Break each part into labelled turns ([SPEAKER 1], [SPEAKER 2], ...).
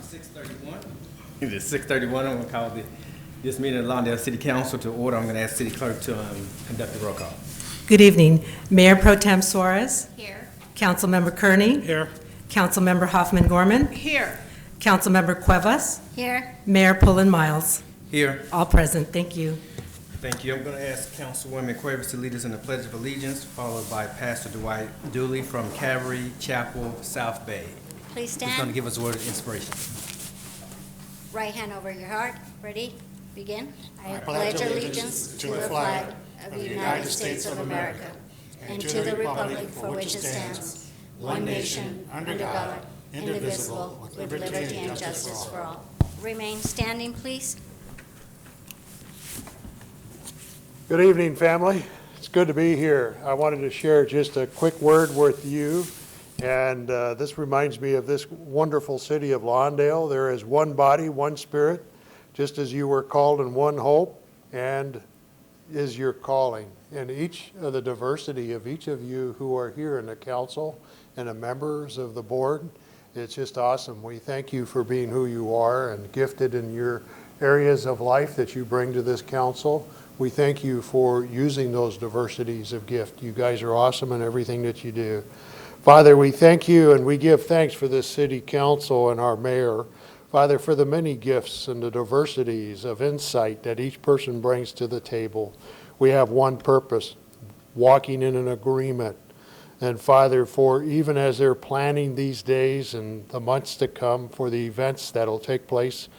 [SPEAKER 1] 6:31. It is 6:31. I'm going to call this meeting of the Lawndale City Council to order. I'm going to ask City Clerk to conduct the roll call.
[SPEAKER 2] Good evening. Mayor Pro Tem Suarez.
[SPEAKER 3] Here.
[SPEAKER 2] Councilmember Kearney.
[SPEAKER 4] Here.
[SPEAKER 2] Councilmember Hoffman Gorman.
[SPEAKER 3] Here.
[SPEAKER 2] Councilmember Cuevas.
[SPEAKER 3] Here.
[SPEAKER 2] Mayor Pullen Miles.
[SPEAKER 1] Here.
[SPEAKER 2] All present. Thank you.
[SPEAKER 1] Thank you. I'm going to ask Councilwoman Cuevas to lead us in the Pledge of Allegiance, followed by Pastor Dwight Dooley from Calvary Chapel, South Bay.
[SPEAKER 3] Please
[SPEAKER 1] He's going to
[SPEAKER 3] stand.
[SPEAKER 1] give us a word of inspiration.
[SPEAKER 3] Right hand over your heart. Ready? Begin.
[SPEAKER 4] I pledge allegiance to the flag of the United States of America and to the republic for which it stands, one nation, under God, indivisible, with liberty and justice for all.
[SPEAKER 3] Remain standing, please.
[SPEAKER 5] Good evening, family. It's good to be here. I wanted to share just a quick word with you, and this reminds me of this wonderful city of Lawndale. There is one body, one spirit, just as you were called in one hope, and is your calling. And each of the diversity of each of you who are here in the council and the members of the board, it's just awesome. We thank you for being who you are and gifted in your areas of life that you bring to this council. We thank you for using those diversities of gift. You guys are awesome in everything that you do. Father, we thank you and we give thanks for this city council and our mayor. Father, for the many gifts and the diversities of insight that each person brings to the table. We have one purpose, walking in an agreement. And Father, for even as they're planning these days and the months to come for the events that'll take place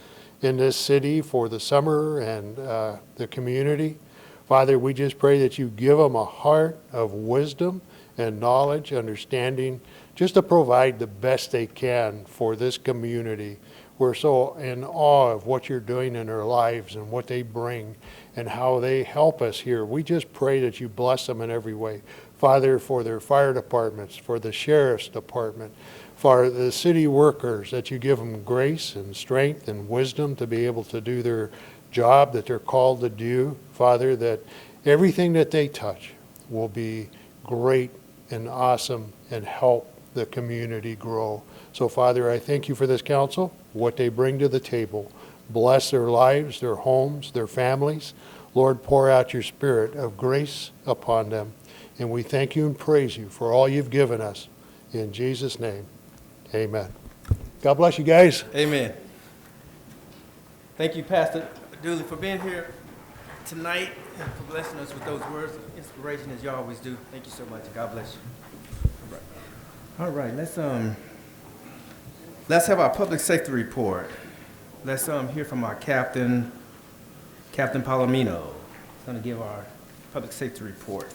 [SPEAKER 5] in this city for the summer and the community. Father, we just pray that you give them a heart of wisdom and knowledge, understanding, just to provide the best they can for this community. We're so in awe of what you're doing in their lives and what they bring and how they help us here. We just pray that you bless them in every way. Father, for their fire departments, for the sheriff's department, for the city workers, that you give them grace and strength and wisdom to be able to do their job that they're called to do. Father, that everything that they touch will be great and awesome and help the community grow. So Father, I thank you for this council, what they bring to the table. Bless their lives, their homes, their families. Lord, pour out your spirit of grace upon them. And we thank you and praise you for all you've given us. In Jesus' name. Amen. God bless you guys.
[SPEAKER 1] Amen. Thank you, Pastor Dooley, for being here tonight and for blessing us with those words of inspiration as you always do. Thank you so much. God bless you. All right. Let's have our public safety report. Let's hear from our Captain Palomino. He's going to give our public safety report.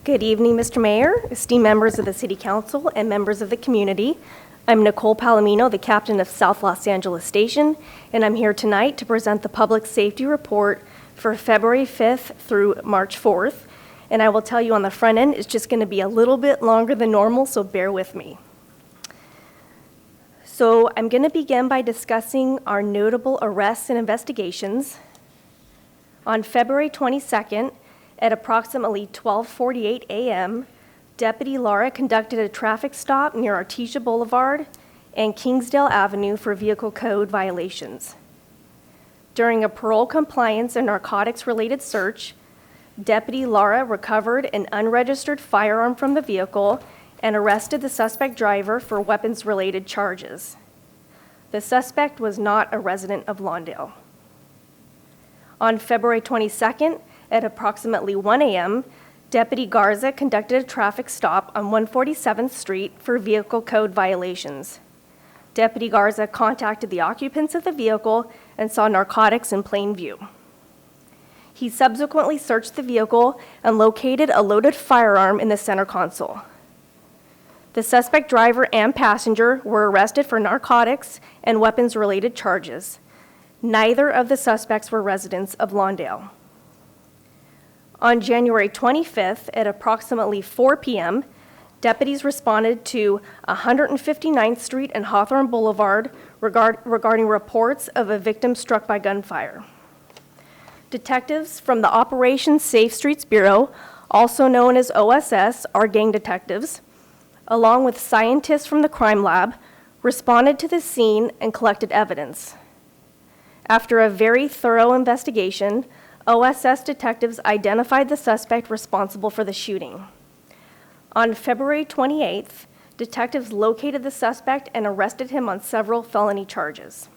[SPEAKER 6] Good evening, Mr. Mayor, esteemed members of the City Council, and members of the community. I'm Nicole Palomino, the captain of South Los Angeles Station, and I'm here tonight to present the public safety report for February 5th through March 4th. And I will tell you on the front end, it's just going to be a little bit longer than normal, so bear with me. So I'm going to begin by discussing our notable arrests and investigations. On February 22nd, at approximately 12:48 a.m., Deputy Lara conducted a traffic stop near Artesia Boulevard and Kingsdale Avenue for vehicle code violations. During a parole compliance and narcotics-related search, Deputy Lara recovered an unregistered firearm from the vehicle and arrested the suspect driver for weapons-related charges. The suspect was not a resident of Lawndale. On February 22nd, at approximately 1 a.m., Deputy Garza conducted a traffic stop on 147th Street for vehicle code violations. Deputy Garza contacted the occupants of the vehicle and saw narcotics in plain view. He subsequently searched the vehicle and located a loaded firearm in the center console. The suspect driver and passenger were arrested for narcotics and weapons-related charges. Neither of the suspects were residents of Lawndale. On January 25th at approximately 4 p.m., deputies responded to 159th Street and Hawthorne Boulevard regarding reports of a victim struck by gunfire. Detectives from the Operation Safe Streets Bureau, also known as OSS, our gang detectives, along with scientists from the crime lab, responded to the scene and collected evidence. After a very thorough investigation, OSS detectives identified the suspect responsible for the shooting. On February 28th, detectives located the suspect and arrested him on several felony charges.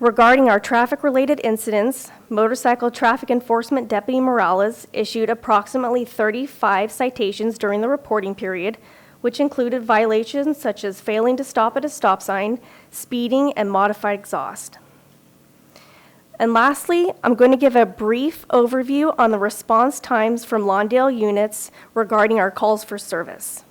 [SPEAKER 6] Regarding our traffic-related incidents, Motorcycle Traffic Enforcement Deputy Morales issued approximately 35 citations during the reporting period, which included violations such as failing to stop at a stop sign, speeding, and modified exhaust. And lastly, I'm going to give a brief overview on the response times from Lawndale units regarding our calls for service.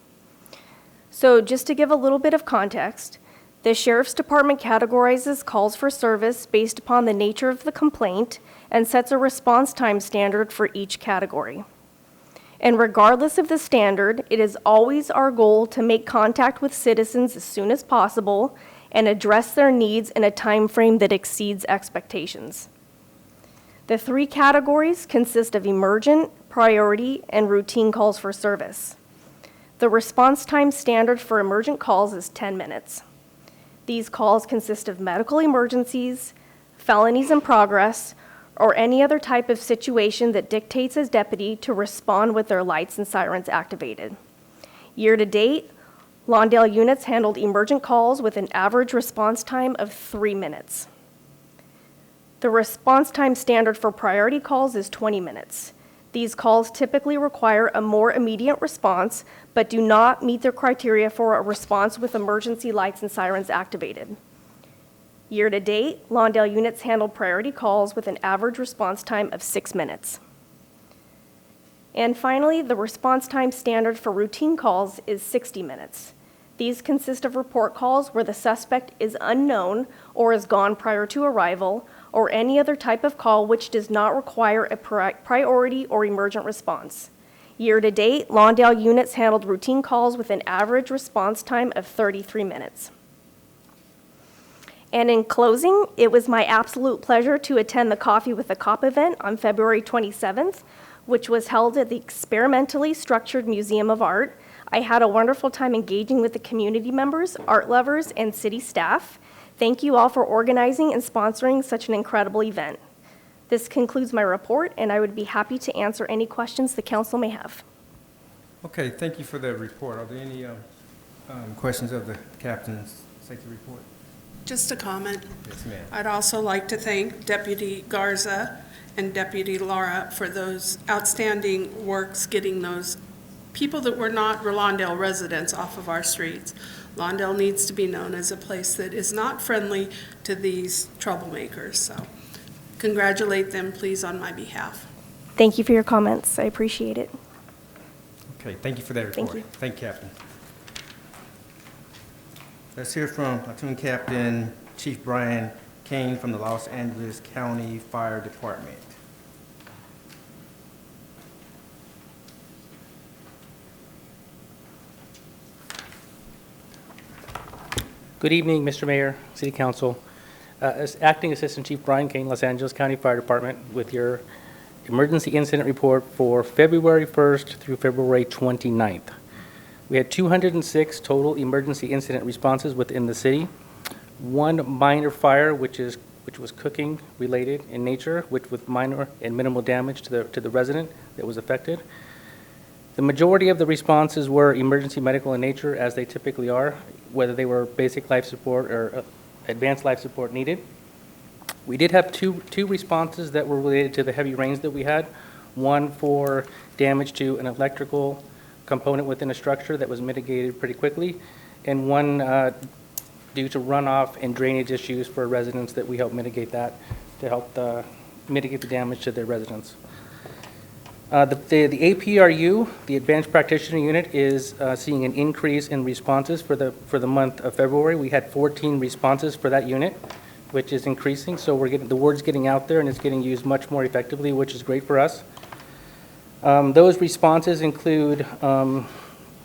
[SPEAKER 6] So just to give a little bit of context, the Sheriff's Department categorizes calls for service based upon the nature of the complaint and sets a response time standard for each category. And regardless of the standard, it is always our goal to make contact with citizens as soon as possible and address their needs in a time frame that exceeds expectations. The three categories consist of emergent, priority, and routine calls for service. The response time standard for emergent calls is 10 minutes. These calls consist of medical emergencies, felonies in progress, or any other type of situation that dictates a deputy to respond with their lights and sirens activated. Year to date, Lawndale units handled emergent calls with an average response time of 3 minutes. The response time standard for priority calls is 20 minutes. These calls typically require a more immediate response, but do not meet the criteria for a response with emergency lights and sirens activated. Year to date, Lawndale units handled priority calls with an average response time of 6 minutes. And finally, the response time standard for routine calls is 60 minutes. These consist of report calls where the suspect is unknown or is gone prior to arrival, or any other type of call which does not require a priority or emergent response. Year to date, Lawndale units handled routine calls with an average response time of 33 minutes. And in closing, it was my absolute pleasure to attend the Coffee with a Cop event on February 27th, which was held at the experimentally structured Museum of Art. I had a wonderful time engaging with the community members, art lovers, and city staff. Thank you all for organizing and sponsoring such an incredible event. This concludes my report, and I would be happy to answer any questions the council may have.
[SPEAKER 1] Okay, thank you for that report. Are there any questions of the captain's safety report?
[SPEAKER 7] Just a comment.
[SPEAKER 1] Yes, ma'am.
[SPEAKER 7] I'd also like to thank Deputy Garza and Deputy Laura for those outstanding works getting those people that were not Lawndale residents off of our streets. Lawndale needs to be known as a place that is not friendly to these troublemakers. So congratulate them, please, on my behalf.
[SPEAKER 6] Thank you for your comments. I appreciate it.
[SPEAKER 1] Okay, thank you for that report.
[SPEAKER 6] Thank you.
[SPEAKER 1] Thank you, Captain. Let's hear from Platoon Captain Chief Brian Kane from the Los Angeles County Fire Department.
[SPEAKER 8] Good evening, Mr. Mayor, City Council. As Acting Assistant Chief Brian Kane, Los Angeles County Fire Department, with your emergency incident report for February 1st through February 29th. We had 206 total emergency incident responses within the city. One minor fire, which was cooking related in nature, which with minor and minimal damage to the resident that was affected. The majority of the responses were emergency medical in nature, as they typically are, whether they were basic life support or advanced life support needed. We did have two responses that were related to the heavy rains that we had. One for damage to an electrical component within a structure that was mitigated pretty quickly, and one due to runoff and drainage issues for residents that we helped mitigate that to help mitigate the damage to their residents. The APRU, the Advanced Practitioner Unit, is seeing an increase in responses for the month of February. We had 14 responses for that unit, which is increasing. So we're getting the word's getting out there, and it's getting used much more effectively, which is great for us. Those responses include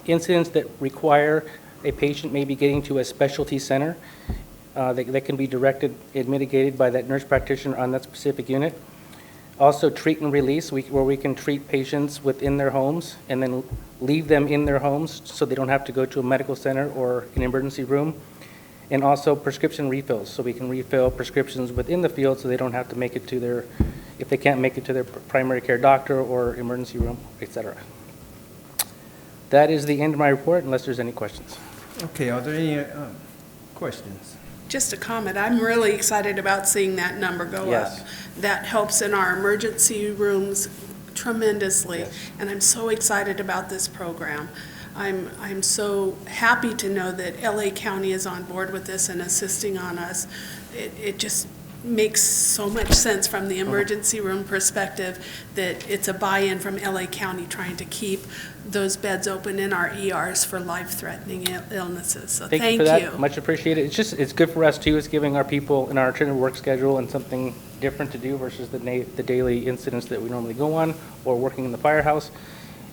[SPEAKER 8] incidents that require a patient maybe getting to a specialty center They can be directed and mitigated by that nurse practitioner on that specific unit. Also, treat and release, where we can treat patients within their homes and then leave them in their homes so they don't have to go to a medical center or an emergency room. And also prescription refills, so we can refill prescriptions within the field so they don't have to make it to their, if they can't make it to their primary care doctor or emergency room, et cetera. That is the end of my report, unless there's any questions.
[SPEAKER 1] Okay, are there any questions?
[SPEAKER 7] Just a comment, I'm really excited about seeing that number go up.
[SPEAKER 8] Yes.
[SPEAKER 7] That helps in our emergency rooms tremendously,
[SPEAKER 8] Yes.
[SPEAKER 7] and I'm so excited about this program. I'm so happy to know that LA County is on board with this and assisting on us. It just makes so much sense from the emergency room perspective that it's a buy-in from LA County trying to keep those beds open in our ERs for life-threatening illnesses. So thank
[SPEAKER 8] you for that,
[SPEAKER 7] you.
[SPEAKER 8] much appreciated. It's good for us too, it's giving our people in our alternative work schedule and something different to do versus the daily incidents that we normally go on or working in the firehouse.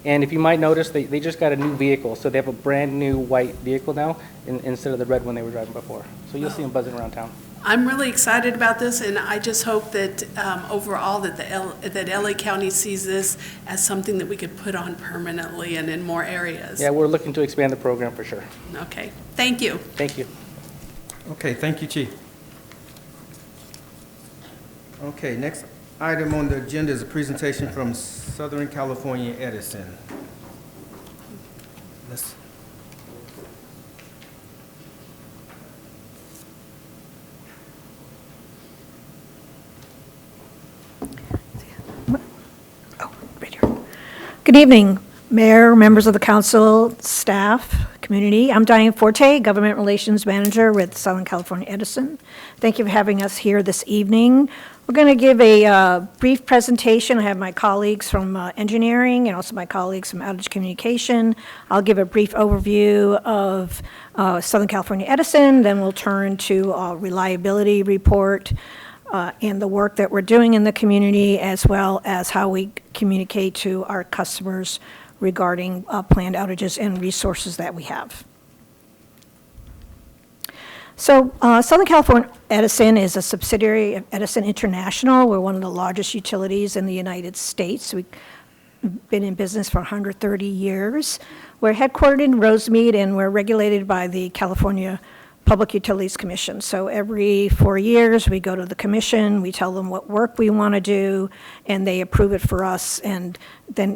[SPEAKER 8] And if you might notice, they just got a new vehicle, so they have a brand-new white vehicle now instead of the red one they were driving before. So you'll see them buzzing around town.
[SPEAKER 7] I'm really excited about this, and I just hope that overall that that LA County sees this as something that we could put on permanently and in more areas.
[SPEAKER 8] Yeah, we're looking to expand the program for sure.
[SPEAKER 7] Okay, thank you.
[SPEAKER 8] Thank you.
[SPEAKER 1] Okay, thank you, Chief. Okay, next item on the agenda is a presentation from Southern California Edison. Let's-
[SPEAKER 9] Good evening, Mayor, members of the council, staff, community. I'm Diane Forte, Government Relations Manager with Southern California Edison. Thank you for having us here this evening. We're going to give a brief presentation. I have my colleagues from engineering and also my colleagues from outage communication. I'll give a brief overview of Southern California Edison, then we'll turn to a reliability report and the work that we're doing in the community, as well as how we communicate to our customers regarding planned outages and resources that we have. So Southern California Edison is a subsidiary of Edison International. We're one of the largest utilities in the United States. We've been in business for 130 years. We're headquartered in Rosemead, and we're regulated by the California Public Utilities Commission. So every 4 years, we go to the commission, we tell them what work we want to do, and they approve it for us, and then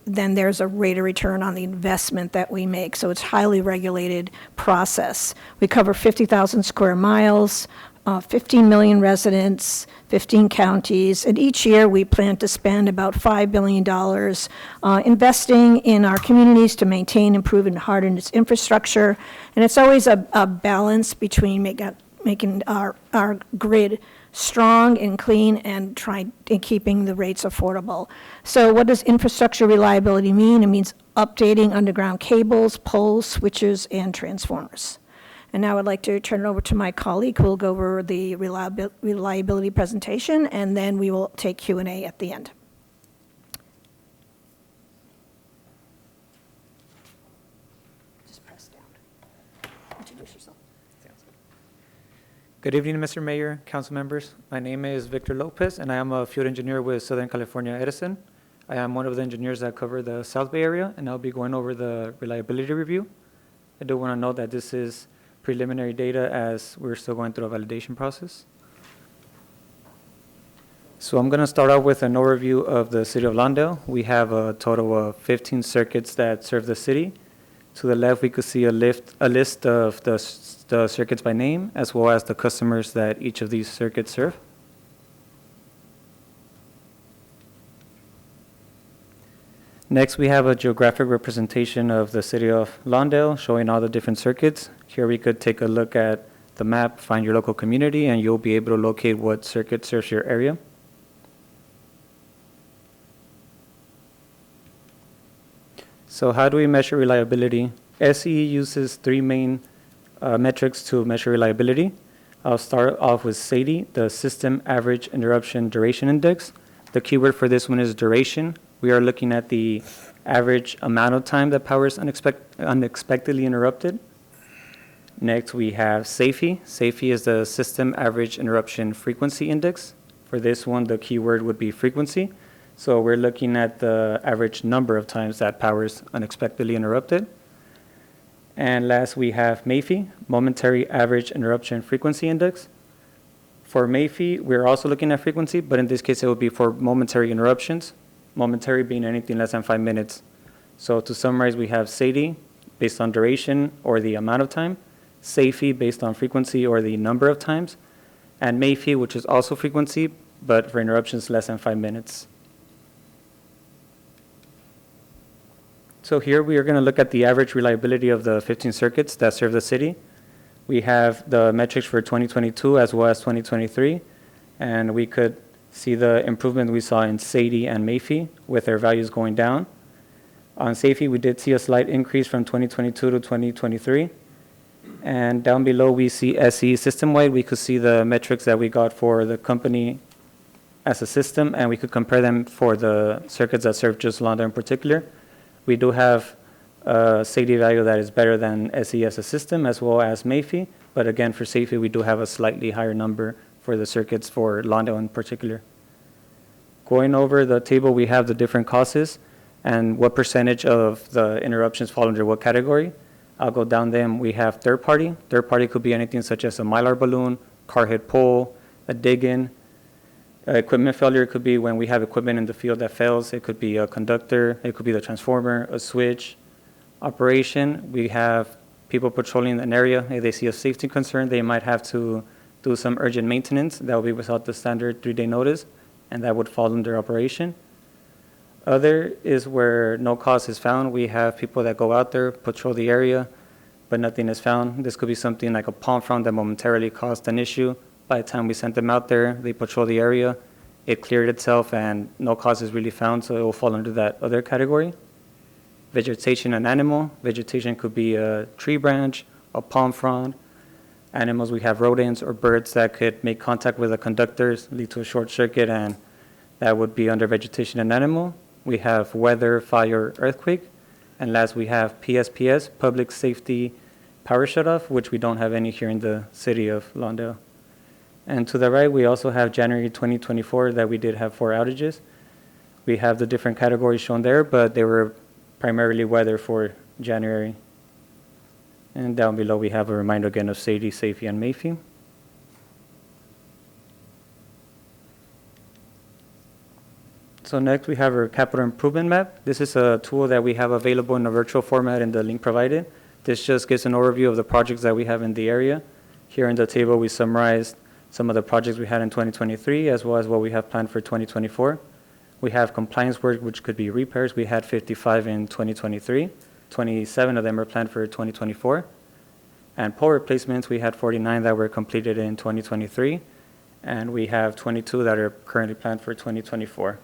[SPEAKER 9] there's a rate of return on the investment that we make. So it's highly regulated process. We cover 50,000 square miles, 15 million residents, 15 counties, and each year we plan to spend about $5 billion investing in our communities to maintain, improve, and harden its infrastructure. And it's always a balance between making our grid strong and clean and keeping the rates affordable. So what does infrastructure reliability mean? It means updating underground cables, poles, switches, and transformers. And now I'd like to turn it over to my colleague who will go over the reliability presentation, and then we will take Q&A at the end. Just press down. Introduce yourself.
[SPEAKER 10] Good evening, Mr. Mayor, council members. My name is Victor Lopez, and I am a field engineer with Southern California Edison. I am one of the engineers that cover the South Bay area, and I'll be going over the reliability review. I do want to note that this is preliminary data as we're still going through a validation process. So I'm going to start out with an overview of the city of Lawndale. We have a total of 15 circuits that serve the city. To the left, we could see a list of the circuits by name, as well as the customers that each of these circuits serve. Next, we have a geographic representation of the city of Lawndale, showing all the different circuits. Here we could take a look at the map, find your local community, and you'll be able to locate what circuit serves your area. So how do we measure reliability? SCE uses three main metrics to measure reliability. I'll start off with SAIDI, the System Average Interruption Duration Index. The keyword for this one is duration. We are looking at the average amount of time that power is unexpectedly interrupted. Next, we have SAFI. SAFI is the System Average Interruption Frequency Index. For this one, the keyword would be frequency. So we're looking at the average number of times that power is unexpectedly interrupted. And last, we have MAFI, Momentary Average Interruption Frequency Index. For MAFI, we're also looking at frequency, but in this case, it would be for momentary interruptions, momentary being anything less than 5 minutes. So to summarize, we have SADI, based on duration or the amount of time, SAFI, based on frequency or the number of times, and MAFI, which is also frequency, but for interruptions less than 5 minutes. So here we are going to look at the average reliability of the 15 circuits that serve the city. We have the metrics for 2022 as well as 2023, and we could see the improvement we saw in SADI and MAFI with their values going down. On SAFI, we did see a slight increase from 2022 to 2023. And down below, we see SE system-wide. We could see the metrics that we got for the company as a system, and we could compare them for the circuits that serve just Lawndale in particular. We do have a SADI value that is better than SE as a system, as well as MAFI. But again, for SAFI, we do have a slightly higher number for the circuits for Lawndale in particular. Going over the table, we have the different causes and what percentage of the interruptions fall under what category. I'll go down them. We have third party. Third party could be anything such as a mylar balloon, car hit pole, a dig-in. Equipment failure could be when we have equipment in the field that fails. It could be a conductor. It could be the transformer, a switch. Operation, we have people patrolling an area. If they see a safety concern, they might have to do some urgent maintenance. That will be without the standard 3-day notice, and that would fall under operation. Other is where no cause is found. We have people that go out there, patrol the area, but nothing is found. This could be something like a palm front that momentarily caused an issue. By the time we sent them out there, they patrol the area, it cleared itself, and no cause is really found, so it will fall under that other category. Vegetation and animal. Vegetation could be a tree branch, a palm frond. Animals, we have rodents or birds that could make contact with the conductors, lead to a short circuit, and that would be under vegetation and animal. We have weather, fire, earthquake. And last, we have PSPS, Public Safety Power Shutoff, which we don't have any here in the city of Lawndale. And to the right, we also have January 2024 that we did have 4 outages. We have the different categories shown there, but they were primarily weather for January. And down below, we have a reminder again of SADI, SAFI, and MAFI. So next, we have our capital improvement map. This is a tool that we have available in a virtual format in the link provided. This just gives an overview of the projects that we have in the area. Here in the table, we summarized some of the projects we had in 2023, as well as what we have planned for 2024. We have compliance work, which could be repairs. We had 55 in 2023. 27 of them are planned for 2024. And pole replacements, we had 49 that were completed in 2023. And we have 22 that are currently planned for 2024.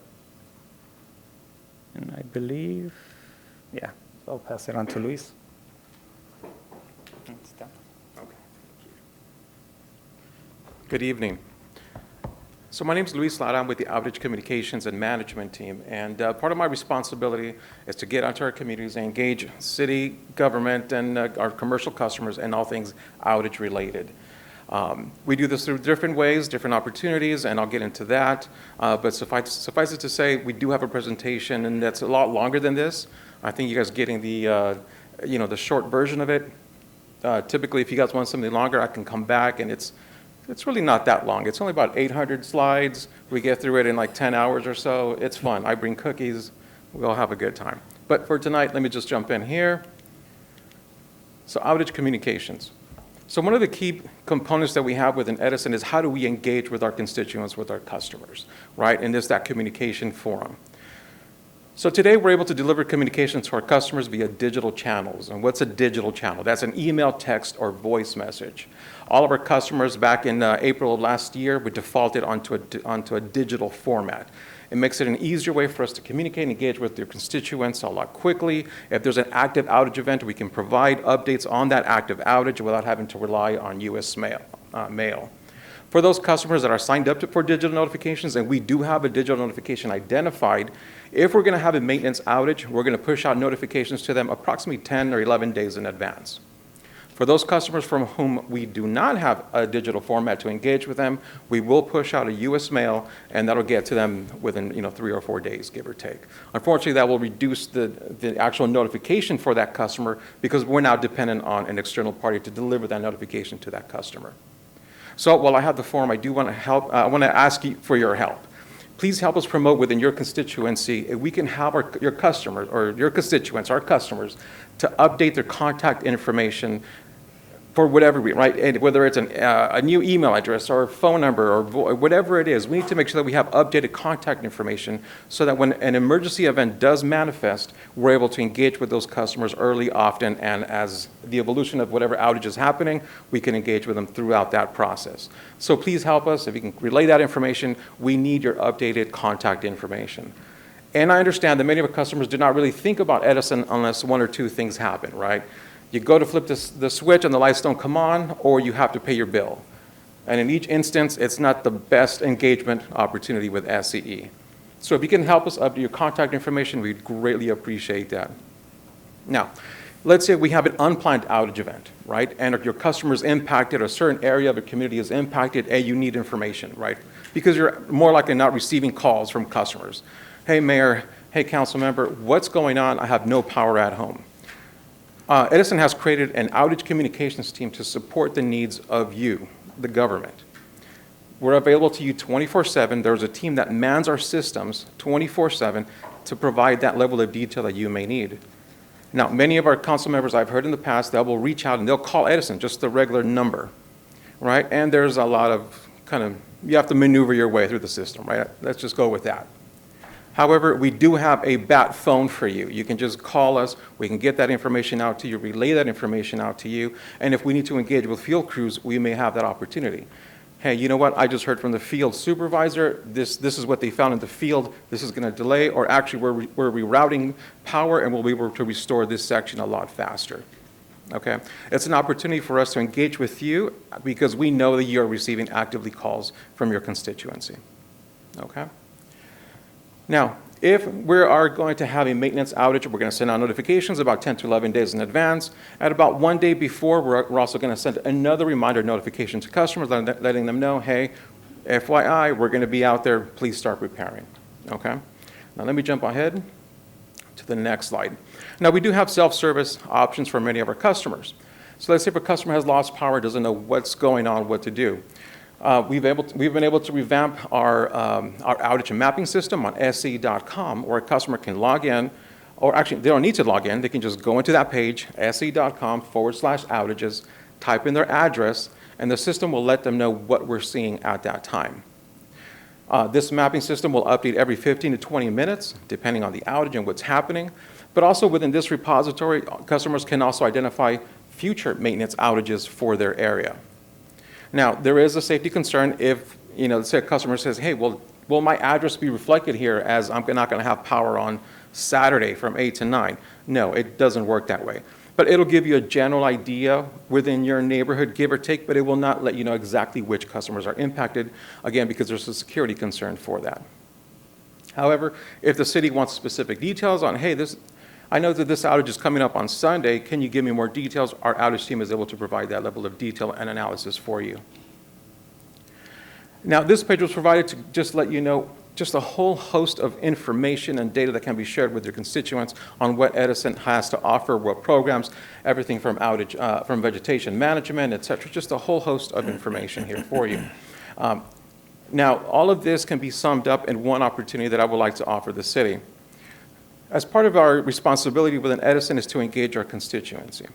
[SPEAKER 10] And I believe, yeah, I'll pass it on to Luis.
[SPEAKER 11] Good evening. So my name is Luis Lara. I'm with the Outage Communications and Management team. And part of my responsibility is to get onto our communities and engage city, government, and our commercial customers in all things outage related. We do this through different ways, different opportunities, and I'll get into that. But suffice it to say, we do have a presentation, and that's a lot longer than this. I think you guys are getting the, the short version of it. Typically, if you guys want something longer, I can come back, and it's really not that long. It's only about 800 slides. We get through it in like 10 hours or so. It's fun. I bring cookies. We all have a good time. But for tonight, let me just jump in here. So outage communications. So one of the key components that we have within Edison is how do we engage with our constituents, with our customers, right? And it's that communication forum. So today we're able to deliver communications to our customers via digital channels. And what's a digital channel? That's an email, text, or voice message. All of our customers back in April of last year, we defaulted onto a digital format. It makes it an easier way for us to communicate and engage with their constituents a lot quickly. If there's an active outage event, we can provide updates on that active outage without having to rely on U.S. mail. For those customers that are signed up for digital notifications, and we do have a digital notification identified, if we're going to have a maintenance outage, we're going to push out notifications to them approximately 10 or 11 days in advance. For those customers from whom we do not have a digital format to engage with them, we will push out a U.S. mail, and that'll get to them within 3 or 4 days, give or take. Unfortunately, that will reduce the actual notification for that customer because we're now dependent on an external party to deliver that notification to that customer. So while I have the form, I do want to help. I want to ask you for your help. Please help us promote within your constituency if we can have your customers or your constituents, our customers, to update their contact information for whatever reason, right? And whether it's a new email address or a phone number or whatever it is, we need to make sure that we have updated contact information so that when an emergency event does manifest, we're able to engage with those customers early, often, and as the evolution of whatever outage is happening, we can engage with them throughout that process. So please help us. If you can relay that information, we need your updated contact information. And I understand that many of our customers do not really think about Edison unless 1 or 2 things happen, right? You go to flip the switch and the lights don't come on, or you have to pay your bill. And in each instance, it's not the best engagement opportunity with SCE. So if you can help us update your contact information, we'd greatly appreciate that. Now, let's say we have an unplanned outage event, right? And your customer's impacted, or a certain area of the community is impacted, and you need information, right? Because you're more likely not receiving calls from customers. Hey, Mayor, hey, council member, what's going on? I have no power at home. Edison has created an outage communications team to support the needs of you, the government. We're available to you 24/7. There's a team that mans our systems 24/7 to provide that level of detail that you may need. Now, many of our council members I've heard in the past, they will reach out and they'll call Edison, just the regular number, right? And there's a lot of you have to maneuver your way through the system, right? Let's just go with that. However, we do have a BAT phone for you. You can just call us. We can get that information out to you, relay that information out to you. And if we need to engage with field crews, we may have that opportunity. Hey, you know what? I just heard from the field supervisor. This is what they found in the field. This is going to delay, or actually we're rerouting power and we'll be able to restore this section a lot faster. Okay? It's an opportunity for us to engage with you because we know that you're receiving actively calls from your constituency. Okay? Now, if we are going to have a maintenance outage, we're going to send out notifications about 10 to 11 days in advance. At about 1 day before, we're also going to send another reminder notification to customers, letting them know, hey, FYI, we're going to be out there. Please start preparing. Okay? Now, let me jump ahead to the next slide. Now, we do have self-service options for many of our customers. So let's say if a customer has lost power, doesn't know what's going on, what to do. We've been able to revamp our outage and mapping system on SCE.com, where a customer can log in, or actually they don't need to log in, they can just go into that page, SCE.com/outages, type in their address, and the system will let them know what we're seeing at that time. This mapping system will update every 15 to 20 minutes, depending on the outage and what's happening. But also within this repository, customers can also identify future maintenance outages for their area. Now, there is a safety concern if, say a customer says, hey, will my address be reflected here as I'm not going to have power on Saturday from 8 to 9? No, it doesn't work that way. But it'll give you a general idea within your neighborhood, give or take, but it will not let you know exactly which customers are impacted, again, because there's a security concern for that. However, if the city wants specific details on, hey, I know that this outage is coming up on Sunday. Can you give me more details? Our outage team is able to provide that level of detail and analysis for you. Now, this page was provided to just let you know just a whole host of information and data that can be shared with your constituents on what Edison has to offer, what programs, everything from outage, from vegetation management, et cetera, just a whole host of information here for you. Now, all of this can be summed up in one opportunity that I would like to offer the city. As part of our responsibility within Edison is to engage our constituency.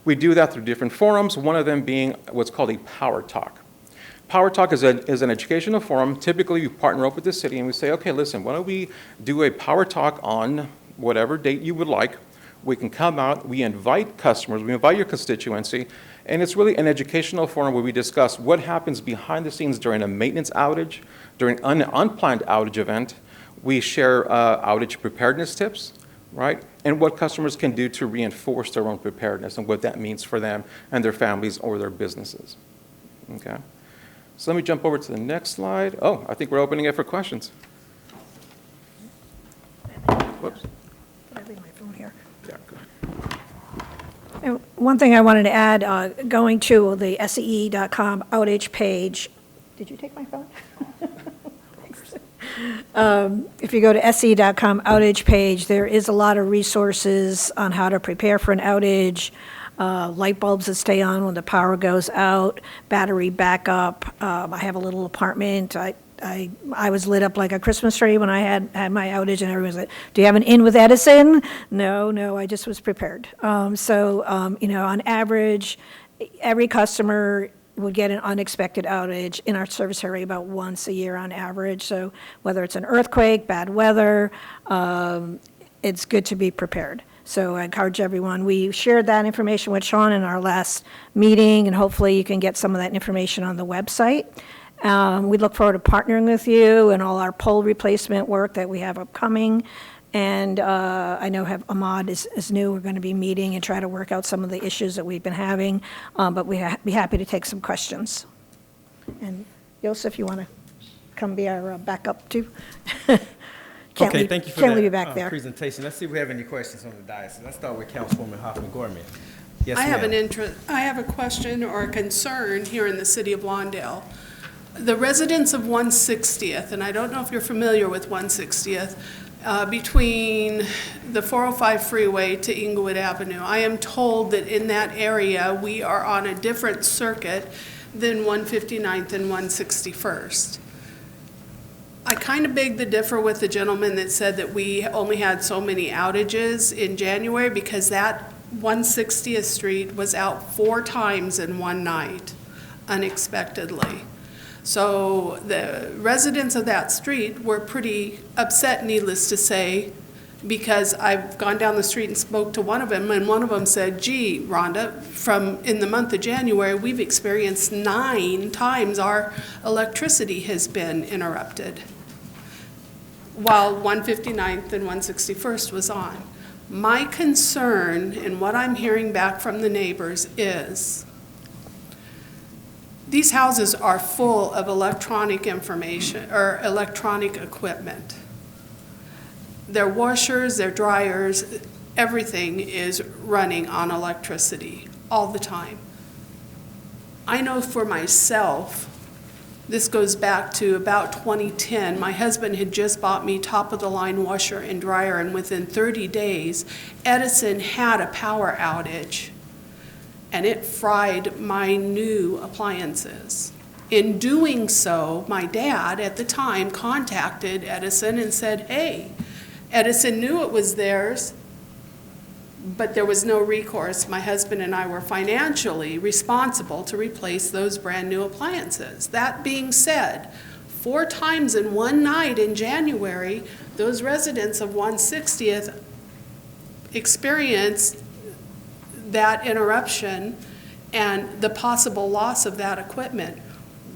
[SPEAKER 11] We do that through different forums, one of them being what's called a Power Talk. Power Talk is an educational forum. Typically, we partner up with the city and we say, okay, listen, why don't we do a Power Talk on whatever date you would like. We can come out, we invite customers, we invite your constituency, and it's really an educational forum where we discuss what happens behind the scenes during a maintenance outage, during an unplanned outage event. We share outage preparedness tips, right? And what customers can do to reinforce their own preparedness and what that means for them and their families or their businesses. Okay. So let me jump over to the next slide. Oh, I think we're opening it for questions.
[SPEAKER 9] Whoops. Did I leave my phone here?
[SPEAKER 11] Yeah, go ahead.
[SPEAKER 9] one thing I wanted to add, going to the SCE.com outage page, did you take my phone? If you go to SCE.com outage page, there is a lot of resources on how to prepare for an outage, light bulbs that stay on when the power goes out, battery backup. I have a little apartment. I was lit up like a Christmas tree when I had my outage, and everyone was like, "Do you have an in with Edison?" No, I just was prepared. On average, every customer would get an unexpected outage in our service area about once a year on average. So whether it's an earthquake, bad weather, it's good to be prepared. So I encourage everyone. We shared that information with Sean in our last meeting, and hopefully you can get some of that information on the website. We look forward to partnering with you and all our pole replacement work that we have upcoming. And I know Ahmad is new. We're going to be meeting and try to work out some of the issues that we've been having, but we'd be happy to take some questions. And Joseph, you want to come be our backup too?
[SPEAKER 1] Thank you for
[SPEAKER 9] Can't leave you
[SPEAKER 1] that
[SPEAKER 9] back there.
[SPEAKER 1] presentation. Let's see if we have any questions on the dais. Let's start with Councilwoman Hoffman-Gorman. Yes,
[SPEAKER 7] I have
[SPEAKER 1] ma'am.
[SPEAKER 7] I have a question or a concern here in the city of Lawndale. The residents of 160th, and I don't know if you're familiar with 160th, between the 405 freeway to Inglewood Avenue. I am told that in that area, we are on a different circuit than 159th and 161st. I kind of beg to differ with the gentleman that said that we only had so many outages in January, because that 160th Street was out 4 times in one night, unexpectedly. So the residents of that street were pretty upset, needless to say, because I've gone down the street and spoke to one of them, and one of them said, "Gee, Rhonda, in the month of January, we've experienced 9 times our electricity has been interrupted, while 159th and 161st was on." My concern, and what I'm hearing back from the neighbors, is these houses are full of electronic information or electronic equipment. Their washers, their dryers, everything is running on electricity all the time. I know for myself, this goes back to about 2010. My husband had just bought me top-of-the-line washer and dryer, and within 30 days, Edison had a power outage, and it fried my new appliances. In doing so, my dad at the time contacted Edison and said, "Hey, Edison knew it was theirs, but there was no recourse. My husband and I were financially responsible to replace those brand new appliances." That being said, 4 times in one night in January, those residents of 160th experienced that interruption and the possible loss of that equipment.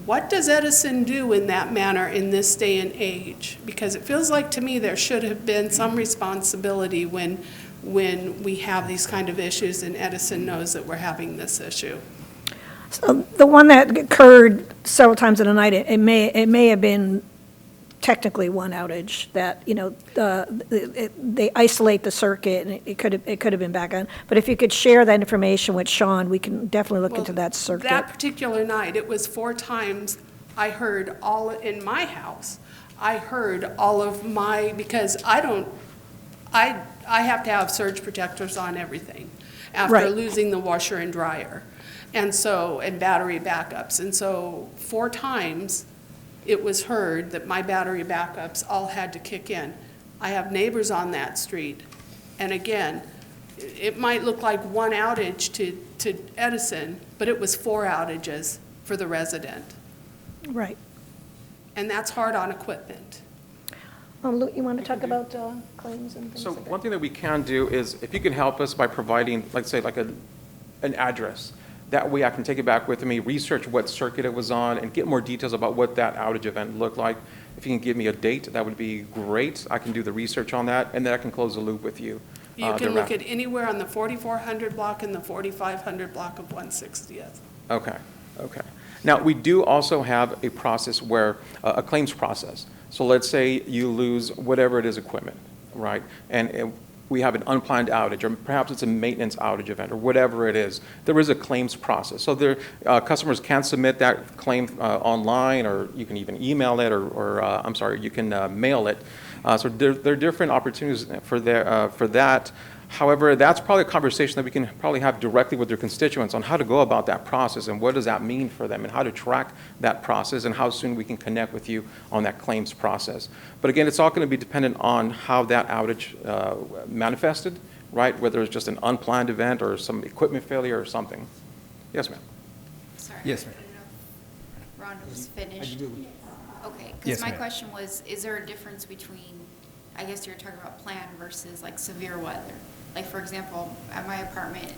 [SPEAKER 7] What does Edison do in that manner in this day and age? Because it feels like to me there should have been some responsibility when we have these kind of issues, and Edison knows that we're having this issue.
[SPEAKER 9] So the one that occurred several times in a night, it may have been technically one outage that, they isolate the circuit, and it could have been back on. But if you could share that information with Sean, we can definitely look into that circuit.
[SPEAKER 7] That particular night, it was 4 times I heard all in my house. I heard all of my, because I have to have surge protectors on everything after
[SPEAKER 9] Right.
[SPEAKER 7] losing the washer and dryer, and battery backups. And so 4 times it was heard that my battery backups all had to kick in. I have neighbors on that street, and again, it might look like one outage to Edison, but it was 4 outages for the resident.
[SPEAKER 9] Right.
[SPEAKER 7] And that's hard on equipment.
[SPEAKER 9] Luke, you want to talk about claims and things
[SPEAKER 11] So
[SPEAKER 9] like that?
[SPEAKER 11] one thing that we can do is, if you can help us by providing, let's say, like an address. That way I can take it back with me, research what circuit it was on, and get more details about what that outage event looked like. If you can give me a date, that would be great. I can do the research on that, and then I can close the loop with you.
[SPEAKER 7] You can look at anywhere on the 4400 block and the 4500 block of 160th.
[SPEAKER 11] Okay. Now, we do also have a process where, a claims process. So let's say you lose whatever it is equipment, right? And we have an unplanned outage, or perhaps it's a maintenance outage event, or whatever it is, there is a claims process. So customers can submit that claim online, or you can even email it, or you can mail it. So there are different opportunities for that. However, that's probably a conversation that we can probably have directly with their constituents on how to go about that process and what does that mean for them and how to track that process and how soon we can connect with you on that claims process. But again, it's all going to be dependent on how that outage manifested, right? Whether it's just an unplanned event or some equipment failure or something. Yes, ma'am.
[SPEAKER 12] Sorry.
[SPEAKER 1] Yes, ma'am.
[SPEAKER 12] I don't know if Rhonda was finished. Okay,
[SPEAKER 1] Yes,
[SPEAKER 12] because my
[SPEAKER 1] ma'am.
[SPEAKER 12] question was, is there a difference between, I guess you're talking about planned versus like severe weather? Like, for example, at my apartment,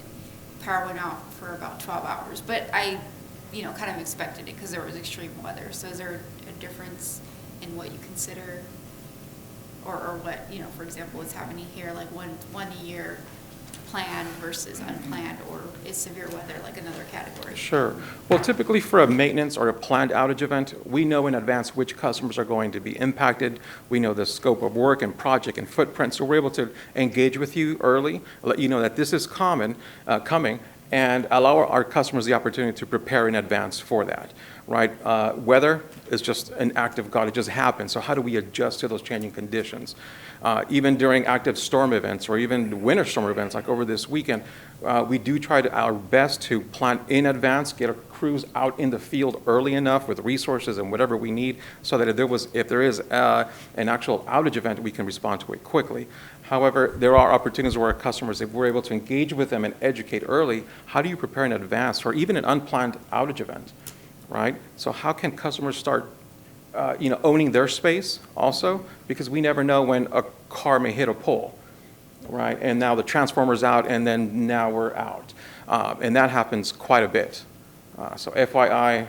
[SPEAKER 12] power went out for about 12 hours, but I, kind of expected it because there was extreme weather. So is there a difference in what you consider, or what, for example, what's happening here, like one a year planned versus unplanned, or is severe weather like another category?
[SPEAKER 11] Sure. Well, typically for a maintenance or a planned outage event, we know in advance which customers are going to be impacted. We know the scope of work and project and footprint, so we're able to engage with you early, let you know that this is coming, and allow our customers the opportunity to prepare in advance for that, right? Weather is just an act of God. It just happens. So how do we adjust to those changing conditions? Even during active storm events or even winter storm events like over this weekend, we do try our best to plan in advance, get our crews out in the field early enough with resources and whatever we need so that if there is an actual outage event, we can respond to it quickly. However, there are opportunities where our customers, if we're able to engage with them and educate early, how do you prepare in advance for even an unplanned outage event, right? So how can customers start owning their space also, because we never know when a car may hit a pole, right? And now the transformer's out, and then now we're out. And that happens quite a bit. So FYI,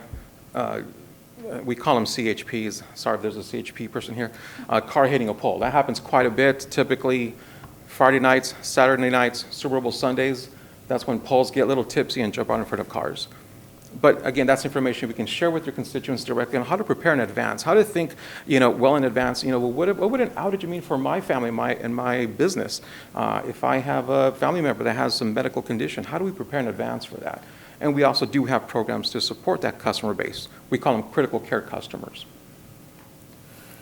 [SPEAKER 11] we call them CHPs. Sorry if there's a CHP person here. Car hitting a pole. That happens quite a bit, typically Friday nights, Saturday nights, Super Bowl Sundays. That's when poles get a little tipsy and jump out in front of cars. But again, that's information we can share with your constituents directly on how to prepare in advance, how to think, well in advance. Well, what would an outage mean for my family, and my business? If I have a family member that has some medical condition, how do we prepare in advance for that? And we also do have programs to support that customer base. We call them critical care customers.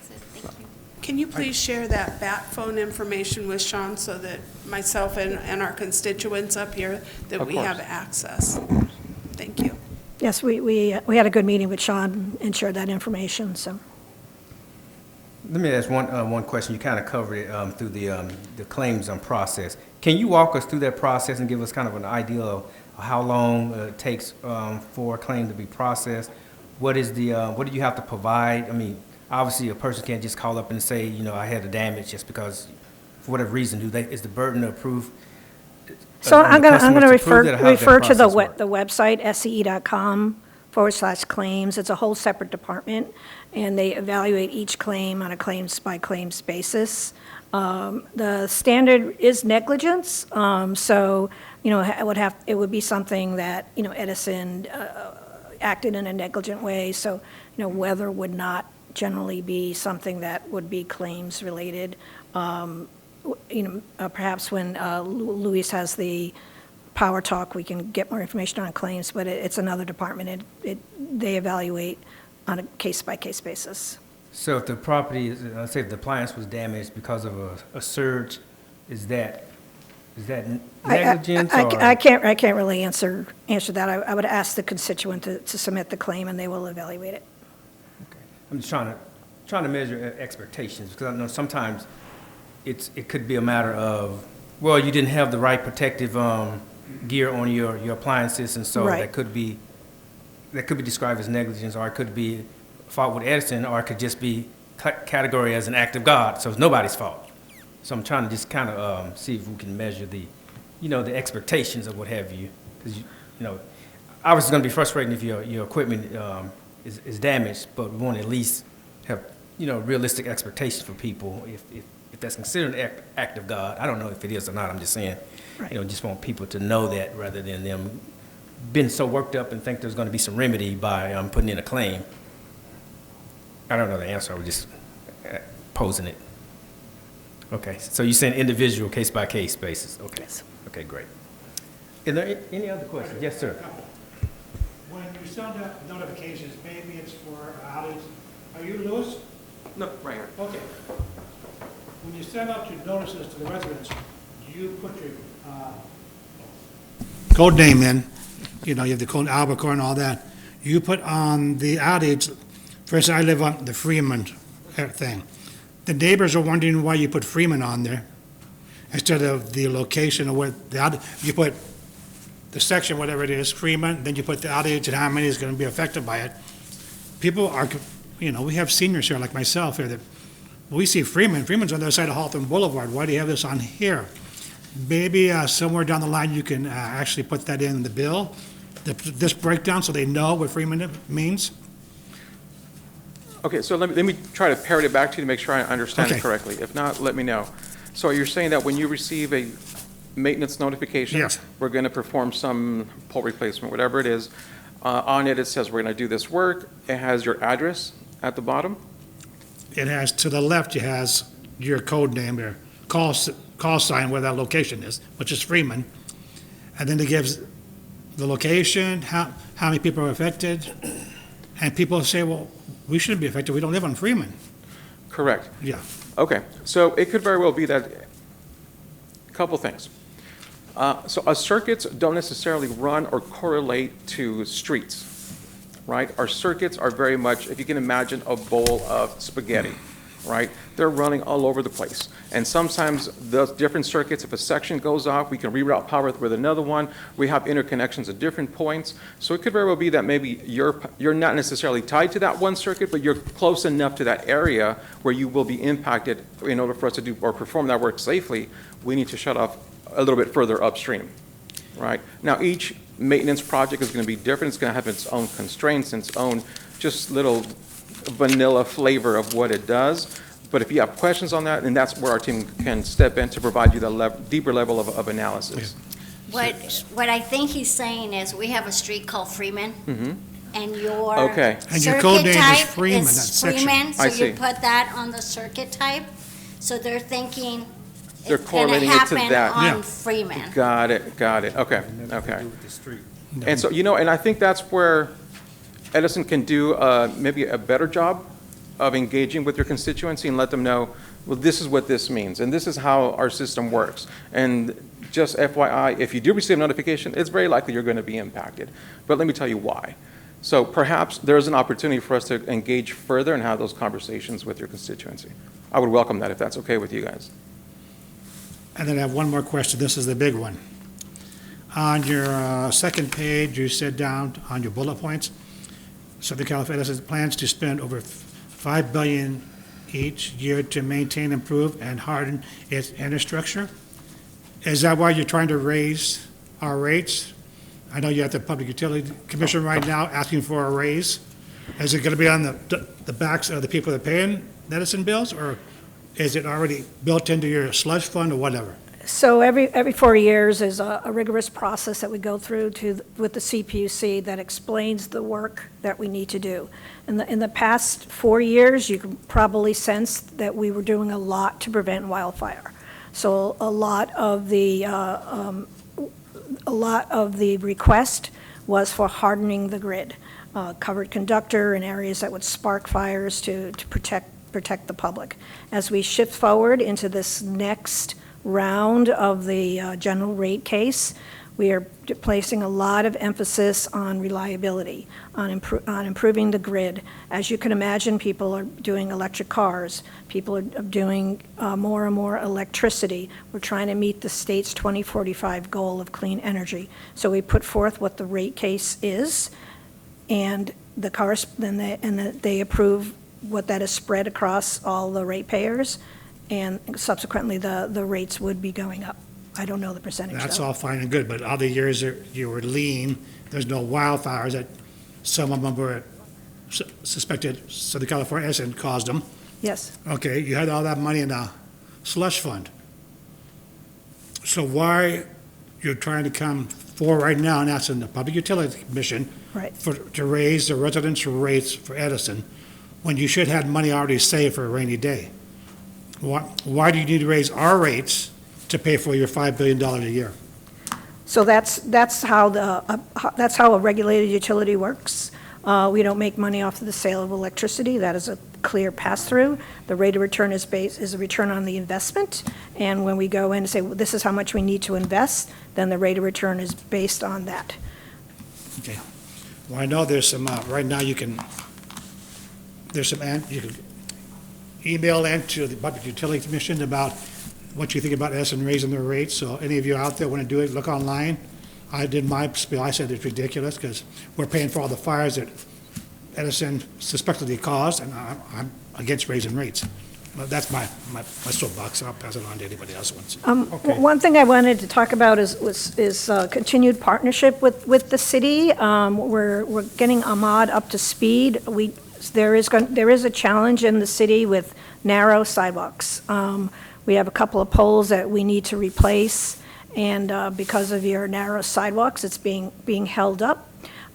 [SPEAKER 12] Thank you.
[SPEAKER 7] Can you please share that bat phone information with Sean so that myself and our constituents up here, that
[SPEAKER 11] Of
[SPEAKER 7] we
[SPEAKER 11] course.
[SPEAKER 7] have access? Thank you.
[SPEAKER 9] Yes, we had a good meeting with Sean and shared that information, so.
[SPEAKER 1] Let me ask one question. You kind of covered it through the claims process. Can you walk us through that process and give us kind of an idea of how long it takes for a claim to be processed? What do you have to provide? I mean, obviously a person can't just call up and say, I had a damage just because, for whatever reason, is the burden of proof?
[SPEAKER 9] So I'm going to refer to the
[SPEAKER 1] website.
[SPEAKER 9] website, SCE.com/claims. It's a whole separate department, and they evaluate each claim on a claims-by-claims basis. The standard is negligence, so, it would be something that, Edison acted in a negligent way, so, weather would not generally be something that would be claims-related. Perhaps when Luis has the power talk, we can get more information on claims, but it's another department. They evaluate on a case-by-case basis.
[SPEAKER 1] So if the property, say if the appliance was damaged because of a surge, is that negligence?
[SPEAKER 9] I can't really answer that. I would ask the constituent to submit the claim, and they will evaluate it.
[SPEAKER 1] Okay. I'm just trying to measure expectations, because I know sometimes it could be a matter of, well, you didn't have the right protective gear on your appliances, and so
[SPEAKER 9] Right.
[SPEAKER 1] that could be described as negligence, or it could be fault with Edison, or it could just be category as an act of God, so it's nobody's fault. So I'm trying to just kind of see if we can measure the expectations of what have you, because obviously it's going to be frustrating if your equipment is damaged, but we want to at least have realistic expectations for people. If that's considered an act of God, I don't know if it is or not. I'm just saying,
[SPEAKER 9] Right.
[SPEAKER 1] Just want people to know that rather than them being so worked up and think there's going to be some remedy by putting in a claim. I don't know the answer. I was just posing it. Okay, so you're saying individual, case-by-case basis? Okay. Okay, great. Is there any other questions? Yes, sir.
[SPEAKER 4] When you send out notifications, maybe it's for outage, are you Lewis?
[SPEAKER 11] No, right here.
[SPEAKER 4] Okay. When you send out your notices to the residents, do you put your code name in? You know, you have the code Albuquerque and all that. You put on the outage, for instance, I live on the Freeman thing. The neighbors are wondering why you put Freeman on there instead of the location of where the outage, you put the section, whatever it is, Freeman, then you put the outage and how many is going to be affected by it. People are, you know, we have seniors here like myself here that, we see Freeman's on the other side of Hawthorne Boulevard. Why do you have this on here? Maybe somewhere down the line you can actually put that in the bill, this breakdown, so they know what Freeman means.
[SPEAKER 11] Okay, so let me try to parrot it back to you to make sure I understand it
[SPEAKER 4] Okay.
[SPEAKER 11] correctly. If not, let me know. So you're saying that when you receive a maintenance notification?
[SPEAKER 4] Yes.
[SPEAKER 11] We're going to perform some pole replacement, whatever it is. On it, it says we're going to do this work. It has your address at the bottom.
[SPEAKER 4] It has, to the left, it has your code name, your call sign where that location is, which is Freeman. And then it gives the location, how many people are affected. And people say, well, we shouldn't be affected, we don't live on Freeman.
[SPEAKER 11] Correct.
[SPEAKER 4] Yeah.
[SPEAKER 11] Okay, so it could very well be that, a couple things. So our circuits don't necessarily run or correlate to streets, right? Our circuits are very much, if you can imagine a bowl of spaghetti, right? They're running all over the place. And sometimes the different circuits, if a section goes off, we can reroute power with another one. We have interconnections at different points. So it could very well be that maybe you're not necessarily tied to that one circuit, but you're close enough to that area where you will be impacted. In order for us to do or perform that work safely, we need to shut off a little bit further upstream, right? Now, each maintenance project is going to be different. It's going to have its own constraints, its own just little vanilla flavor of what it does. But if you have questions on that, then that's where our team can step in to provide you the deeper level of analysis.
[SPEAKER 3] What I think he's saying is, we have a street called Freeman, and your
[SPEAKER 11] Okay.
[SPEAKER 4] And your code
[SPEAKER 3] circuit
[SPEAKER 4] name is
[SPEAKER 3] type
[SPEAKER 4] Freeman, that
[SPEAKER 3] is
[SPEAKER 4] section.
[SPEAKER 3] Freeman, so
[SPEAKER 11] I
[SPEAKER 3] you
[SPEAKER 11] see.
[SPEAKER 3] put that on the circuit type, so they're thinking
[SPEAKER 11] They're
[SPEAKER 3] it's gonna
[SPEAKER 11] correlating it to
[SPEAKER 3] happen
[SPEAKER 11] that.
[SPEAKER 4] Yeah.
[SPEAKER 3] on Freeman.
[SPEAKER 11] Got it, okay, okay.
[SPEAKER 1] With the street.
[SPEAKER 11] And so, and I think that's where Edison can do maybe a better job of engaging with your constituency and let them know, well, this is what this means, and this is how our system works. And just FYI, if you do receive a notification, it's very likely you're going to be impacted. But let me tell you why. So perhaps there's an opportunity for us to engage further and have those conversations with your constituency. I would welcome that if that's okay with you guys.
[SPEAKER 4] And then I have one more question. This is the big one. On your second page, you said down on your bullet points, Southern California has plans to spend over $5 billion each year to maintain, improve, and harden its infrastructure. Is that why you're trying to raise our rates? I know you have the Public Utility Commission right now asking for a raise. Is it going to be on the backs of the people that are paying Edison bills, or is it already built into your slush fund or whatever?
[SPEAKER 9] So every 4 years is a rigorous process that we go through with the CPUC that explains the work that we need to do. In the past 4 years, you can probably sense that we were doing a lot to prevent wildfire. So a lot of the request was for hardening the grid, covered conductor in areas that would spark fires to protect the public. As we shift forward into this next round of the general rate case, we are placing a lot of emphasis on reliability, on improving the grid. As you can imagine, people are doing electric cars. People are doing more and more electricity. We're trying to meet the state's 2045 goal of clean energy. So we put forth what the rate case is, and they approve what that is spread across all the ratepayers, and subsequently the rates would be going up. I don't know the percentage,
[SPEAKER 4] That's
[SPEAKER 9] though.
[SPEAKER 4] all fine and good, but other years you were lean, there's no wildfires, that some of them were suspected Southern California Edison caused them.
[SPEAKER 9] Yes.
[SPEAKER 4] Okay, you had all that money in a slush fund. So why you're trying to come forward right now and asking the Public Utility Commission
[SPEAKER 9] Right.
[SPEAKER 4] to raise the residential rates for Edison, when you should have money already saved for a rainy day? Why do you need to raise our rates to pay for your $5 billion a year?
[SPEAKER 9] So that's how a regulated utility works. We don't make money off of the sale of electricity. That is a clear pass-through. The rate of return is a return on the investment. And when we go in and say, well, this is how much we need to invest, then the rate of return is based on that.
[SPEAKER 4] Okay. Well, I know there's some, right now you can email in to the Public Utility Commission about what you think about Edison raising their rates. So any of you out there want to do it, look online. I did my spiel. I said it's ridiculous because we're paying for all the fires that Edison suspectedly caused, and I'm against raising rates. But that's my soapbox, and I'll pass it on to anybody else who wants.
[SPEAKER 9] One thing I wanted to talk about is continued partnership with the city. We're getting Ahmad up to speed. There is a challenge in the city with narrow sidewalks. We have a couple of poles that we need to replace, and because of your narrow sidewalks, it's being held up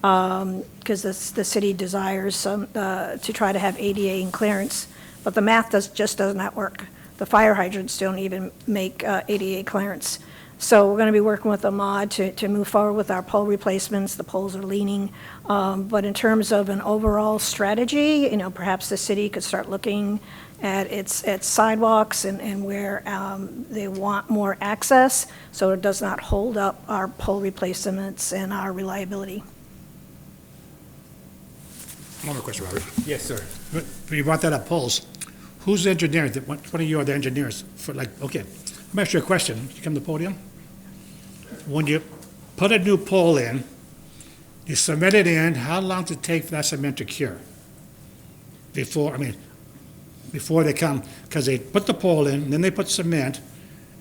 [SPEAKER 9] because the city desires to try to have ADA in clearance, but the math just does not work. The fire hydrants don't even make ADA clearance. So we're going to be working with Ahmad to move forward with our pole replacements. The poles are leaning. But in terms of an overall strategy, perhaps the city could start looking at its sidewalks and where they want more access so it does not hold up our pole replacements and our reliability.
[SPEAKER 4] One more question, Robert.
[SPEAKER 1] Yes, sir.
[SPEAKER 4] You brought that up, poles. Who's the engineer? One of you are the engineers for okay. Let me ask you a question. You come to the podium. When you put a new pole in, you cement it in, how long does it take for that cement to cure? Before they come, because they put the pole in, then they put cement,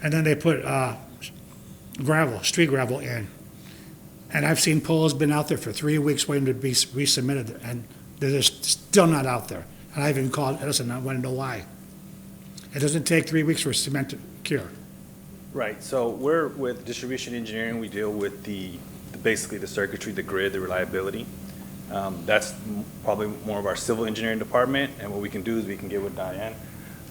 [SPEAKER 4] and then they put street gravel in. And I've seen poles been out there for 3 weeks waiting to be re-cemented, and they're just still not out there. And I even called Edison, I want to know why. It doesn't take 3 weeks for cement to cure.
[SPEAKER 13] Right, so we're with distribution engineering, we deal with basically the circuitry, the grid, the reliability. That's probably more of our civil engineering department, and what we can do is we can get with Diane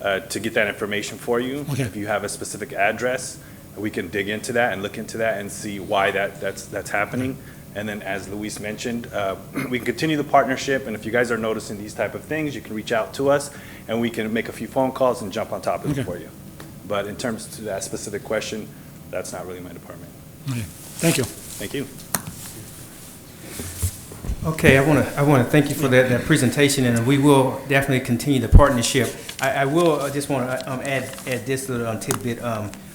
[SPEAKER 13] to get that information for you.
[SPEAKER 4] Okay.
[SPEAKER 13] If you have a specific address, we can dig into that and look into that and see why that's happening. And then, as Luis mentioned, we can continue the partnership, and if you guys are noticing these type of things, you can reach out to us, and we can make a few phone calls and jump on top of it for you. But in terms to that specific question, that's not really my department.
[SPEAKER 4] Okay. Thank you.
[SPEAKER 13] Thank you.
[SPEAKER 1] Okay, I want to thank you for that presentation, and we will definitely continue the partnership. I will just want to add this little tidbit.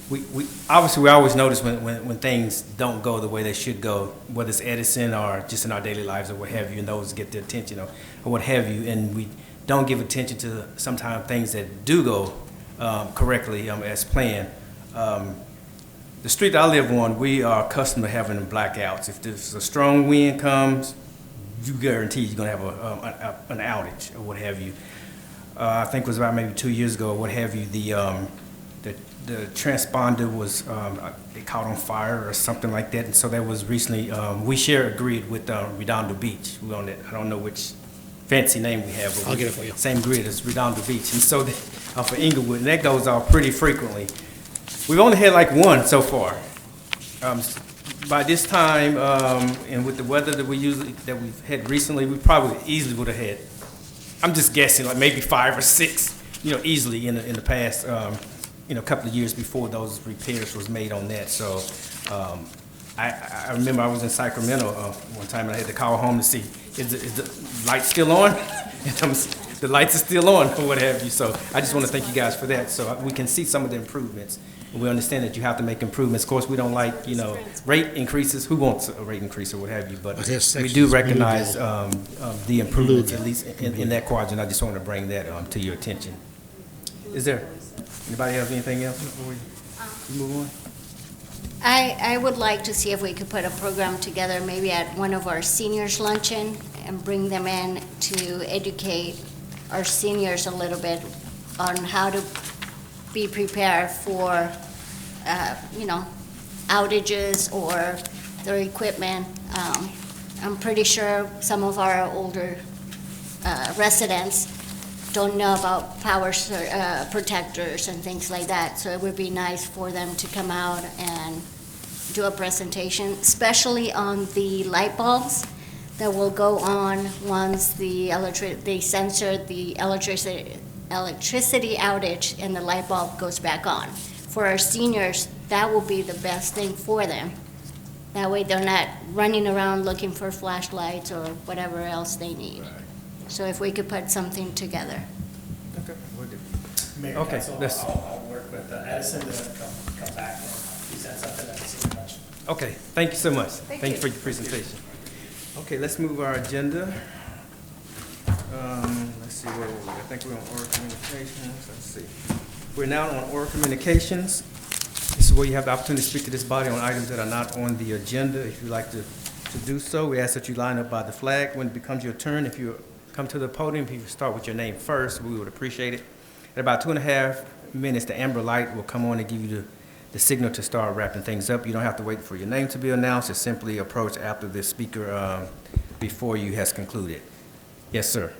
[SPEAKER 1] We obviously always notice when things don't go the way they should go, whether it's Edison or just in our daily lives or what have you, and those get the attention or what have you, and we don't give attention to sometimes things that do go correctly as planned. The street that I live on, we are accustomed to having blackouts. If there's a strong wind comes, you guarantee you're going to have an outage or what have you. I think it was about maybe 2 years ago or what have you, the transponder was it caught on fire or something like that, and so that was recently, we share a grid with Redondo Beach. We on that, I don't know which fancy name we have, but
[SPEAKER 4] I'll get it for you.
[SPEAKER 1] Same grid as Redondo Beach, and so for Inglewood, and that goes off pretty frequently. We've only had like one so far. By this time, and with the weather that we've had recently, we probably easily would have had, I'm just guessing, like maybe 5 or 6, easily in the past, couple of years before those repairs was made on that. So I remember I was in Sacramento one time, and I had to call home to see, is the light still on? The lights are still on, or what have you. So I just want to thank you guys for that. So we can see some of the improvements. We understand that you have to make improvements. Of course, we don't like, rate increases. Who wants a rate increase or what have you? But we do recognize the improvements, at least in that quadrant. I just want to bring that to your attention. Is there, anybody have anything else before we move on?
[SPEAKER 3] I would like to see if we could put a program together, maybe at one of our seniors luncheon, and bring them in to educate our seniors a little bit on how to be prepared for, outages or their equipment. I'm pretty sure some of our older residents don't know about power protectors and things like that. So it would be nice for them to come out and do a presentation, especially on the light bulbs that will go on once they censor the electricity outage and the light bulb goes back on. For our seniors, that will be the best thing for them. That way they're not running around looking for flashlights or whatever else they need. So if we could put something together.
[SPEAKER 1] Okay, we'll do.
[SPEAKER 14] Mayor,
[SPEAKER 1] Okay,
[SPEAKER 14] Council,
[SPEAKER 1] let's-
[SPEAKER 14] I'll work with Edison to come back and present something at the senior luncheon.
[SPEAKER 1] Okay, thank you so much. Thank you for your presentation. Okay, let's move our agenda. Let's see where we're at. I think we're on oral communications. Let's see. We're now on oral communications. This is where you have the opportunity to speak to this body on items that are not on the agenda. If you'd like to do so, we ask that you line up by the flag. When it becomes your turn, if you come to the podium, if you start with your name first, we would appreciate it. At about 2.5 minutes, the amber light will come on and give you the signal to start wrapping things up. You don't have to wait for your name to be announced. Just simply approach after the speaker before you has concluded. Yes, sir.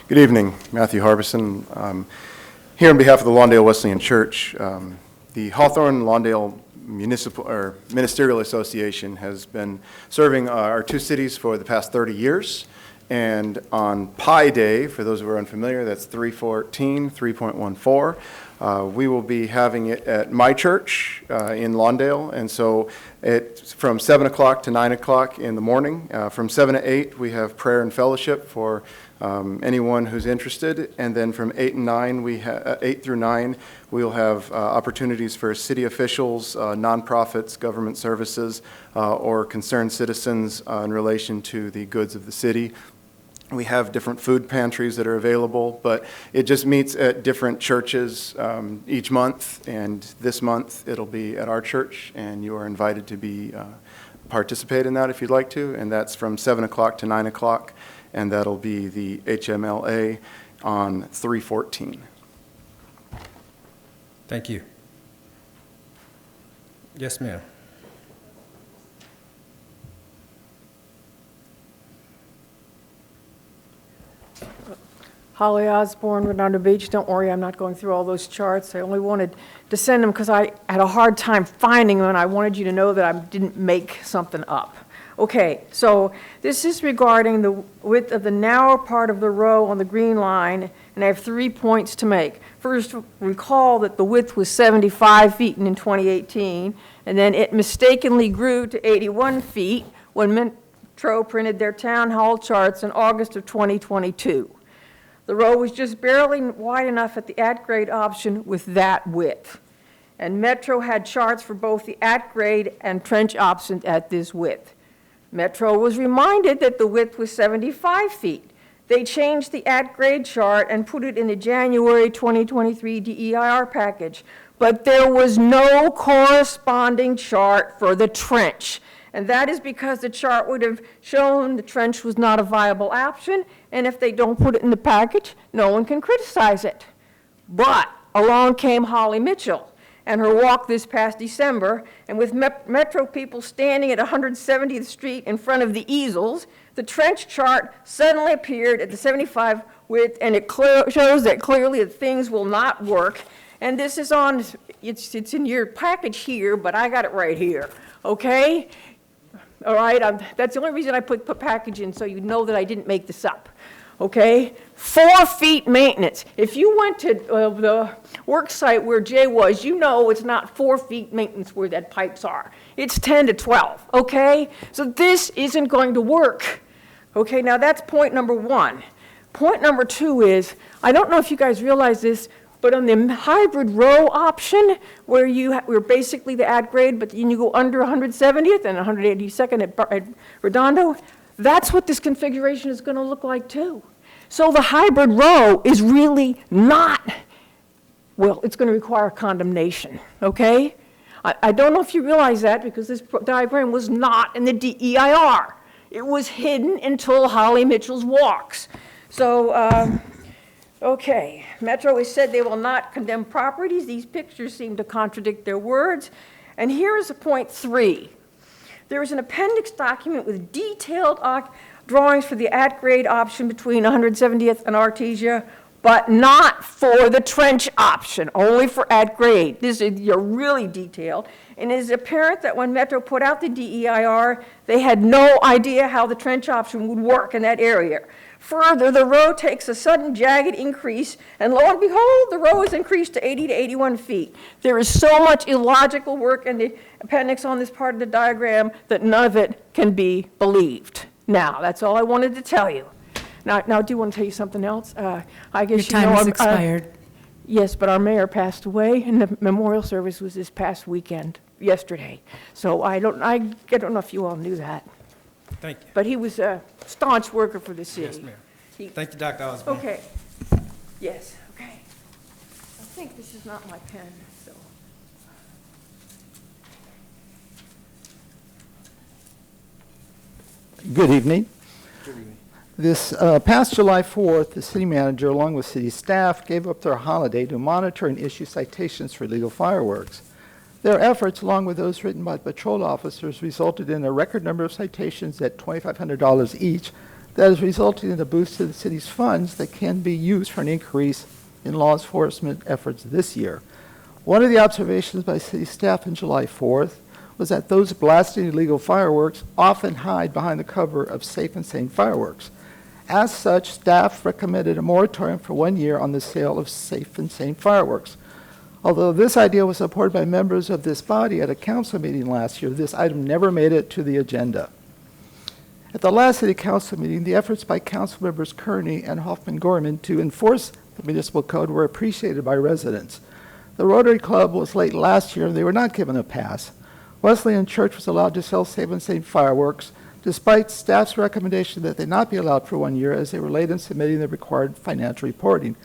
[SPEAKER 15] Good evening, Matthew Harbison. Here on behalf of the Lawndale Wesleyan Church. The Hawthorne-Lawndale Ministerial Association has been serving our two cities for the past 30 years. And on Pi Day, for those who are unfamiliar, that's 3/14, we will be having it at my church in Lawndale. And so it's from 7 o'clock to 9 o'clock in the morning. From 7 to 8, we have prayer and fellowship for anyone who's interested. And then from 8 through 9, we'll have opportunities for city officials, nonprofits, government services, or concerned citizens in relation to the goods of the city. We have different food pantries that are available, but it just meets at different churches each month. And this month, it'll be at our church, and you are invited to participate in that if you'd like to. And that's from 7 o'clock to 9 o'clock. And that'll be the HMLA on 3/14.
[SPEAKER 1] Thank you. Yes, ma'am.
[SPEAKER 16] Holly Osborne, Redondo Beach. Don't worry, I'm not going through all those charts. I only wanted to send them because I had a hard time finding them, and I wanted you to know that I didn't make something up. Okay, so this is regarding the width of the narrow part of the row on the green line, and I have 3 points to make. First, recall that the width was 75 feet in 2018, and then it mistakenly grew to 81 feet when Metro printed their town hall charts in August of 2022. The row was just barely wide enough at the at-grade option with that width. And Metro had charts for both the at-grade and trench options at this width. Metro was reminded that the width was 75 feet. They changed the at-grade chart and put it in the January 2023 DEIR package, but there was no corresponding chart for the trench. And that is because the chart would have shown the trench was not a viable option, and if they don't put it in the package, no one can criticize it. But along came Holly Mitchell and her walk this past December, and with Metro people standing at 170th Street in front of the easels, the trench chart suddenly appeared at the 75 width, and it shows that clearly that things will not work. And this is on, it's in your package here, but I got it right here, okay? All right, that's the only reason I put package in, so you know that I didn't make this up, okay? 4 feet maintenance. If you went to the work site where Jay was, you know it's not 4 feet maintenance where that pipes are. It's 10 to 12, okay? So this isn't going to work, okay? Now that's point number one. Point number two is, I don't know if you guys realize this, but on the hybrid row option, where we're basically the at-grade, but then you go under 170th and 182nd at Redondo, that's what this configuration is going to look like too. So the hybrid row is really not, well, it's going to require condemnation, okay? I don't know if you realize that because this diagram was not in the DEIR. It was hidden until Holly Mitchell's walks. So, okay, Metro has said they will not condemn properties. These pictures seem to contradict their words. And here is point 3. There is an appendix document with detailed drawings for the at-grade option between 170th and Artesia, but not for the trench option, only for at-grade. You're really detailed. And it is apparent that when Metro put out the DEIR, they had no idea how the trench option would work in that area. Further, the road takes a sudden jagged increase, and lo and behold, the road is increased to 80 to 81 feet. There is so much illogical work in the appendix on this part of the diagram that none of it can be believed. Now, that's all I wanted to tell you. Now, I do want to tell you something else. I guess
[SPEAKER 2] Your time has expired.
[SPEAKER 16] Yes, but our mayor passed away, and the memorial service was this past weekend, yesterday. So I don't know if you all knew that.
[SPEAKER 1] Thank you.
[SPEAKER 16] But he was a staunch worker for the city.
[SPEAKER 1] Yes, ma'am. Thank you, Dr. Osborne.
[SPEAKER 16] Okay. Yes, okay. I think this is not my pen, so.
[SPEAKER 17] Good evening. This past July 4th, the city manager, along with city staff, gave up their holiday to monitor and issue citations for illegal fireworks. Their efforts, along with those written by patrol officers, resulted in a record number of citations at $2,500 each that has resulted in a boost to the city's funds that can be used for an increase in law enforcement efforts this year. One of the observations by city staff on July 4th was that those blasting illegal fireworks often hide behind the cover of safe and sane fireworks. As such, staff recommended a moratorium for 1 year on the sale of safe and sane fireworks. Although this idea was supported by members of this body at a council meeting last year, this item never made it to the agenda. At the last city council meeting, the efforts by council members Kearney and Hoffman-Gorman to enforce the municipal code were appreciated by residents. The Rotary Club was late last year and they were not given a pass. Wesleyan Church was allowed to sell safe and sane fireworks, despite staff's recommendation that they not be allowed for 1 year as they were late in submitting the required financial reporting.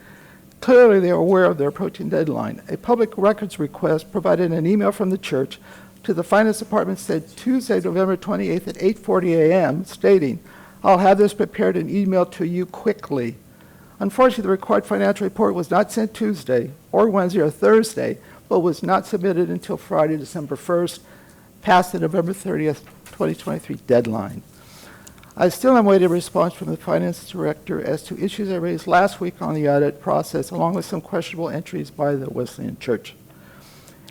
[SPEAKER 17] Clearly, they are aware of their approaching deadline. A public records request provided an email from the church to the finance department said Tuesday, November 28th at 8:40 a.m., stating, "I'll have this prepared and emailed to you quickly." Unfortunately, the required financial report was not sent Tuesday or Wednesday or Thursday, but was not submitted until Friday, December 1st, past the November 30th, 2023 deadline. I still am waiting a response from the finance director as to issues I raised last week on the audit process, along with some questionable entries by the Wesleyan Church.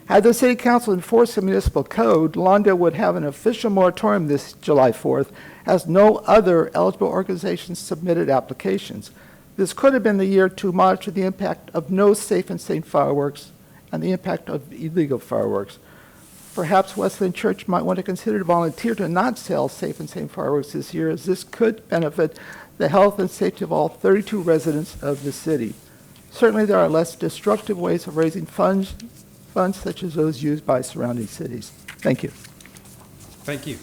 [SPEAKER 17] Had the city council enforced the municipal code, Lawndale would have an official moratorium this July 4th, as no other eligible organizations submitted applications. This could have been the year to monitor the impact of no safe and sane fireworks and the impact of illegal fireworks. Perhaps Wesleyan Church might want to consider to volunteer to not sell safe and sane fireworks this year, as this could benefit the health and safety of all 32 residents of the city. Certainly, there are less destructive ways of raising funds such as those used by surrounding cities. Thank you.
[SPEAKER 1] Thank you.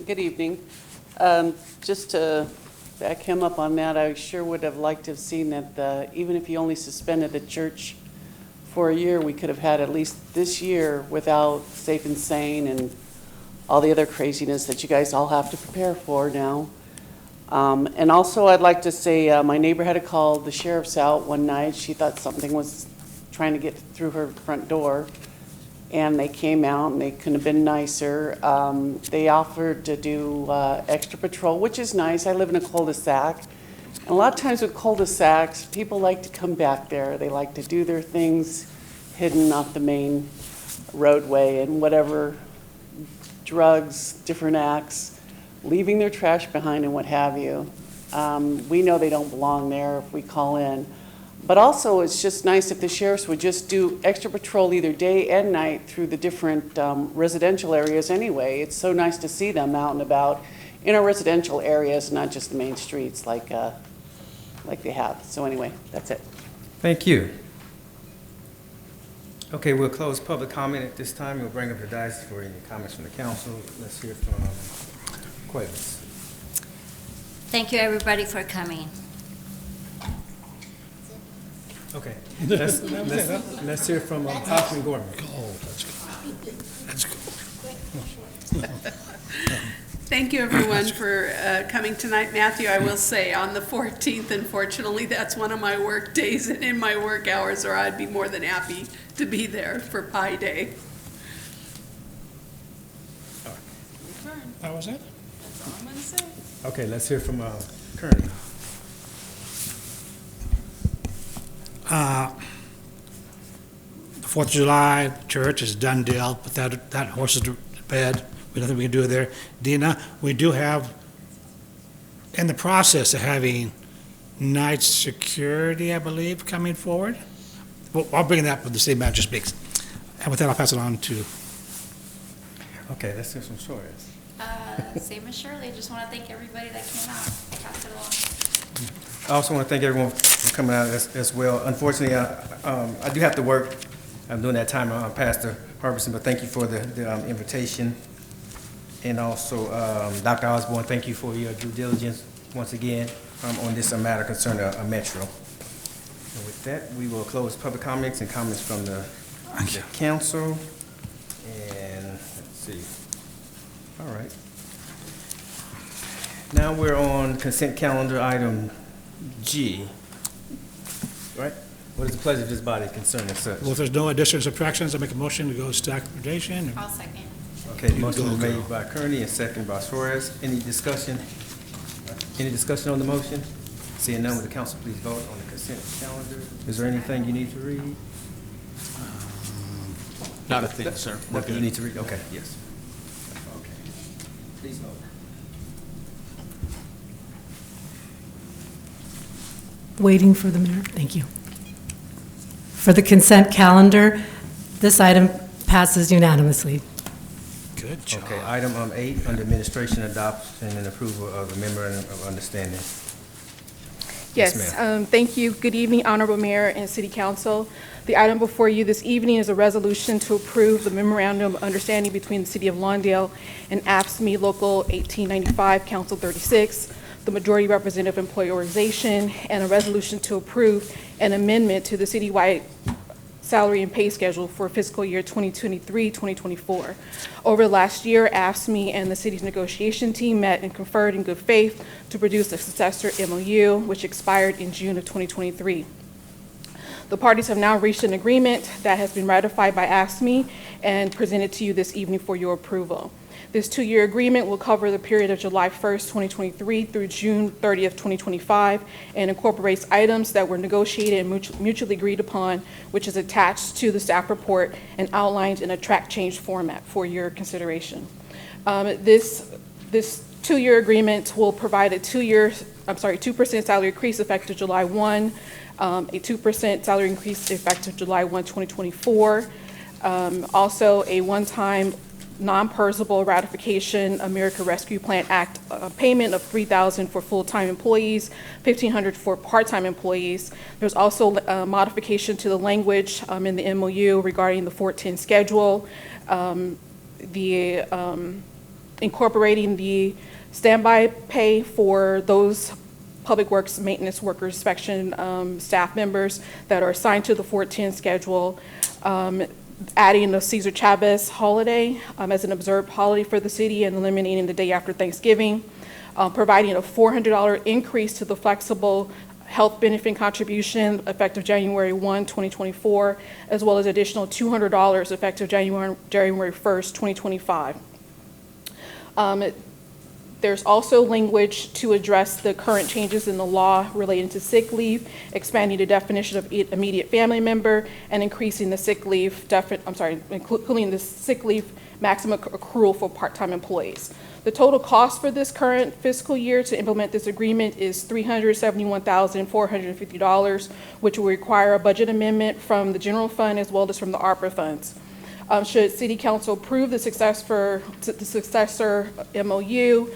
[SPEAKER 18] Good evening. Just to back him up on that, I sure would have liked to have seen that even if you only suspended the church for a year, we could have had at least this year without safe and sane and all the other craziness that you guys all have to prepare for now. And also, I'd like to say my neighbor had to call the sheriff's out one night. She thought something was trying to get through her front door. And they came out, and they couldn't have been nicer. They offered to do extra patrol, which is nice. I live in a cul-de-sac. And a lot of times with cul-de-sacs, people like to come back there. They like to do their things hidden off the main roadway and whatever, drugs, different acts, leaving their trash behind and what have you. We know they don't belong there if we call in. But also, it's just nice if the sheriffs would just do extra patrol either day and night through the different residential areas anyway. It's so nice to see them out and about in our residential areas, not just the main streets like they have. So anyway, that's it.
[SPEAKER 1] Thank you. Okay, we'll close public comment at this time. We'll bring up the dais for any comments from the council. Let's hear from Cuevas.
[SPEAKER 3] Thank you, everybody, for coming.
[SPEAKER 1] Okay, let's hear from Hoffman-Gorman.
[SPEAKER 4] Let's go.
[SPEAKER 7] Thank you, everyone, for coming tonight. Matthew, I will say, on the 14th, unfortunately, that's one of my work days and in my work hours, or I'd be more than happy to be there for Pi Day.
[SPEAKER 4] That was it?
[SPEAKER 7] That's all I'm going to say.
[SPEAKER 1] Okay, let's hear from Kearney.
[SPEAKER 4] The 4th of July, church is done deal, put that horse to bed. We nothing we can do there. Dina, we do have, in the process of having night security, I believe, coming forward. Well, I'll bring that up when the city manager speaks. And with that, I'll pass it on to.
[SPEAKER 1] Okay, let's hear from Suarez.
[SPEAKER 12] Same as Shirley, just want to thank everybody that came out, passed it along.
[SPEAKER 1] I also want to thank everyone for coming out as well. Unfortunately, I do have to work. I'm doing that time on Pastor Harbison, but thank you for the invitation. And also, Dr. Osborne, thank you for your due diligence once again on this matter concerning Metro. And with that, we will close public comments and comments from the council. And let's see. All right. Now we're on consent calendar item G. Right? What is the pleasure of this body concerning such?
[SPEAKER 4] Well, if there's no additions or subtractions, I make a motion to go to staff recommendation.
[SPEAKER 12] I'll second.
[SPEAKER 1] Okay, motion was made by Kearney and second by Suarez. Any discussion? Any discussion on the motion? Seeing none, would the council please vote on the consent calendar? Is there anything you need to read?
[SPEAKER 4] Not a thing, sir.
[SPEAKER 1] Nothing you need to read? Okay, yes. Okay. Please vote.
[SPEAKER 2] Waiting for the mayor. Thank you. For the consent calendar, this item passes unanimously.
[SPEAKER 4] Good job.
[SPEAKER 1] Okay, item 8, under administration, adoption and approval of the memorandum of understanding.
[SPEAKER 19] Yes,
[SPEAKER 1] ma'am.
[SPEAKER 19] thank you. Good evening, Honorable Mayor and City Council. The item before you this evening is a resolution to approve the memorandum of understanding between the City of Lawndale and AFSCME Local 1895, Council 36, the Majority Representative Employee Organization, and a resolution to approve an amendment to the citywide salary and pay schedule for fiscal year 2023-2024. Over the last year, AFSCME and the city's negotiation team met and conferred in good faith to produce a successor MOU, which expired in June of 2023. The parties have now reached an agreement that has been ratified by AFSCME and presented to you this evening for your approval. This 2-year agreement will cover the period of July 1st, 2023 through June 30th, 2025, and incorporates items that were negotiated and mutually agreed upon, which is attached to the staff report and outlined in a track change format for your consideration. This 2-year agreement will provide a 2% salary increase effective July 1, a 2% salary increase effective July 1, 2024. Also, a one-time non-personable ratification America Rescue Plan Act payment of $3,000 for full-time employees, $1,500 for part-time employees. There's also a modification to the language in the MOU regarding the 410 schedule, incorporating the standby pay for those public works maintenance workers, inspection staff members that are assigned to the 410 schedule, adding the Cesar Chavez holiday as an observed holiday for the city and eliminating the day after Thanksgiving, providing a $400 increase to the flexible health benefit contribution effective January 1, 2024, as well as additional $200 effective January 1st, 2025. There's also language to address the current changes in the law relating to sick leave, expanding the definition of immediate family member, and increasing the sick leave, including the sick leave maximum accrual for part-time employees. The total cost for this current fiscal year to implement this agreement is $371,450, which will require a budget amendment from the general fund as well as from the ARPA funds. Should City Council approve the successor MOU,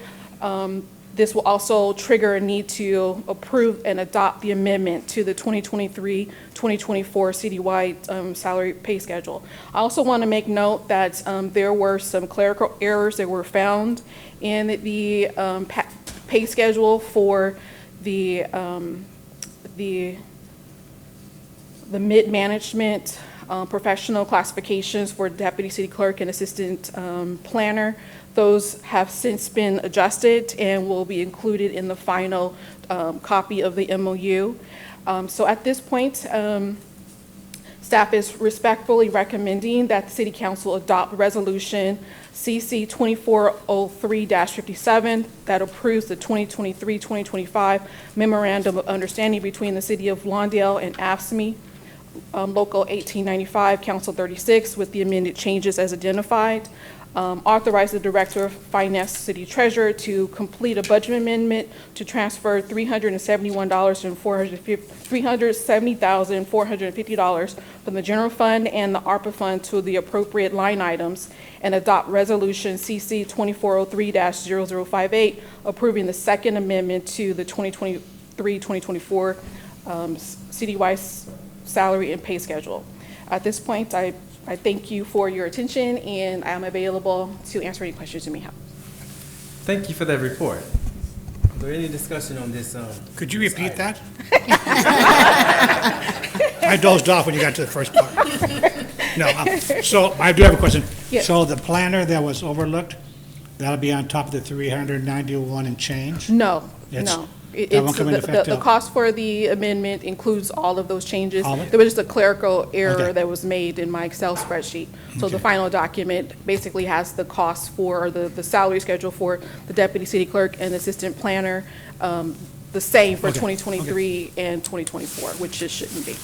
[SPEAKER 19] this will also trigger a need to approve and adopt the amendment to the 2023-2024 citywide salary pay schedule. I also want to make note that there were some clerical errors that were found in the pay schedule for the mid-management professional classifications for deputy city clerk and assistant planner. Those have since been adjusted and will be included in the final copy of the MOU. So at this point, staff is respectfully recommending that the City Council adopt Resolution CC 2403-57 that approves the 2023-2025 Memorandum of Understanding between the City of Lawndale and AFSCME, Local 1895, Council 36, with the amended changes as identified. Authorize the Director of Finance, City Treasurer, to complete a budget amendment to transfer $370,450 from the general fund and the ARPA fund to the appropriate line items, and adopt Resolution CC 2403-0058, approving the second amendment to the 2023-2024 citywide salary and pay schedule. At this point, I thank you for your attention, and I am available to answer any questions you may have.
[SPEAKER 1] Thank you for that report. Is there any discussion on this?
[SPEAKER 4] Could you repeat that? I dozed off when you got to the first part. No, so I do have a question.
[SPEAKER 19] Yes.
[SPEAKER 4] So the planner that was overlooked, that'll be on top of the 391 and change?
[SPEAKER 19] No,
[SPEAKER 4] It's-
[SPEAKER 19] no.
[SPEAKER 4] that won't come into effect
[SPEAKER 19] The
[SPEAKER 4] till-
[SPEAKER 19] cost for the amendment includes all of those changes.
[SPEAKER 4] All of it?
[SPEAKER 19] There was just a clerical error
[SPEAKER 4] Okay.
[SPEAKER 19] that was made in my Excel spreadsheet. So the
[SPEAKER 4] Okay.
[SPEAKER 19] final document basically has the cost for, or the salary schedule for the deputy city clerk and assistant planner, the same for
[SPEAKER 4] Okay.
[SPEAKER 19] 2023 and 2024, which it shouldn't be.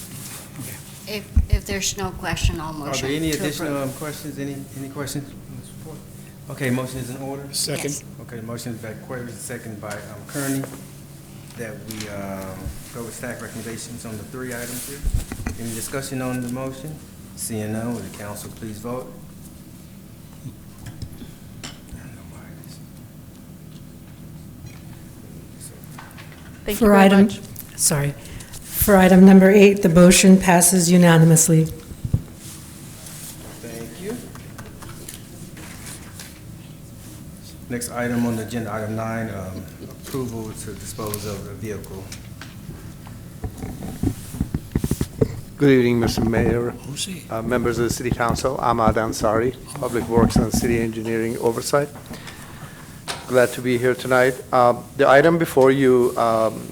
[SPEAKER 3] If there's no question, I'll
[SPEAKER 1] Are
[SPEAKER 3] motion
[SPEAKER 1] there any
[SPEAKER 3] to
[SPEAKER 1] additional
[SPEAKER 3] approve.
[SPEAKER 1] questions? Any questions on this report? Okay, motion is in order.
[SPEAKER 4] Second.
[SPEAKER 3] Yes.
[SPEAKER 1] Okay, motion is by Cuevas, second by Kearney, that we go with staff recommendations on the three items here. Any discussion on the motion? Seeing none, will the council please vote?
[SPEAKER 19] Thank you
[SPEAKER 2] For
[SPEAKER 19] very
[SPEAKER 2] item,
[SPEAKER 19] much.
[SPEAKER 2] sorry. For item number 8, the motion passes unanimously.
[SPEAKER 1] Thank you. Next item on the agenda, item 9, approval to dispose of the vehicle.
[SPEAKER 20] Good evening, Mr. Mayor, members of the City Council. Ahmad Ansari, Public Works and City Engineering Oversight. Glad to be here tonight. The item before you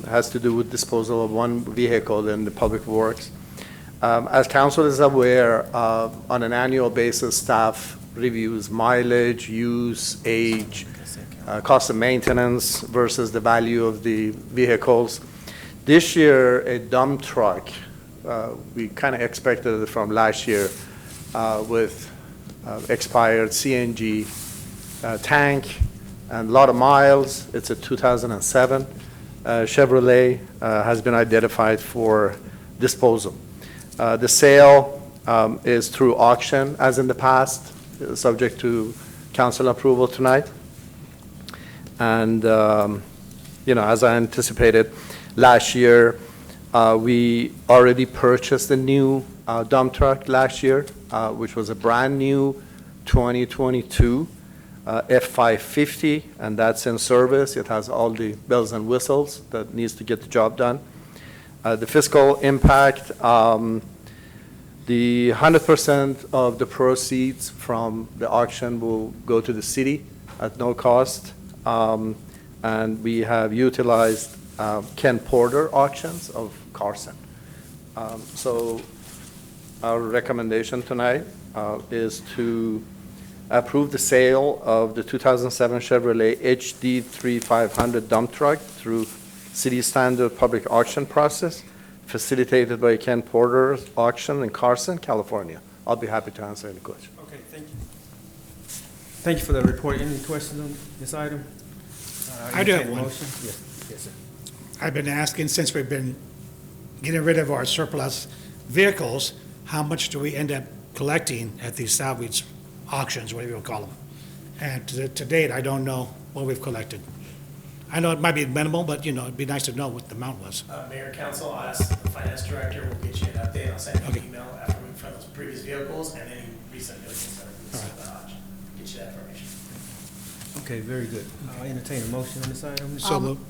[SPEAKER 20] has to do with disposal of one vehicle in the Public Works. As council is aware, on an annual basis, staff reviews mileage, use, age, cost of maintenance versus the value of the vehicles. This year, a dump truck, we kind of expected it from last year with expired CNG tank and a lot of miles. It's a 2007 Chevrolet, has been identified for disposal. The sale is through auction, as in the past, subject to council approval tonight. And, as I anticipated, last year, we already purchased a new dump truck last year, which was a brand-new 2022 F550, and that's in service. It has all the bells and whistles that needs to get the job done. The fiscal impact, the 100% of the proceeds from the auction will go to the city at no cost. And we have utilized Ken Porter Auctions of Carson. So our recommendation tonight is to approve the sale of the 2007 Chevrolet HD 3500 dump truck through city standard public auction process facilitated by Ken Porter Auction in Carson, California. I'll be happy to answer any questions.
[SPEAKER 1] Okay, thank you. Thank you for that report. Any questions on this item?
[SPEAKER 4] I do have
[SPEAKER 1] entertain a
[SPEAKER 4] one.
[SPEAKER 1] motion? Yes, sir.
[SPEAKER 4] I've been asking, since we've been getting rid of our surplus vehicles, how much do we end up collecting at these salvage auctions, whatever you want to call them? And to date, I don't know what we've collected. I know it might be minimal, but, it'd be nice to know what the amount was.
[SPEAKER 14] Mayor, council, I'll ask the finance director, we'll get you an update, I'll send you an email after we from those previous vehicles and any recent vehicles that are listed on the auction. Get you that information.
[SPEAKER 1] Okay, very good. I'll entertain a motion on this item.
[SPEAKER 4] So moved.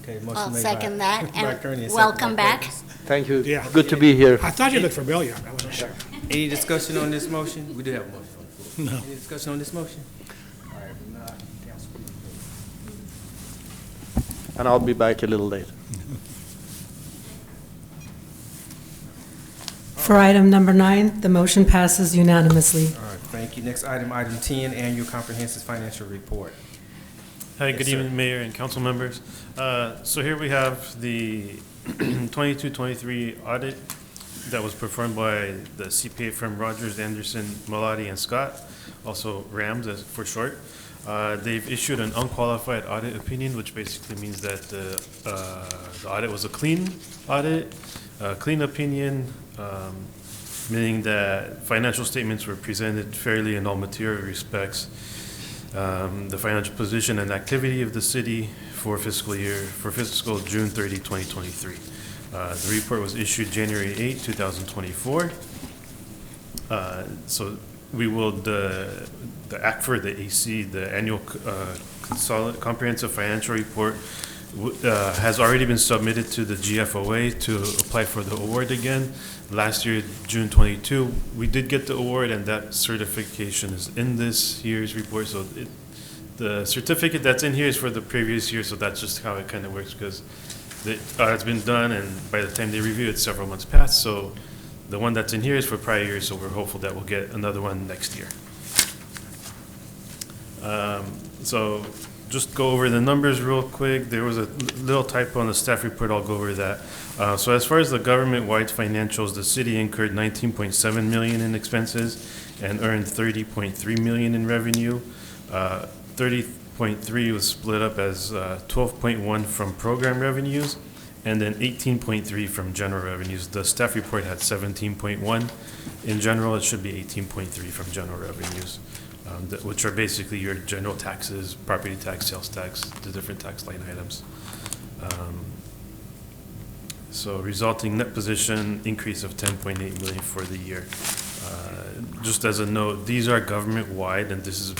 [SPEAKER 1] Okay, motion
[SPEAKER 3] I'll
[SPEAKER 1] made by
[SPEAKER 3] second that,
[SPEAKER 1] by Kearney
[SPEAKER 3] and
[SPEAKER 1] second
[SPEAKER 3] welcome
[SPEAKER 1] by
[SPEAKER 3] back.
[SPEAKER 1] Cuevas.
[SPEAKER 20] Thank you.
[SPEAKER 4] Yeah.
[SPEAKER 20] Good to be here.
[SPEAKER 4] I thought you looked familiar, I wasn't sure.
[SPEAKER 1] Any discussion on this motion? We do have a motion on the floor.
[SPEAKER 20] No.
[SPEAKER 1] Any discussion on this motion? All right, if not, Councilman.
[SPEAKER 20] And I'll be back a little later.
[SPEAKER 2] For item number 9, the motion passes unanimously.
[SPEAKER 1] All right, thank you. Next item, item 10, annual comprehensive financial report.
[SPEAKER 21] Hi,
[SPEAKER 1] Yes,
[SPEAKER 21] good
[SPEAKER 1] sir.
[SPEAKER 21] evening, Mayor and council members. So here we have the 22-23 audit that was performed by the CPA firm Rogers, Anderson, Malati, and Scott, also RAMS for short. They've issued an unqualified audit opinion, which basically means that the audit was a clean audit, a clean opinion, meaning that financial statements were presented fairly in all material respects. The financial position and activity of the city for fiscal June 30, 2023. The report was issued January 8, 2024. So we will, the ACFR, the AC, the annual comprehensive financial report has already been submitted to the GFOA to apply for the award again. Last year, June 22, we did get the award, and that certification is in this year's report. So the certificate that's in here is for the previous year, so that's just how it kind of works, because the audit's been done, and by the time they review it, several months passed. So the one that's in here is for prior years, so we're hopeful that we'll get another one next year. So just go over the numbers real quick. There was a little typo on the staff report. I'll go over that. So as far as the government-wide financials, the city incurred $19.7 million in expenses and earned $30.3 million in revenue. 30.3 was split up as 12.1 from program revenues and then 18.3 from general revenues. The staff report had 17.1 in general. It should be 18.3 from general revenues, which are basically your general taxes, property tax, sales tax, the different tax line items. So resulting net position increase of 10.8 million for the year. Just as a note, these are government-wide, and this is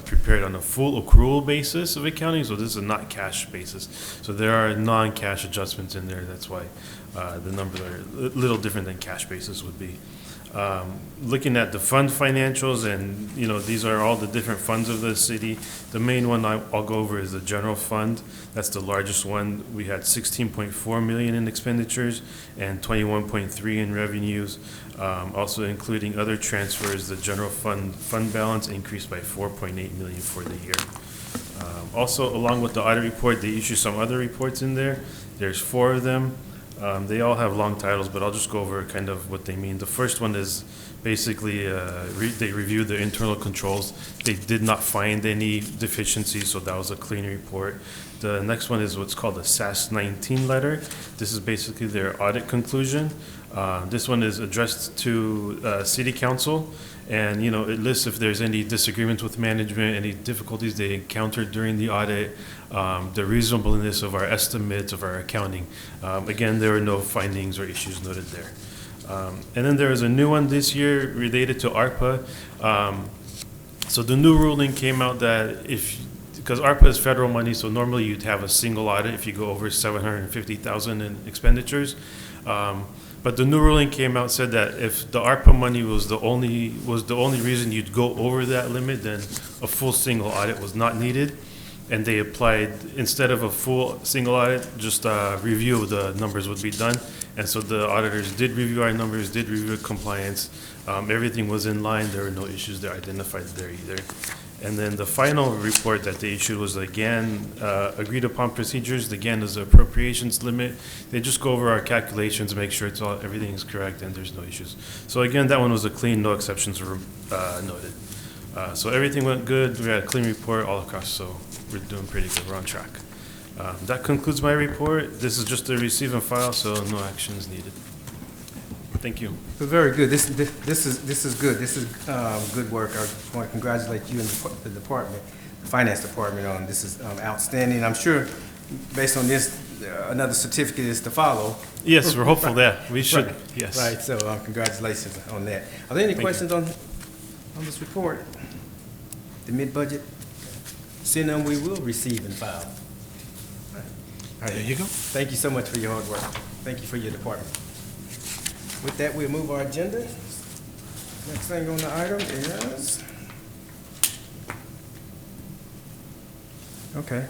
[SPEAKER 21] prepared on a full accrual basis of accounting, so this is a not cash basis. So there are non-cash adjustments in there. That's why the numbers are a little different than cash basis would be. Looking at the fund financials, and these are all the different funds of the city. The main one I'll go over is the general fund. That's the largest one. We had 16.4 million in expenditures and 21.3 in revenues. Also including other transfers, the general fund balance increased by 4.8 million for the year. Also, along with the audit report, they issue some other reports in there. There's 4 of them. They all have long titles, but I'll just go over kind of what they mean. The first one is basically they reviewed the internal controls. They did not find any deficiencies, so that was a clean report. The next one is what's called a SAS 19 letter. This is basically their audit conclusion. This one is addressed to City Council, and it lists if there's any disagreements with management, any difficulties they encountered during the audit, the reasonableness of our estimates of our accounting. Again, there were no findings or issues noted there. And then there is a new one this year related to ARPA. So the new ruling came out that because ARPA is federal money, so normally you'd have a single audit if you go over 750,000 in expenditures. But the new ruling came out, said that if the ARPA money was the only reason you'd go over that limit, then a full single audit was not needed. And they applied, instead of a full single audit, just a review of the numbers would be done. And so the auditors did review our numbers, did review compliance. Everything was in line. There were no issues there identified there either. And then the final report that they issued was, again, agreed upon procedures. Again, is the appropriations limit. They just go over our calculations, make sure everything is correct and there's no issues. So again, that one was a clean, no exceptions were noted. So everything went good. We had a clean report all across, so we're doing pretty good. We're on track. That concludes my report. This is just a receive and file, so no actions needed. Thank you.
[SPEAKER 1] Very good. This is good. This is good work. I want to congratulate you and the department, the finance department, on this is outstanding. I'm sure, based on this, another certificate is to follow.
[SPEAKER 21] Yes, we're hopeful that we should.
[SPEAKER 1] Right.
[SPEAKER 21] Yes.
[SPEAKER 1] Right. So congratulations on that. Are there any questions on this report? The mid-budget? Seeing none, we will receive and file. All right.
[SPEAKER 4] There you go.
[SPEAKER 1] Thank you so much for your hard work. Thank you for your department. With that, we'll move our agenda. Next thing on the item is, okay.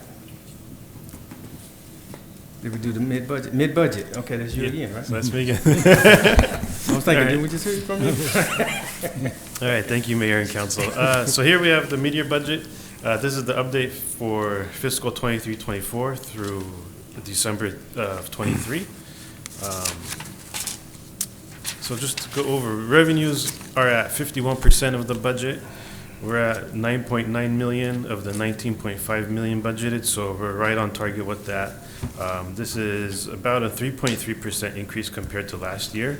[SPEAKER 1] Did we do the mid-budget? Mid-budget, okay, that's you again, right?
[SPEAKER 21] Let's begin.
[SPEAKER 1] I was thinking,
[SPEAKER 21] All right.
[SPEAKER 1] did we just hear from you?
[SPEAKER 21] All right, thank you, Mayor and Council. So here we have the mid-year budget. This is the update for fiscal 23-24 through December of 23. So just to go over, revenues are at 51% of the budget. We're at 9.9 million of the 19.5 million budgeted, so we're right on target with that. This is about a 3.3% increase compared to last year.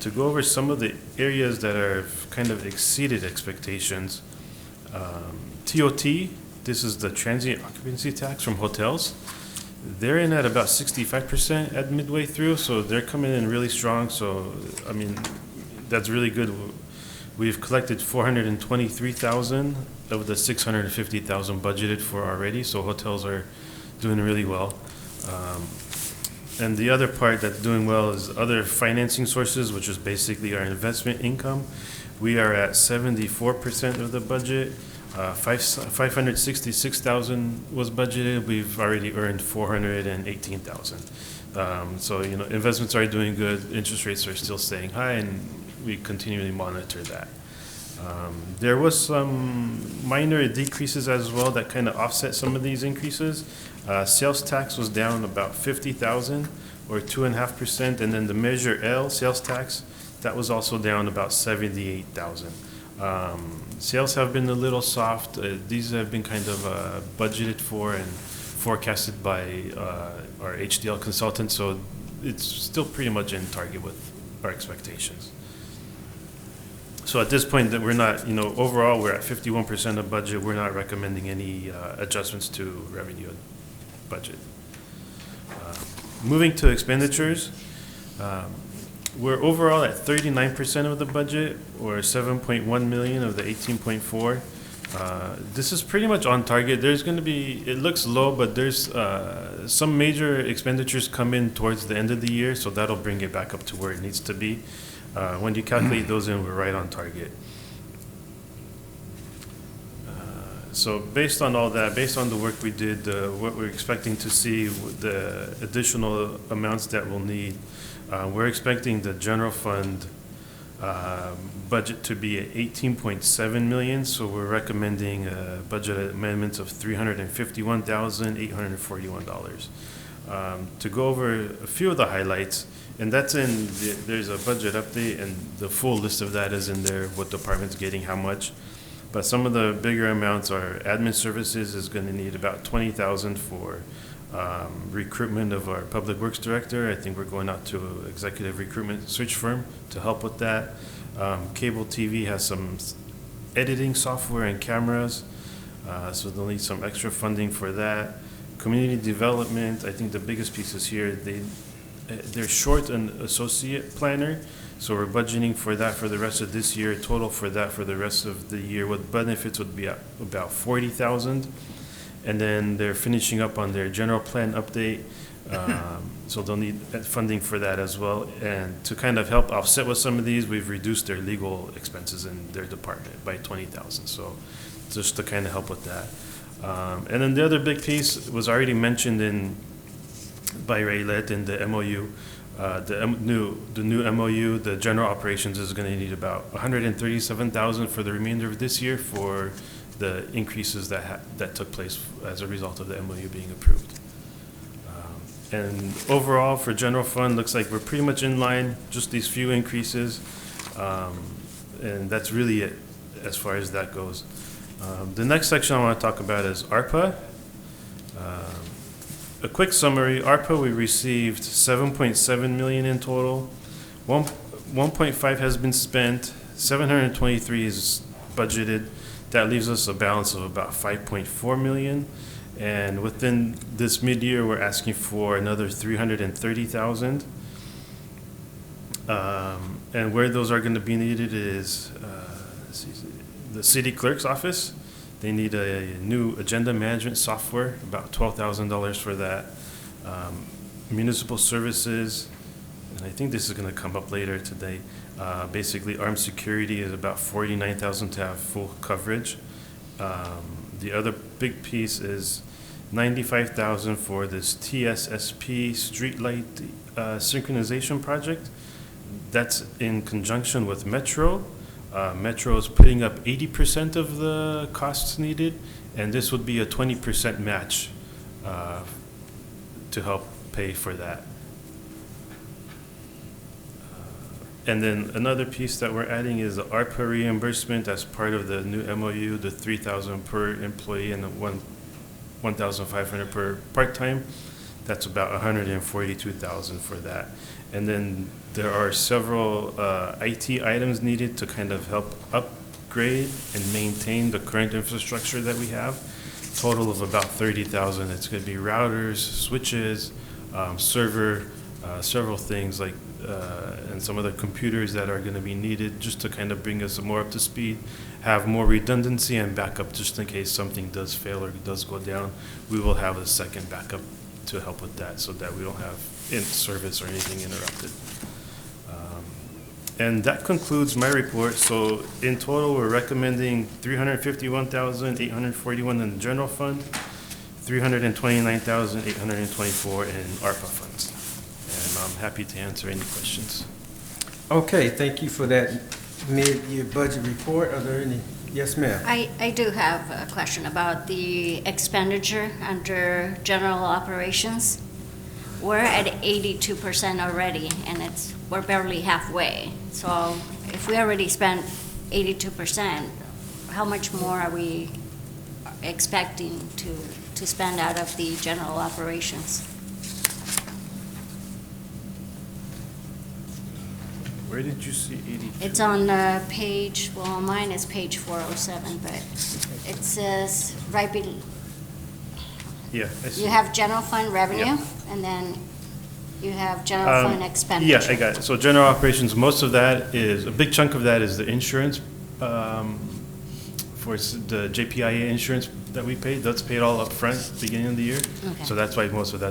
[SPEAKER 21] To go over some of the areas that are kind of exceeded expectations, TOT, this is the transient occupancy tax from hotels. They're in at about 65% at midway through, so they're coming in really strong. So, I mean, that's really good. We've collected 423,000 of the 650,000 budgeted for already, so hotels are doing really well. And the other part that's doing well is other financing sources, which is basically our investment income. We are at 74% of the budget. 566,000 was budgeted. We've already earned 418,000. So, you know, investments are doing good. Interest rates are still staying high, and we continually monitor that. There was some minor decreases as well that kind of offset some of these increases. Sales tax was down about 50,000 or 2.5%, and then the Measure L sales tax, that was also down about 78,000. Sales have been a little soft. These have been kind of budgeted for and forecasted by our HDL consultant, so it's still pretty much in target with our expectations. So at this point, that we're not, you know, overall, we're at 51% of budget. We're not recommending any adjustments to revenue budget. Moving to expenditures, we're overall at 39% of the budget, or 7.1 million of the 18.4. This is pretty much on target. There's going to be, it looks low, but there's some major expenditures come in towards the end of the year, so that'll bring it back up to where it needs to be. When you calculate those in, we're right on target. So based on all that, based on the work we did, what we're expecting to see, the additional amounts that we'll need, we're expecting the general fund budget to be at 18.7 million. So we're recommending budget amendments of $351,841. To go over a few of the highlights, and that's in, there's a budget update, and the full list of that is in there, what department's getting how much. But some of the bigger amounts are admin services is going to need about 20,000 for recruitment of our public works director. I think we're going out to executive recruitment search firm to help with that. Cable TV has some editing software and cameras, so they'll need some extra funding for that. Community development, I think the biggest piece is here. They're short an associate planner, so we're budgeting for that for the rest of this year. Total for that for the rest of the year, what benefits would be at about 40,000. And then they're finishing up on their general plan update, so they'll need funding for that as well. And to kind of help offset with some of these, we've reduced their legal expenses in their department by 20,000. So just to kind of help with that. And then the other big piece was already mentioned by Raylet in the MOU. The new MOU, the general operations is going to need about 137,000 for the remainder of this year for the increases that took place as a result of the MOU being approved. And overall, for general fund, looks like we're pretty much in line, just these few increases. And that's really it as far as that goes. The next section I want to talk about is ARPA. A quick summary, ARPA, we received 7.7 million in total. 1.5 has been spent, 723 is budgeted. That leaves us a balance of about 5.4 million. And within this mid-year, we're asking for another 330,000. And where those are going to be needed is the city clerk's office. They need a new agenda management software, about $12,000 for that. Municipal services, and I think this is going to come up later today. Basically, armed security is about 49,000 to have full coverage. The other big piece is 95,000 for this TSSP streetlight synchronization project. That's in conjunction with Metro. Metro is putting up 80% of the costs needed, and this would be a 20% match to help pay for that. And then another piece that we're adding is the ARPA reimbursement as part of the new MOU, the 3,000 per employee and the 1,500 per part-time. That's about 142,000 for that. And then there are several IT items needed to kind of help upgrade and maintain the current infrastructure that we have. Total of about 30,000. It's going to be routers, switches, server, several things like and some other computers that are going to be needed just to kind of bring us more up to speed, have more redundancy and backup just in case something does fail or does go down. We will have a second backup to help with that so that we don't have service or anything interrupted. And that concludes my report. So in total, we're recommending $351,841 in the general fund, $329,824 in ARPA funds. And I'm happy to answer any questions.
[SPEAKER 1] Okay, thank you for that mid-year budget report. Are there any? Yes, ma'am.
[SPEAKER 3] I do have a question about the expenditure under general operations. We're at 82% already, and we're barely halfway. So if we already spent 82%, how much more are we expecting to spend out of the general operations?
[SPEAKER 21] Where did you see 82?
[SPEAKER 3] It's on page, well, mine is page 407, but it says right below.
[SPEAKER 21] Yeah, I see.
[SPEAKER 3] You have general fund revenue,
[SPEAKER 21] Yeah.
[SPEAKER 3] and then you have general fund expenditure.
[SPEAKER 21] Yeah, I got it. So general operations, most of that is, a big chunk of that is the insurance, for the JPIA insurance that we paid. That's paid all up front at the beginning of the year.
[SPEAKER 3] Okay.
[SPEAKER 21] So that's why most of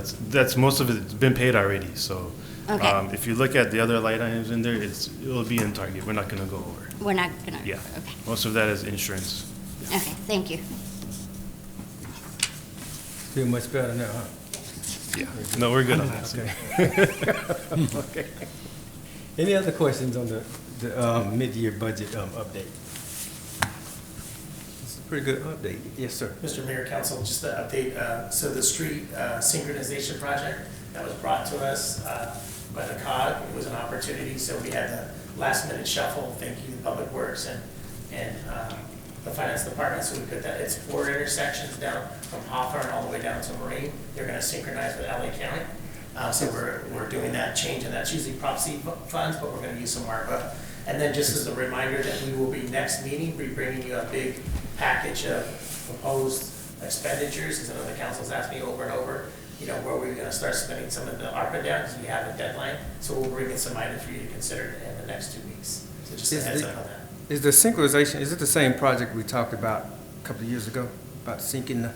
[SPEAKER 21] most of it's been paid already. So
[SPEAKER 3] Okay.
[SPEAKER 21] if you look at the other light items in there, it'll be in target. We're not going to go over.
[SPEAKER 3] We're not gonna.
[SPEAKER 21] Yeah.
[SPEAKER 3] Okay.
[SPEAKER 21] Most of that is insurance.
[SPEAKER 3] Okay, thank you.
[SPEAKER 1] Feel much better now, huh?
[SPEAKER 21] Yeah. No, we're good on that.
[SPEAKER 1] Okay. Okay. Any other questions on the mid-year budget update? It's a pretty good update. Yes, sir.
[SPEAKER 14] Mr. Mayor, Council, just to update, so the street synchronization project that was brought to us by the COG, it was an opportunity, so we had the last minute shuffle, thank you to Public Works and the Finance Department, so we put that, it's 4 intersections down from Hawthorne all the way down to Marine. They're gonna synchronize with LA County. So we're doing that change, and that's usually Prop C funds, but we're gonna use some ARPA. And then just as a reminder that we will be next meeting, be bringing you a big package of proposed expenditures, because I know the council's asked me over and over, where we're gonna start spending some of the ARPA down, because we have a deadline. So we'll bring in some items for you to consider in the next 2 weeks. So just a heads up on that.
[SPEAKER 1] Is the synchronization, is it the same project we talked about a couple of years ago, about syncing the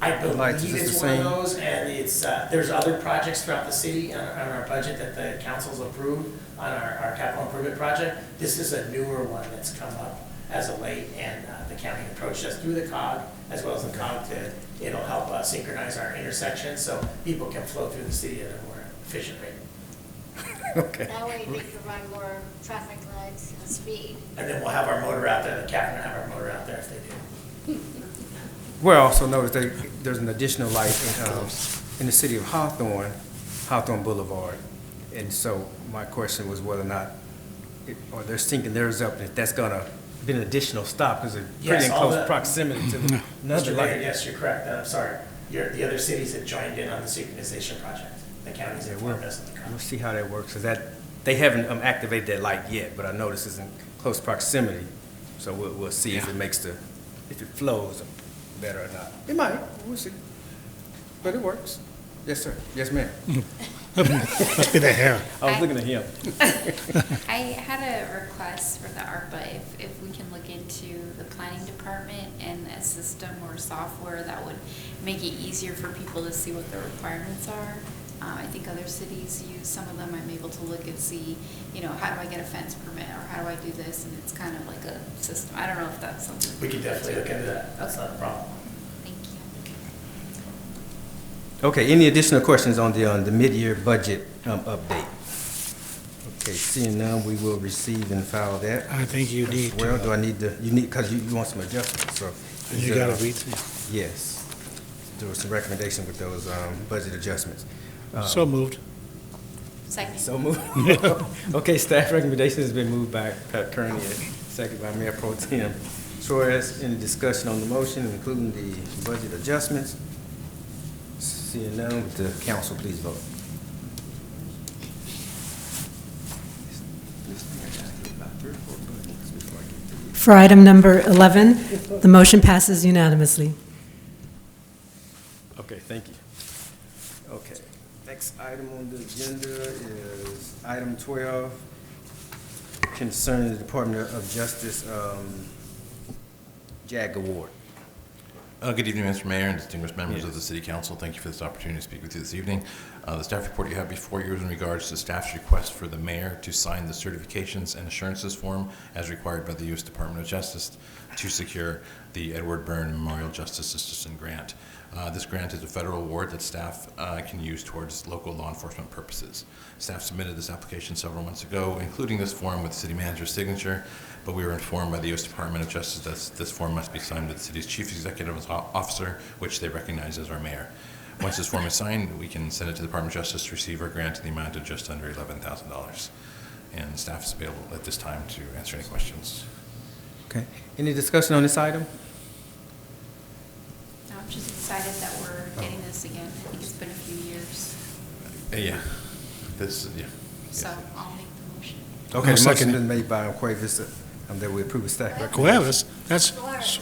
[SPEAKER 14] I
[SPEAKER 1] lights?
[SPEAKER 14] believe
[SPEAKER 1] Is it
[SPEAKER 14] it's
[SPEAKER 1] the
[SPEAKER 14] one of
[SPEAKER 1] same?
[SPEAKER 14] those, and it's, there's other projects throughout the city on our budget that the council's approved on our capital improvement project. This is a newer one that's come up as of late, and the county approached us through the COG, as well as the COG it'll help synchronize our intersections, so people can flow through the city at a more efficient rate.
[SPEAKER 1] Okay.
[SPEAKER 3] That way they can run more traffic lights and speed.
[SPEAKER 14] And then we'll have our motor out there, the captain will have our motor out there if they do.
[SPEAKER 1] Well, also notice there's an additional light in the city of Hawthorne Boulevard. And so my question was whether or not, or they're syncing theirs up, and if that's gonna be an additional stop, because it's pretty in close proximity to another
[SPEAKER 14] Mr. Mayor,
[SPEAKER 1] light.
[SPEAKER 14] yes, you're correct, I'm sorry. The other cities that joined in on the synchronization project, the counties informed us of the
[SPEAKER 1] We'll see how that works, because they haven't activated that light yet, but I notice it's in close proximity. So we'll see if if it flows better or not. It might, we'll see. But it works. Yes, sir. Yes, ma'am.
[SPEAKER 4] Look at the hair.
[SPEAKER 1] I was looking at him.
[SPEAKER 12] I had a request for the ARPA, if we can look into the planning department and a system or software that would make it easier for people to see what the requirements are. I think other cities use some of them. I'm able to look and see, you know, how do I get a fence permit, or how do I do this, and it's kind of like a system. I don't know if that's something.
[SPEAKER 14] We can definitely look into that. That's not a problem.
[SPEAKER 12] Thank you.
[SPEAKER 1] Okay, any additional questions on the mid-year budget update? Okay, seeing none, we will receive and file that.
[SPEAKER 4] I think you need to.
[SPEAKER 1] Well, do I need to, you need, because you want some adjustments, so.
[SPEAKER 4] You got to read through.
[SPEAKER 1] Yes. There was some recommendation with those budget adjustments.
[SPEAKER 4] So moved.
[SPEAKER 12] Second.
[SPEAKER 1] So moved. Okay, staff recommendation has been moved by Pat Kearney, second by Mayor Pro Tem Torres. Any discussion on the motion, including the budget adjustments? Seeing none, would the council please vote?
[SPEAKER 2] For item number 11, the motion passes unanimously.
[SPEAKER 1] Okay, thank you. Okay, next item on the agenda is item 12, concerning the Department of Justice JAG Award.
[SPEAKER 5] Good evening, Mr. Mayor and distinguished members of the City Council. Thank you for this opportunity to speak with you this evening. The staff report you have before you is in regards to staff's request for the mayor to sign the certifications and assurances form as required by the U.S. Department of Justice to secure the Edward Byrne Memorial Justice Assistant Grant. This grant is a federal award that staff can use towards local law enforcement purposes. Staff submitted this application several months ago, including this form with the city manager's signature, but we were informed by the U.S. Department of Justice that this form must be signed by the city's chief executive officer, which they recognize as our mayor. Once this form is signed, we can send it to the Department of Justice to receive our grant in the amount of just under $11,000. And staff is available at this time to answer any questions.
[SPEAKER 1] Okay, any discussion on this item?
[SPEAKER 12] No, I'm just excited that we're getting this again. I think it's been a few years.
[SPEAKER 5] Yeah, yeah.
[SPEAKER 12] So I'll make the motion.
[SPEAKER 1] Okay,
[SPEAKER 4] I'll
[SPEAKER 1] the
[SPEAKER 4] second
[SPEAKER 1] motion
[SPEAKER 4] it.
[SPEAKER 1] been made by Cuevas, that we approve of staff recommendation.
[SPEAKER 4] Cuevas, that's,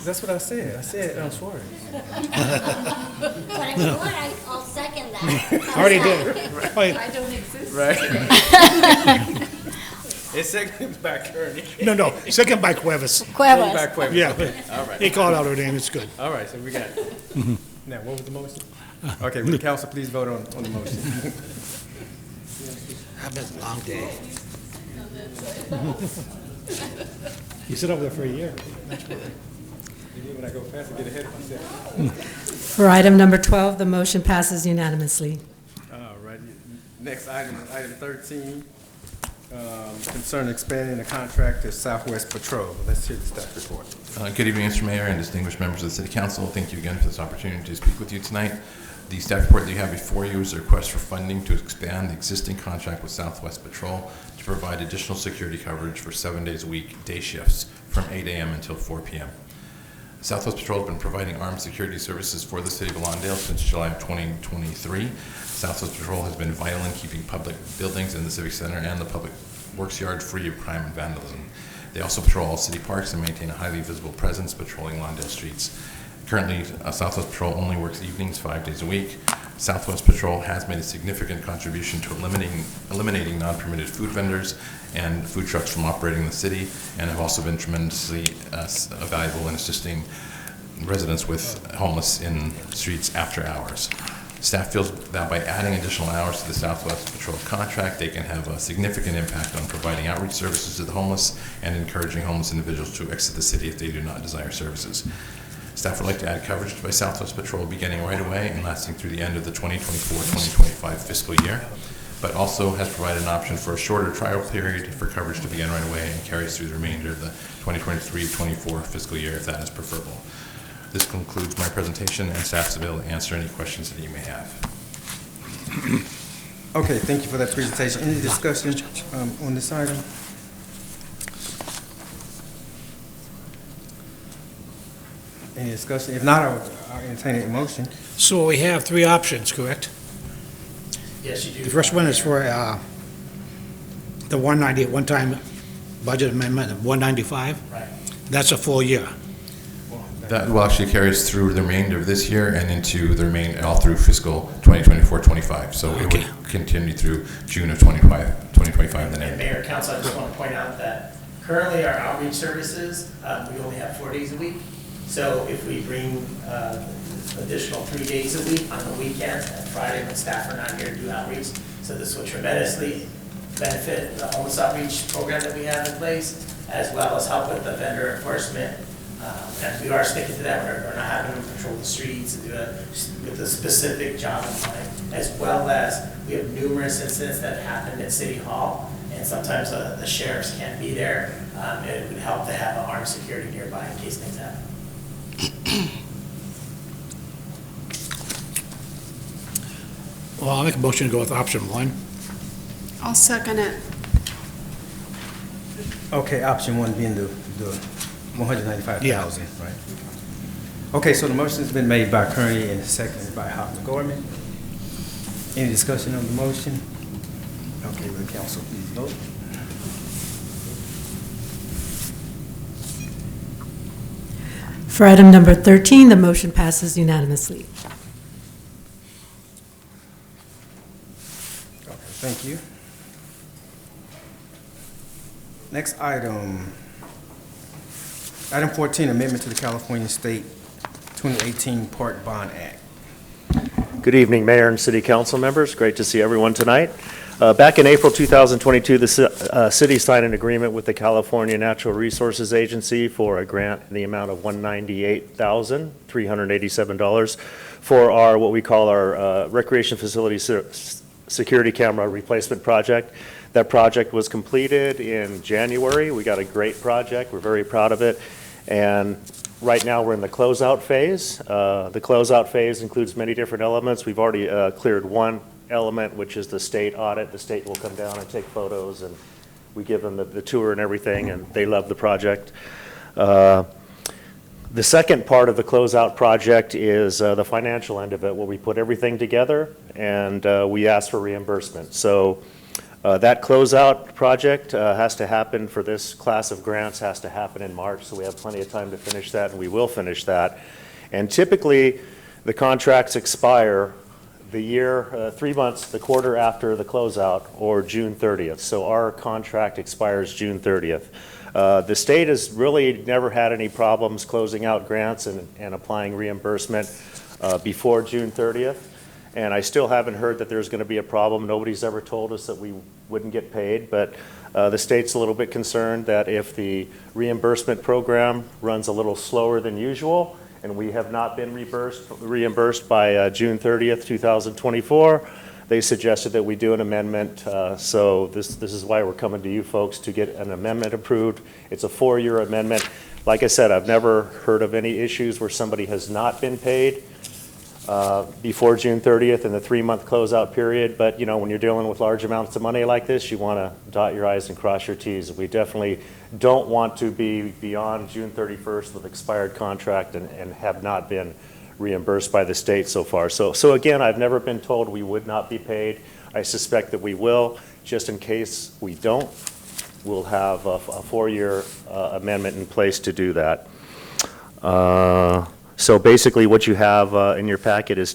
[SPEAKER 1] That's what I said. I said Suarez.
[SPEAKER 3] But if you want, I'll second that.
[SPEAKER 4] already did. Wait,
[SPEAKER 12] I don't exist.
[SPEAKER 1] Right. It's seconded by Kearney.
[SPEAKER 4] no, second by Cuevas.
[SPEAKER 1] Seconded by Cuevas.
[SPEAKER 4] Yeah,
[SPEAKER 1] All right.
[SPEAKER 4] he called out her name, it's good.
[SPEAKER 1] All right, so we got it. Now, what was the motion? Okay, will the council please vote on the motion?
[SPEAKER 4] I've been a long day. You sit over there for a year.
[SPEAKER 1] When I go fast, I get ahead of myself.
[SPEAKER 2] For item number 12, the motion passes unanimously.
[SPEAKER 1] All right, next item, item 13, concerning expanding the contract to Southwest Patrol. Let's hear the staff report.
[SPEAKER 5] Good evening, Mr. Mayor and distinguished members of the City Council. Thank you again for this opportunity to speak with you tonight. The staff report that you have before you is a request for funding to expand the existing contract with Southwest Patrol to provide additional security coverage for 7 days a week, day shifts, from 8 a.m. until 4 p.m. Southwest Patrol has been providing armed security services for the City of Lawndale since July of 2023. Southwest Patrol has been vital in keeping public buildings in the Civic Center and the Public Works Yard free of crime and vandalism. They also patrol all city parks and maintain a highly visible presence patrolling Lawndale streets. Currently, Southwest Patrol only works evenings 5 days a week. Southwest Patrol has made a significant contribution to eliminating non-permitted food vendors and food trucks from operating in the city, and have also been tremendously valuable in assisting residents with homeless in streets after hours. Staff feels that by adding additional hours to the Southwest Patrol contract, they can have a significant impact on providing outreach services to the homeless and encouraging homeless individuals to exit the city if they do not desire services. Staff would like to add coverage by Southwest Patrol beginning right away and lasting through the end of the 2024-2025 fiscal year, but also has provided an option for a shorter trial period for coverage to begin right away and carries through the remainder of the 2023-24 fiscal year if that is preferable. This concludes my presentation, and staff's available to answer any questions that you may have.
[SPEAKER 1] Okay, thank you for that presentation. Any discussion on this item? Any discussion? If not, I'll entertain a motion.
[SPEAKER 4] So we have three options, correct?
[SPEAKER 14] Yes, you do.
[SPEAKER 4] The first one is for the 190 one-time budget amendment of 195.
[SPEAKER 14] Right.
[SPEAKER 4] That's a full year.
[SPEAKER 5] That will actually carry us through the remainder of this year and into the all through fiscal 2024-25. So it would continue through June of 2025 and then
[SPEAKER 14] And
[SPEAKER 5] end.
[SPEAKER 14] Mayor, Council, I just want to point out that currently our outreach services, we only have 4 days a week. So if we bring additional 3 days a week on the weekends and Friday when staff are not here to do outreach, so this will tremendously benefit the homeless outreach program that we have in place, as well as help with the vendor enforcement. And we are sticking to that. We're not having them patrol the streets and do it with a specific job in mind, as well as we have numerous incidents that happen at City Hall, and sometimes the sheriffs can't be there. It would help to have an armed security nearby in case things happen.
[SPEAKER 4] Well, I'll make a motion to go with option 1.
[SPEAKER 7] I'll second it.
[SPEAKER 1] Okay, option 1 being the 195,000, right? Okay, so the motion's been made by Kearney and seconded by Hoffman Gorman. Any discussion on the motion? Okay, will the council please vote?
[SPEAKER 2] For item number 13, the motion passes unanimously.
[SPEAKER 1] Okay, thank you. Next item. Item 14, amendment to the California State 2018 Park Bond Act.
[SPEAKER 6] Good evening, Mayor and City Council members. Great to see everyone tonight. Back in April 2022, the city signed an agreement with the California Natural Resources Agency for a grant in the amount of $198,387 for our, what we call our recreation facility security camera replacement project. That project was completed in January. We got a great project. We're very proud of it. And right now we're in the closeout phase. The closeout phase includes many different elements. We've already cleared one element, which is the state audit. The state will come down and take photos, and we give them the tour and everything, and they love the project. The second part of the closeout project is the financial end of it, where we put everything together and we ask for reimbursement. So that closeout project has to happen for this class of grants, has to happen in March, so we have plenty of time to finish that, and we will finish that. And typically, the contracts expire the year, 3 months, the quarter after the closeout, or June 30th. So our contract expires June 30th. The state has really never had any problems closing out grants and applying reimbursement before June 30th. And I still haven't heard that there's going to be a problem. Nobody's ever told us that we wouldn't get paid, but the state's a little bit concerned that if the reimbursement program runs a little slower than usual, and we have not been reimbursed by June 30th, 2024, they suggested that we do an amendment. So this is why we're coming to you folks to get an amendment approved. It's a 4-year amendment. Like I said, I've never heard of any issues where somebody has not been paid before June 30th in the 3-month closeout period. But you know, when you're dealing with large amounts of money like this, you want to dot your I's and cross your T's. We definitely don't want to be beyond June 31st with expired contract and have not been reimbursed by the state so far. So again, I've never been told we would not be paid. I suspect that we will. Just in case we don't, we'll have a 4-year amendment in place to do that. So basically what you have in your packet is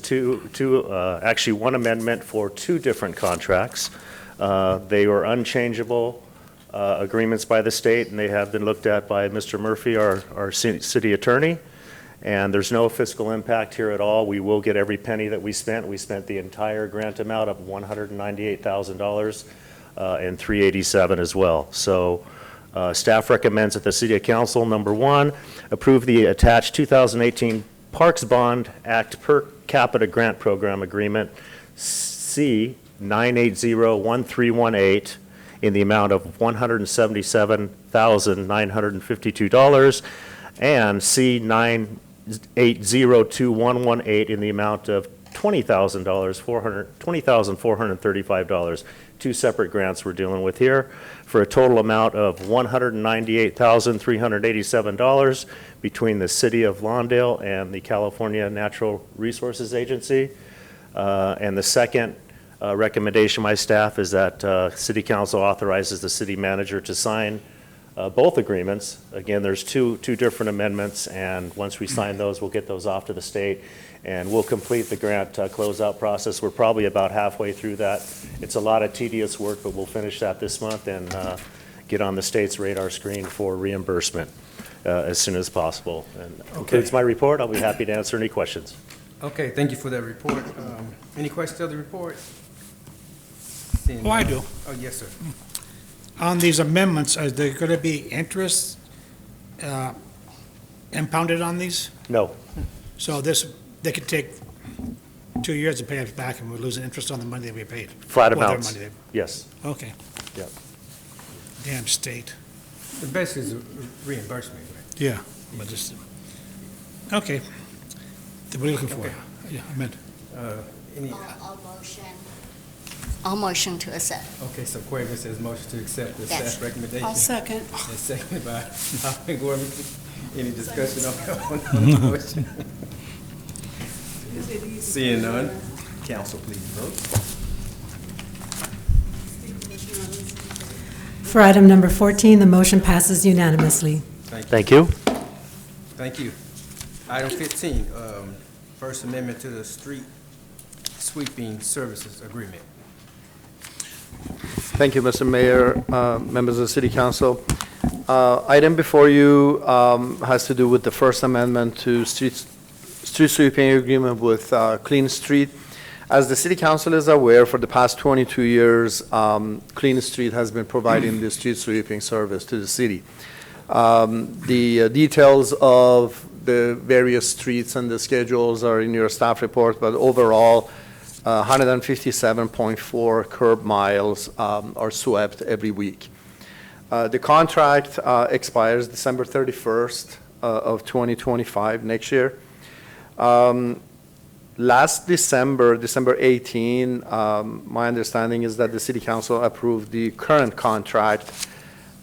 [SPEAKER 6] actually one amendment for 2 different contracts. They were unchangeable agreements by the state, and they have been looked at by Mr. Murphy, our city attorney. And there's no fiscal impact here at all. We will get every penny that we spent. We spent the entire grant amount of $198,000 and $387 as well. So staff recommends that the City Council, number 1, approve the attached 2018 Parks Bond Act per capita grant program agreement C9801318 in the amount of $177,952 and C9802118 in the amount of $20,435. 2 separate grants we're dealing with here for a total amount of $198,387 between the City of Lawndale and the California Natural Resources Agency. And the second recommendation of my staff is that City Council authorizes the city manager to sign both agreements. Again, there's two different amendments, and once we sign those, we'll get those off to the state, and we'll complete the grant closeout process. We're probably about halfway through that. It's a lot of tedious work, but we'll finish that this month and get on the state's radar screen for reimbursement as soon as possible. And that concludes my report. I'll be happy to answer any questions.
[SPEAKER 1] Okay, thank you for that report. Any questions of the report?
[SPEAKER 4] Oh, I do.
[SPEAKER 1] Oh, yes, sir.
[SPEAKER 4] On these amendments, are there going to be interest impounded on these?
[SPEAKER 6] No.
[SPEAKER 4] So they could take 2 years to pay us back, and we're losing interest on the money that we paid?
[SPEAKER 6] Flat
[SPEAKER 4] Or their
[SPEAKER 6] amounts.
[SPEAKER 4] money
[SPEAKER 6] Yes.
[SPEAKER 4] Okay.
[SPEAKER 6] Yep.
[SPEAKER 4] Damn state.
[SPEAKER 1] The best is reimbursement, right?
[SPEAKER 4] Yeah, but just, okay. What are you looking for?
[SPEAKER 1] Okay.
[SPEAKER 4] Yeah, I meant.
[SPEAKER 1] Any,
[SPEAKER 3] I'll motion to accept.
[SPEAKER 1] okay, so Cueva says motion to accept the
[SPEAKER 3] Yes.
[SPEAKER 1] staff recommendation.
[SPEAKER 19] I'll second.
[SPEAKER 1] And seconded by Alderman Gorman. Any discussion on the motion? Seeing none, council, please vote.
[SPEAKER 2] For item number 14, the motion passes unanimously.
[SPEAKER 6] Thank you.
[SPEAKER 1] Thank you. Item 15, First Amendment to the Street Sweeping Services Agreement.
[SPEAKER 20] Thank you, Mr. Mayor, members of the City Council. Item before you has to do with the First Amendment to street sweeping agreement with Clean Street. As the City Council is aware, for the past 22 years, Clean Street has been providing the street sweeping service to the city. The details of the various streets and the schedules are in your staff report, but overall, 157.4 curb miles are swept every week. The contract expires December 31st of 2025, next year. Last December 18, my understanding is that the City Council approved the current contract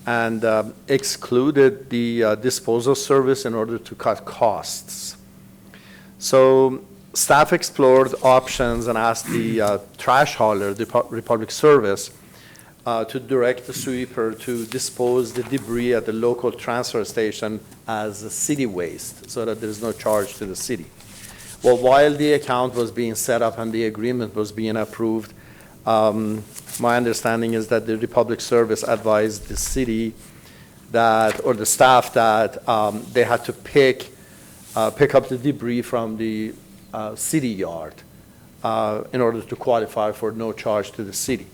[SPEAKER 20] and excluded the disposal service in order to cut costs. So staff explored options and asked the trash hauler, the Republic Service, to direct the sweeper to dispose the debris at the local transfer station as city waste so that there is no charge to the city. Well, while the account was being set up and the agreement was being approved, my understanding is that the Republic Service advised the city that, or the staff that they had to pick up the debris from the city yard in order to qualify for no charge to the city.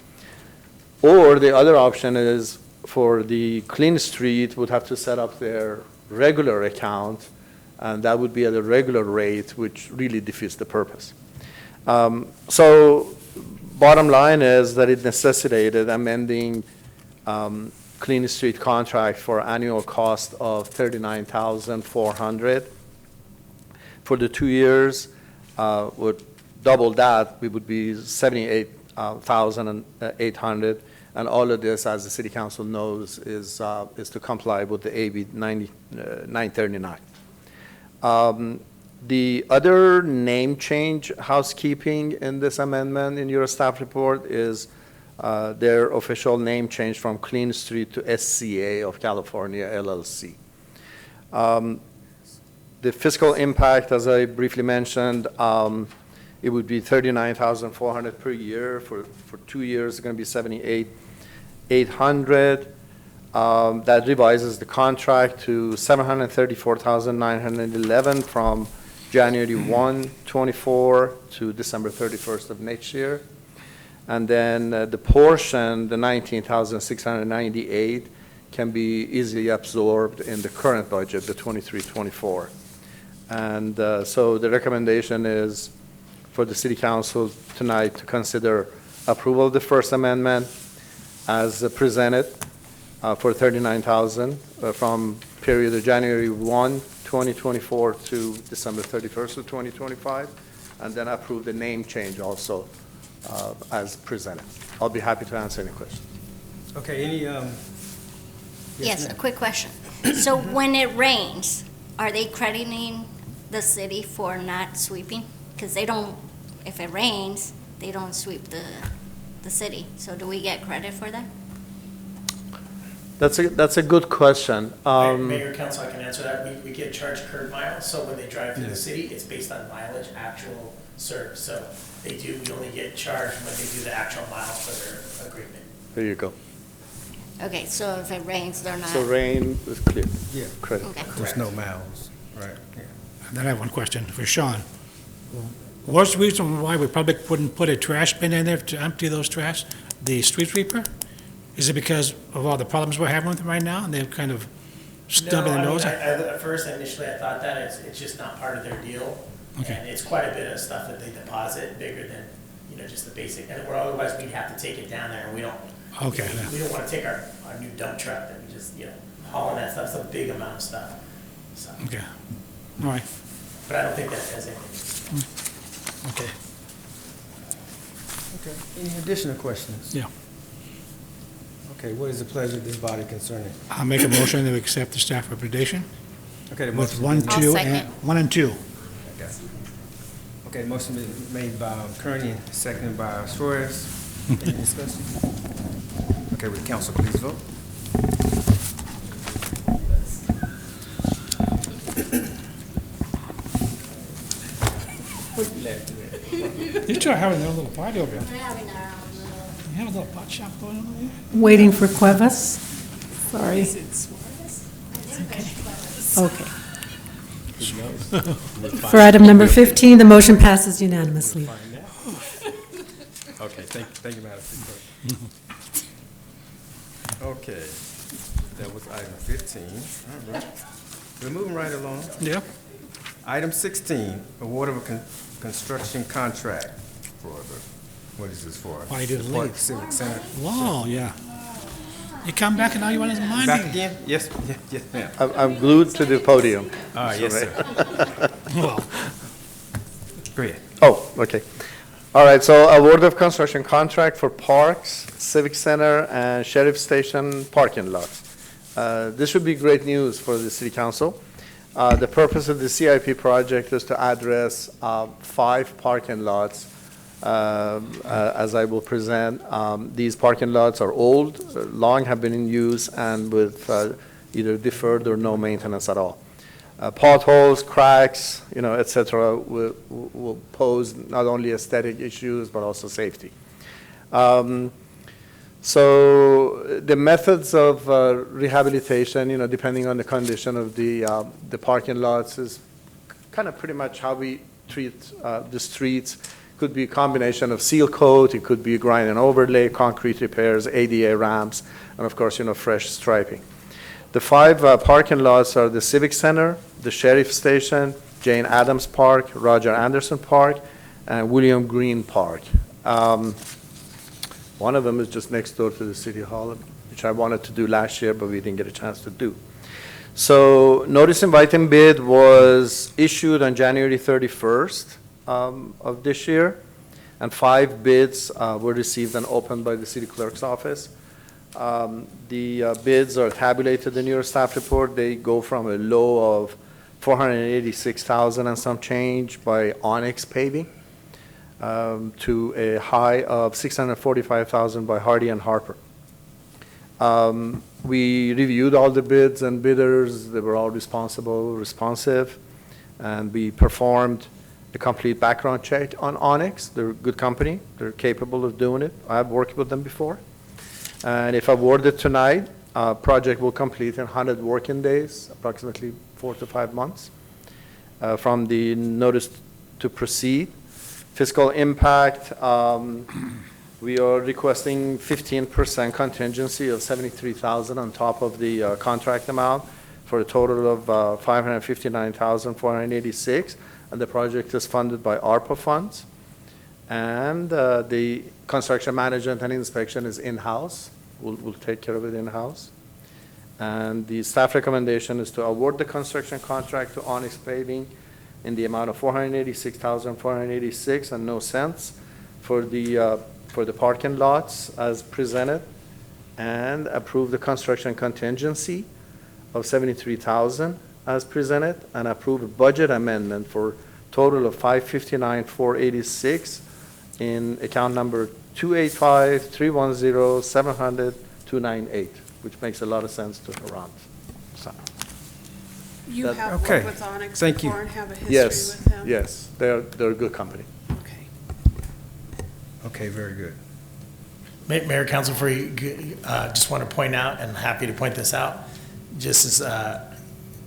[SPEAKER 20] Or the other option is for the Clean Street would have to set up their regular account, and that would be at a regular rate, which really defeats the purpose. So bottom line is that it necessitated amending Clean Street contract for annual cost of $39,400. For the 2 years, would double that, we would be $78,800. And all of this, as the City Council knows, is to comply with the AB 939. The other name change housekeeping in this amendment in your staff report is their official name change from Clean Street to SCA of California, LLC. The fiscal impact, as I briefly mentioned, it would be $39,400 per year. For 2 years, it's going to be $78,800. That revises the contract to $734,911 from January 1, 24 to December 31st of next year. And then the portion, the $19,698, can be easily absorbed in the current budget, the 23-24. And so the recommendation is for the City Council tonight to consider approval of the First Amendment as presented for $39,000 from period of January 1, 2024 to December 31st of 2025, and then approve the name change also as presented. I'll be happy to answer any questions.
[SPEAKER 1] Okay, any,
[SPEAKER 3] Yes, a quick question. So when it rains, are they crediting the city for not sweeping? Because they don't, if it rains, they don't sweep the city. So do we get credit for that?
[SPEAKER 20] That's a good question.
[SPEAKER 14] Mayor, Council, I can answer that. We get charged curb miles, so when they drive through the city, it's based on mileage, actual served. So we only get charged when they do the actual miles for their agreement.
[SPEAKER 20] There you go.
[SPEAKER 3] Okay, so if it rains, they're not.
[SPEAKER 6] So rain is clear.
[SPEAKER 1] Yeah.
[SPEAKER 6] Credit.
[SPEAKER 3] Okay.
[SPEAKER 1] There's no miles, right, yeah.
[SPEAKER 4] And then I have one question for Sean. What's the reason why we probably wouldn't put a trash bin in there to empty those trash, the street sweeper? Is it because of all the problems we're having with them right now, and they're kind of stubbing their nose?
[SPEAKER 14] At first, initially, I thought that it's just not part of their deal.
[SPEAKER 4] Okay.
[SPEAKER 14] And it's quite a bit of stuff that they deposit, bigger than, just the basic, and where otherwise we'd have to take it down there, and we don't.
[SPEAKER 4] Okay.
[SPEAKER 14] We don't want to take our new dump truck that we just, hauling that stuff, it's a big amount of stuff, so.
[SPEAKER 4] Okay, all right,
[SPEAKER 14] But I don't think that has anything.
[SPEAKER 4] okay,
[SPEAKER 1] Okay, any additional questions?
[SPEAKER 4] yeah.
[SPEAKER 1] Okay, what is the pleasure of this body concerning?
[SPEAKER 4] I'll make a motion to accept the staff recommendation
[SPEAKER 1] Okay, the
[SPEAKER 4] with
[SPEAKER 1] motion.
[SPEAKER 4] 1, 2, and 1 and 2.
[SPEAKER 1] Okay, the motion is made by Kearney and seconded by Suarez. Any discussion? Okay, will the council please vote? What you laughing at?
[SPEAKER 4] These two are having their little party over here.
[SPEAKER 3] We're having our own little.
[SPEAKER 4] You have a little pot shop going on here?
[SPEAKER 2] Waiting for Cuevas. Sorry. Okay. For item number 15, the motion passes unanimously.
[SPEAKER 1] Okay, thank you, Madam Clerk. Okay, that was item 15. All right. We're moving right along.
[SPEAKER 4] Yeah.
[SPEAKER 1] Item 16, award of a construction contract for what is this for?
[SPEAKER 4] Why you didn't
[SPEAKER 1] Park
[SPEAKER 4] leave?
[SPEAKER 1] Civic Center.
[SPEAKER 4] Wow, yeah. You come back and now you want to mind
[SPEAKER 1] Back
[SPEAKER 4] me?
[SPEAKER 1] again? Yes, yes, ma'am.
[SPEAKER 6] I'm glued to the podium.
[SPEAKER 1] Yes, sir.
[SPEAKER 4] Well,
[SPEAKER 1] Go ahead.
[SPEAKER 6] Oh, okay. All right, so award of construction contract for parks, civic center, and sheriff station parking lots. This would be great news for the city council. The purpose of the CIP project is to address 5 parking lots. As I will present, these parking lots are old, long have been in use, and with either deferred or no maintenance at all. Potholes, cracks, et cetera, will pose not only aesthetic issues, but also safety. So the methods of rehabilitation, depending on the condition of the parking lots, is kind of pretty much how we treat the streets. Could be a combination of seal coat, it could be grind and overlay, concrete repairs, ADA ramps, and of course, fresh striping. The 5 parking lots are the Civic Center, the Sheriff Station, Jane Addams Park, Roger Anderson Park, and William Green Park. One of them is just next door to the City Hall, which I wanted to do last year, but we didn't get a chance to do. So notice inviting bid was issued on January 31st of this year, and 5 bids were received and opened by the city clerk's office. The bids are tabulated in your staff report. They go from a low of $486,000 and some change by Onyx Paving to a high of $645,000 by Hardy and Harper. We reviewed all the bids and bidders. They were all responsive, and we performed a complete background check on Onyx. They're a good company. They're capable of doing it. I've worked with them before. And if awarded tonight, project will complete in 100 working days, approximately 4 to 5 months, from the notice to proceed. Fiscal impact, we are requesting 15% contingency of $73,000 on top of the contract amount for a total of $559,486, and the project is funded by ARPA funds. And the construction management and inspection is in-house. We'll take care of it in-house. And the staff recommendation is to award the construction contract to Onyx Paving in the amount of $486,486 and no cents for the parking lots as presented, and approve the construction contingency of $73,000 as presented, and approve a budget amendment for total of $559,486 in account number 285-310-700-298, which makes a lot of sense to Haran. So,
[SPEAKER 7] You have
[SPEAKER 1] okay.
[SPEAKER 7] worked with Onyx
[SPEAKER 1] Thank you.
[SPEAKER 7] before and have a history
[SPEAKER 6] yes,
[SPEAKER 7] with them?
[SPEAKER 6] yes, they're a good company.
[SPEAKER 7] Okay.
[SPEAKER 1] Okay, very good.
[SPEAKER 14] Mayor, Council, for you, just want to point out, and happy to point this out, just as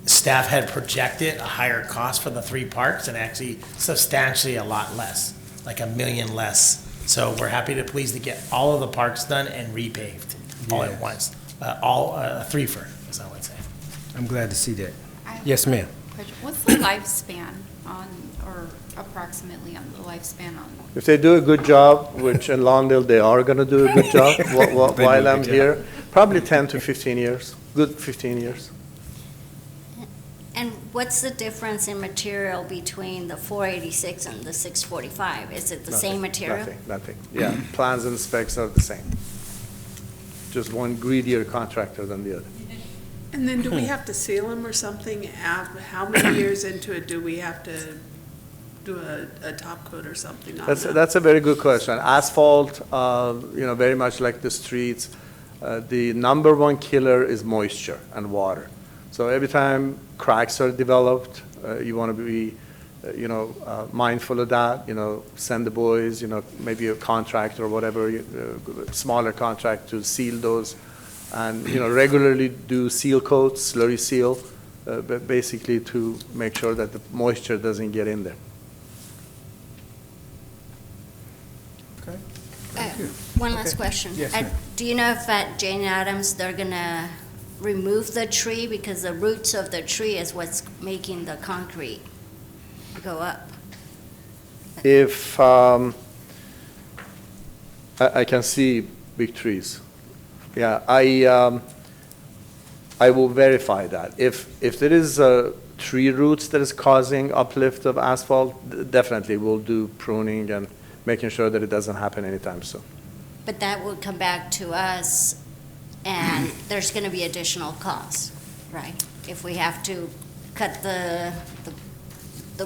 [SPEAKER 14] staff had projected a higher cost for the 3 parks and actually substantially a lot less, like $1 million less. So we're happy to please to get all of the parks done and repaved all at once. All a threefer, as I would say.
[SPEAKER 1] I'm glad to see that. Yes, ma'am.
[SPEAKER 12] What's the lifespan on, or approximately on the lifespan on?
[SPEAKER 20] If they do a good job, which in Lawndale they are going to do a good job while I'm here, probably 10 to 15 years, good 15 years.
[SPEAKER 3] And what's the difference in material between the 486 and the 645? Is it the same material?
[SPEAKER 20] Nothing. Yeah, plans and specs are the same. Just one greedier contractor than the other.
[SPEAKER 7] And then do we have to seal them or something? How many years into it do we have to do a top coat or something on that?
[SPEAKER 20] That's a very good question. Asphalt, very much like the streets, the number one killer is moisture and water. So every time cracks are developed, you want to be, mindful of that. Send the boys, maybe a contractor or whatever, smaller contract to seal those, and regularly do seal coats, slurry seal, basically to make sure that the moisture doesn't get in there.
[SPEAKER 3] One last question.
[SPEAKER 1] Yes, ma'am.
[SPEAKER 3] Do you know if at Jane Addams they're gonna remove the tree because the roots of the tree is what's making the concrete go up?
[SPEAKER 20] If I can see big trees, yeah, I will verify that. If there is tree roots that is causing uplift of asphalt, definitely we'll do pruning and making sure that it doesn't happen anytime soon.
[SPEAKER 3] But that will come back to us, and there's going to be additional costs, right? If we have to cut the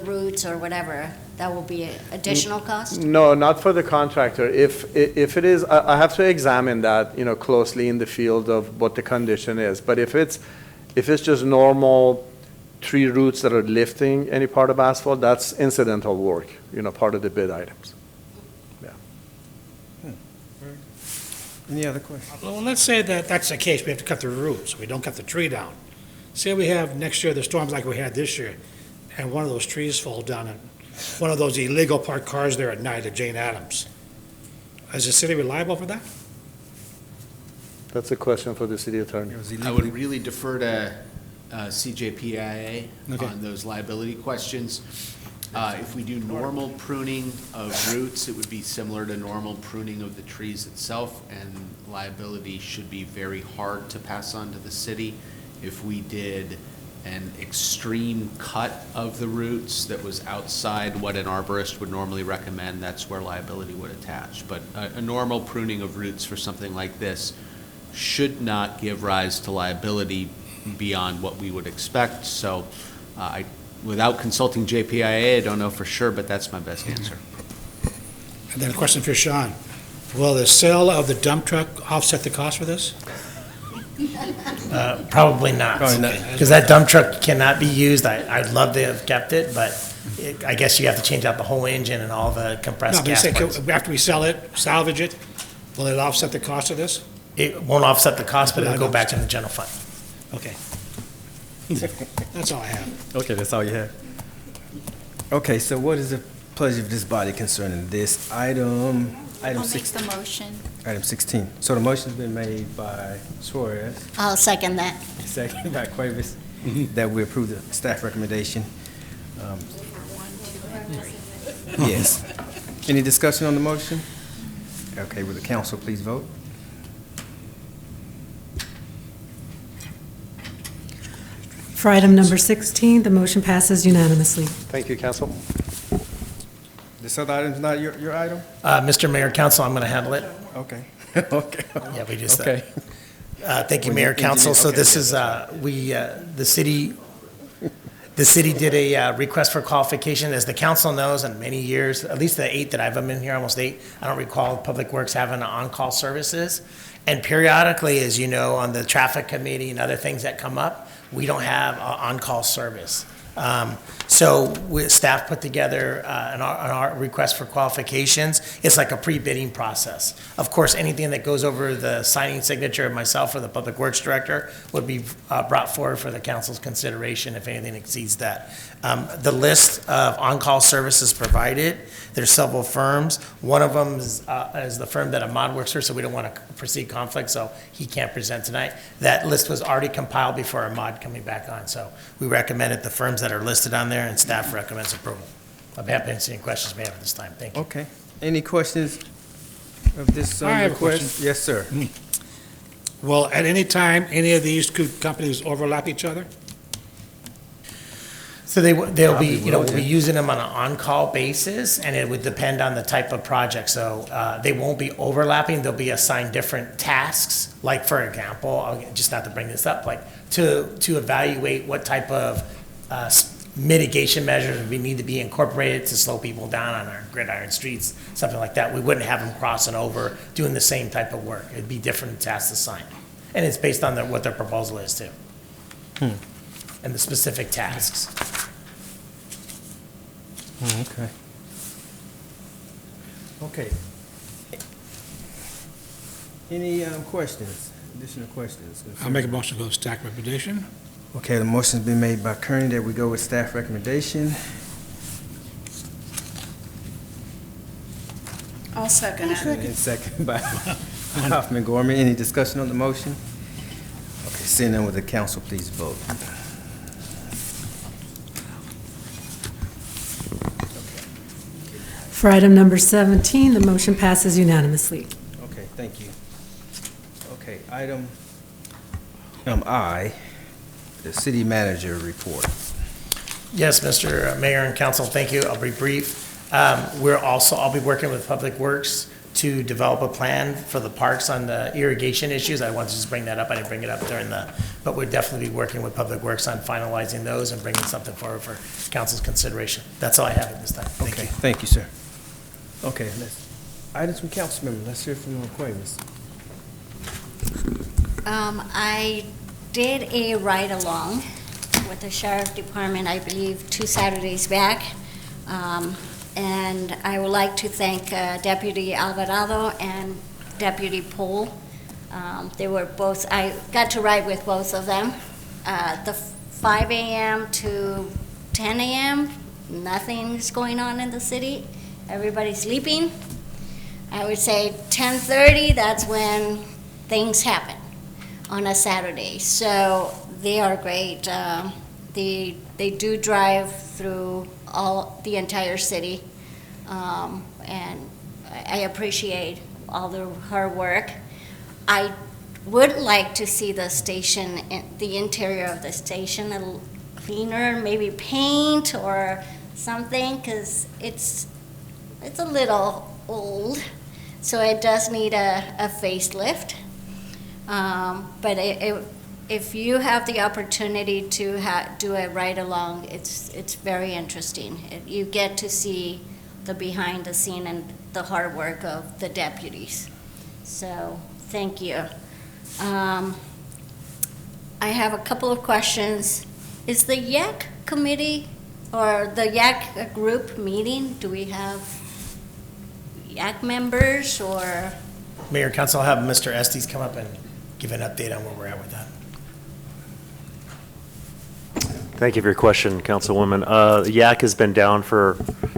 [SPEAKER 3] roots or whatever, that will be additional cost?
[SPEAKER 20] No, not for the contractor. If it is, I have to examine that, closely in the field of what the condition is. But if it's just normal tree roots that are lifting any part of asphalt, that's incidental work, part of the bid items.
[SPEAKER 1] Any other questions?
[SPEAKER 8] Well, let's say that that's the case, we have to cut the roots, we don't cut the tree down. Say we have next year the storms like we had this year, and one of those trees falls down, and one of those illegal parked cars there at night at Jane Addams. Is the city reliable for that?
[SPEAKER 20] That's a question for the city attorney.
[SPEAKER 22] I would really defer to CJPIA on those liability questions. If we do normal pruning of roots, it would be similar to normal pruning of the trees itself, and liability should be very hard to pass on to the city. If we did an extreme cut of the roots that was outside what an arborist would normally recommend, that's where liability would attach. But a normal pruning of roots for something like this should not give rise to liability beyond what we would expect. So without consulting JPIA, I don't know for sure, but that's my best answer.
[SPEAKER 8] And then a question for Sean. Will the sale of the dump truck offset the cost for this?
[SPEAKER 14] Probably not, because that dump truck cannot be used. I'd love to have kept it, but I guess you have to change out the whole engine and all the compressed gas parts.
[SPEAKER 8] After we sell it, salvage it, will it offset the cost of this?
[SPEAKER 14] It won't offset the cost, but it'll go back in the general fund.
[SPEAKER 8] Okay. That's all I have.
[SPEAKER 1] Okay, that's all you have. Okay, so what is the pleasure of this body concerning this item? Item
[SPEAKER 12] I'll make
[SPEAKER 1] 16.
[SPEAKER 12] the motion.
[SPEAKER 1] Item 16. So the motion's been made by Suarez,
[SPEAKER 3] I'll second that.
[SPEAKER 1] second by Cuevas, that we approve the staff recommendation.
[SPEAKER 12] For 1, 2, and 3.
[SPEAKER 1] Yes. Any discussion on the motion? Okay, will the council please vote?
[SPEAKER 2] For item number 16, the motion passes unanimously.
[SPEAKER 20] Thank you, council.
[SPEAKER 1] This other item's not your item?
[SPEAKER 14] Mr. Mayor, Council, I'm going to handle it.
[SPEAKER 1] Okay. Okay.
[SPEAKER 14] Yeah, we just,
[SPEAKER 1] Okay.
[SPEAKER 14] thank you, Mayor, Council. So this is, the city did a request for qualification. As the council knows, in many years, at least the 8 that I've been here, almost 8, I don't recall Public Works having on-call services. And periodically, as you know, on the traffic committee and other things that come up, we don't have on-call service. Staff put together an art request for qualifications. It's like a pre-bidding process. Of course, anything that goes over the signing signature of myself or the Public Works Director would be brought forward for the council's consideration if anything exceeds that. The list of on-call services provided, there's several firms. One of them is the firm that Ahmad works for, so we don't want to proceed conflict, so he can't present tonight. That list was already compiled before Ahmad coming back on, so we recommended the firms that are listed on there, and staff recommends approval. I'll be happy to answer any questions you may have at this time. Thank you.
[SPEAKER 1] Okay. Any questions of this
[SPEAKER 8] I have a
[SPEAKER 1] request?
[SPEAKER 8] question.
[SPEAKER 1] Yes, sir.
[SPEAKER 8] Will at any time, any of these two companies overlap each other?
[SPEAKER 14] So they'll be,
[SPEAKER 1] Probably
[SPEAKER 14] we'll
[SPEAKER 1] will,
[SPEAKER 14] be
[SPEAKER 1] yeah.
[SPEAKER 14] using them on an on-call basis, and it would depend on the type of project. So they won't be overlapping, they'll be assigned different tasks. Like, for example, just not to bring this up, like to evaluate what type of mitigation measures we need to be incorporated to slow people down on our gridiron streets, something like that. We wouldn't have them crossing over, doing the same type of work. It'd be different tasks assigned. And it's based on what their proposal is too. And the specific tasks.
[SPEAKER 1] Okay. Okay. Any questions, additional questions?
[SPEAKER 8] I'll make a motion to go with staff recommendation.
[SPEAKER 1] Okay, the motion's been made by Kearney that we go with staff recommendation.
[SPEAKER 18] I'll second it.
[SPEAKER 1] And second by Hoffman Gorman. Any discussion on the motion? Okay, seeing none, with the council please vote?
[SPEAKER 2] For item number 17, the motion passes unanimously.
[SPEAKER 1] Okay, thank you. Okay, item I, the city manager report.
[SPEAKER 14] Yes, Mr. Mayor and Council, thank you. I'll be brief. I'll be working with Public Works to develop a plan for the parks on the irrigation issues. I wanted to just bring that up. I didn't bring it up but we'll definitely be working with Public Works on finalizing those and bringing something forward for council's consideration. That's all I have at this time. Thank you.
[SPEAKER 1] Thank you, sir. Okay, items from council members. Let's hear from the acquaintance.
[SPEAKER 3] I did a ride-along with the sheriff department, I believe, 2 Saturdays back. And I would like to thank Deputy Alvarado and Deputy Poole. They were both, I got to ride with both of them. The 5 a.m. to 10 a.m., nothing's going on in the city. Everybody's sleeping. I would say 10:30, that's when things happen on a Saturday. So they are great. They do drive through the entire city, and I appreciate all their hard work. I would like to see the station, the interior of the station, a little cleaner, maybe paint or something, because it's a little old, so it does need a facelift. But if you have the opportunity to do a ride-along, it's very interesting. You get to see the behind the scene and the hard work of the deputies. So, thank you. I have a couple of questions. Is the YAC committee or the YAC group meeting, do we have YAC members or?
[SPEAKER 14] Mayor and Council, I'll have Mr. Estes come up and give an update on where we're at with that.
[SPEAKER 6] Thank you for your question, Councilwoman. YAC has been down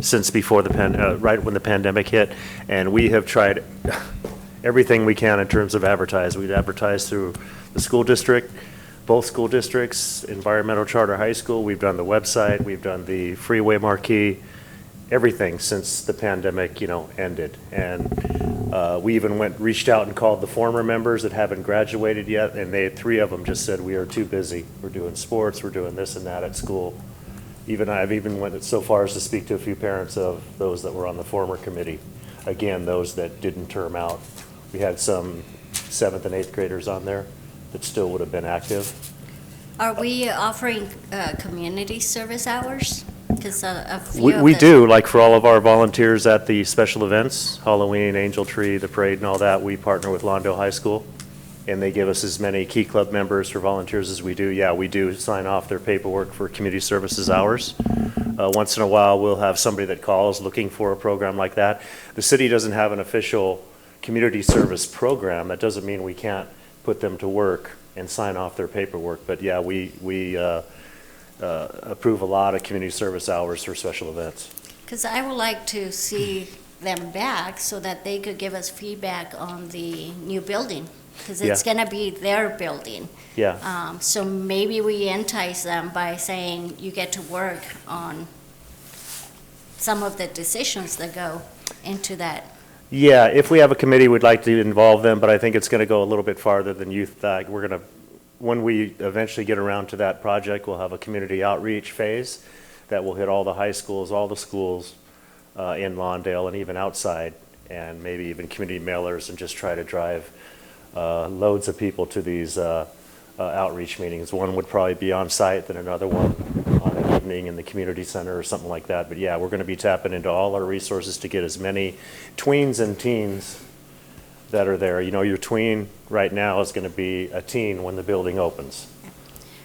[SPEAKER 6] since before right when the pandemic hit, and we have tried everything we can in terms of advertise. We'd advertise through the school district, both school districts, Environmental Charter High School. We've done the website, we've done the freeway marquee, everything since the pandemic, ended. And we even reached out and called the former members that haven't graduated yet, and 3 of them just said, we are too busy. We're doing sports, we're doing this and that at school. I've even went so far as to speak to a few parents of those that were on the former committee. Again, those that didn't term out. We had some 7th and 8th graders on there that still would have been active.
[SPEAKER 3] Are we offering community service hours? Because a few
[SPEAKER 6] We
[SPEAKER 3] of the-
[SPEAKER 6] do, like for all of our volunteers at the special events, Halloween, Angel Tree, the parade and all that, we partner with Lawndale High School. and they give us as many Key Club members or volunteers as we do, yeah, we do sign off their paperwork for community services hours. Once in a while, we'll have somebody that calls looking for a program like that. The city doesn't have an official community service program. That doesn't mean we can't put them to work and sign off their paperwork. But yeah, we approve a lot of community service hours for special events.
[SPEAKER 3] Because I would like to see them back so that they could give us feedback on the new building, because it's
[SPEAKER 6] Yeah.
[SPEAKER 3] going to be their building.
[SPEAKER 6] Yeah.
[SPEAKER 3] So maybe we entice them by saying you get to work on some of the decisions that go into that.
[SPEAKER 6] Yeah, if we have a committee, we'd like to involve them, but I think it's going to go a little bit farther than youth. We're going to, when we eventually get around to that project, we'll have a community outreach phase that will hit all the high schools, all the schools in Lawndale, and even outside, and maybe even community mailers, and just try to drive loads of people to these outreach meetings. One would probably be on site, then another one on an evening in the community center or something like that. But yeah, we're going to be tapping into all our resources to get as many tweens and teens that are there. You know, your tween right now is going to be a teen when the building opens.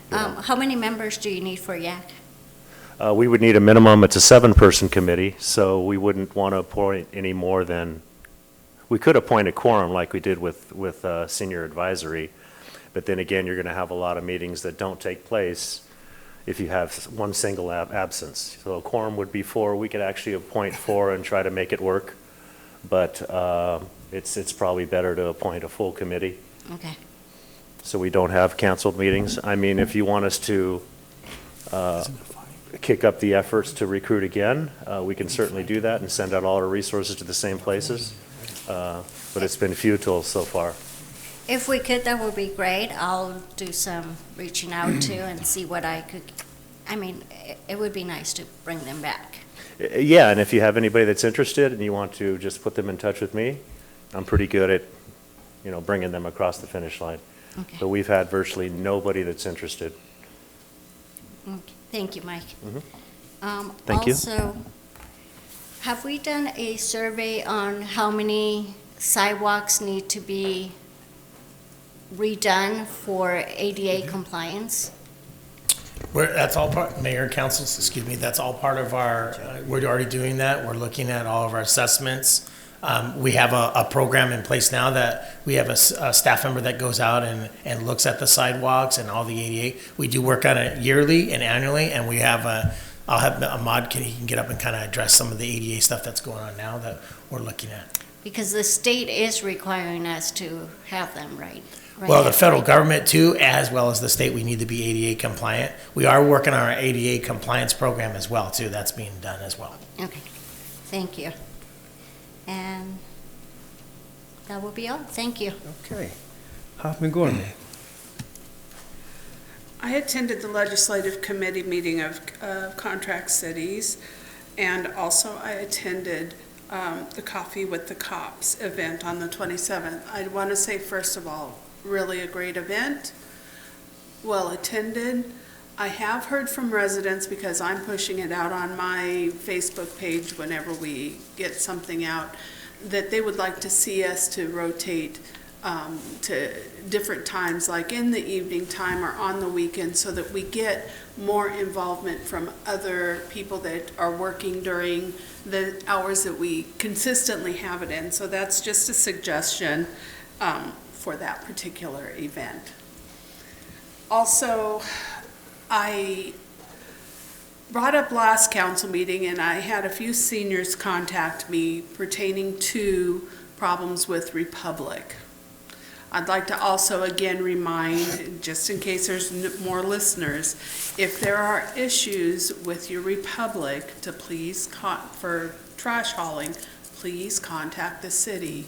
[SPEAKER 3] How many members do you need for YAC?
[SPEAKER 6] We would need a minimum, it's a 7-person committee, so we wouldn't want to appoint any more than, we could appoint a quorum like we did with senior advisory, but then again, you're going to have a lot of meetings that don't take place if you have one single absence. So a quorum would be 4, we could actually appoint 4 and try to make it work, but it's probably better to appoint a full committee.
[SPEAKER 3] Okay.
[SPEAKER 6] So we don't have canceled meetings. I mean, if you want us to kick up the efforts to recruit again, we can certainly do that and send out all our resources to the same places, but it's been futile so far.
[SPEAKER 3] If we could, that would be great. I'll do some reaching out to and see what I could, I mean, it would be nice to bring them back.
[SPEAKER 6] Yeah, and if you have anybody that's interested and you want to just put them in touch with me, I'm pretty good at, you know, bringing them across the finish line.
[SPEAKER 3] Okay.
[SPEAKER 6] But we've had virtually nobody that's interested.
[SPEAKER 3] Okay. Thank you, Mike.
[SPEAKER 6] Thank you.
[SPEAKER 3] Also, have we done a survey on how many sidewalks need to be redone for ADA compliance?
[SPEAKER 14] That's all part, Mayor and Council, excuse me, that's all part of our, we're already doing that. We're looking at all of our assessments. We have a program in place now that we have a staff member that goes out and looks at the sidewalks and all the ADA. We do work on it yearly and annually, and we have I'll have Ahmad, he can get up and kind of address some of the ADA stuff that's going on now that we're looking at.
[SPEAKER 3] Because the state is requiring us to have them, right?
[SPEAKER 14] Well, the federal government too, as well as the state, we need to be ADA compliant. We are working on our ADA compliance program as well too. That's being done as well.
[SPEAKER 3] Okay, thank you. And that will be all. Thank you.
[SPEAKER 1] Okay. Hoffman Gorman.
[SPEAKER 7] I attended the legislative committee meeting of Contract Cities, and also I attended the Coffee with the Cops event on the 27th. I want to say, first of all, really a great event, well attended. I have heard from residents, because I'm pushing it out on my Facebook page whenever we get something out, that they would like to see us to rotate to different times, like in the evening time or on the weekend, so that we get more involvement from other people that are working during the hours that we consistently have it in. So that's just a suggestion for that particular event. Also, I brought up last council meeting, and I had a few seniors contact me pertaining to problems with Republic. I'd like to also again remind, just in case there's more listeners, if there are issues with your Republic, to please, for trash hauling, please contact the city.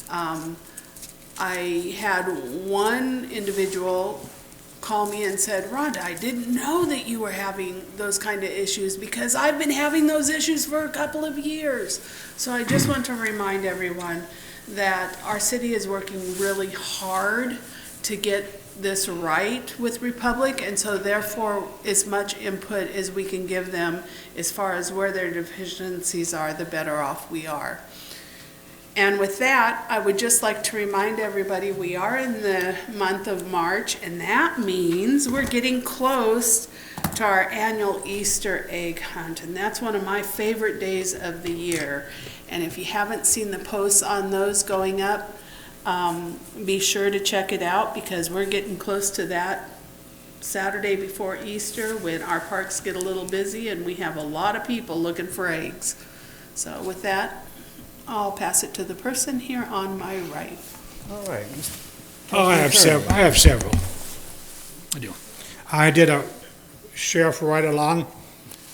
[SPEAKER 7] I had one individual call me and said, Rhonda, I didn't know that you were having those kind of issues, because I've been having those issues for a couple of years. So I just want to remind everyone that our city is working really hard to get this right with Republic, and so therefore as much input as we can give them as far as where their deficiencies are, the better off we are. And with that, I would just like to remind everybody, we are in the month of March, and that means we're getting close to our annual Easter egg hunt, and that's one of my favorite days of the year. And if you haven't seen the posts on those going up, be sure to check it out, because we're getting close to that Saturday before Easter, when our parks get a little busy and we have a lot of people looking for eggs. So with that, I'll pass it to the person here on my right.
[SPEAKER 1] All right.
[SPEAKER 8] Oh, I have several. I do. I did a sheriff ride-along.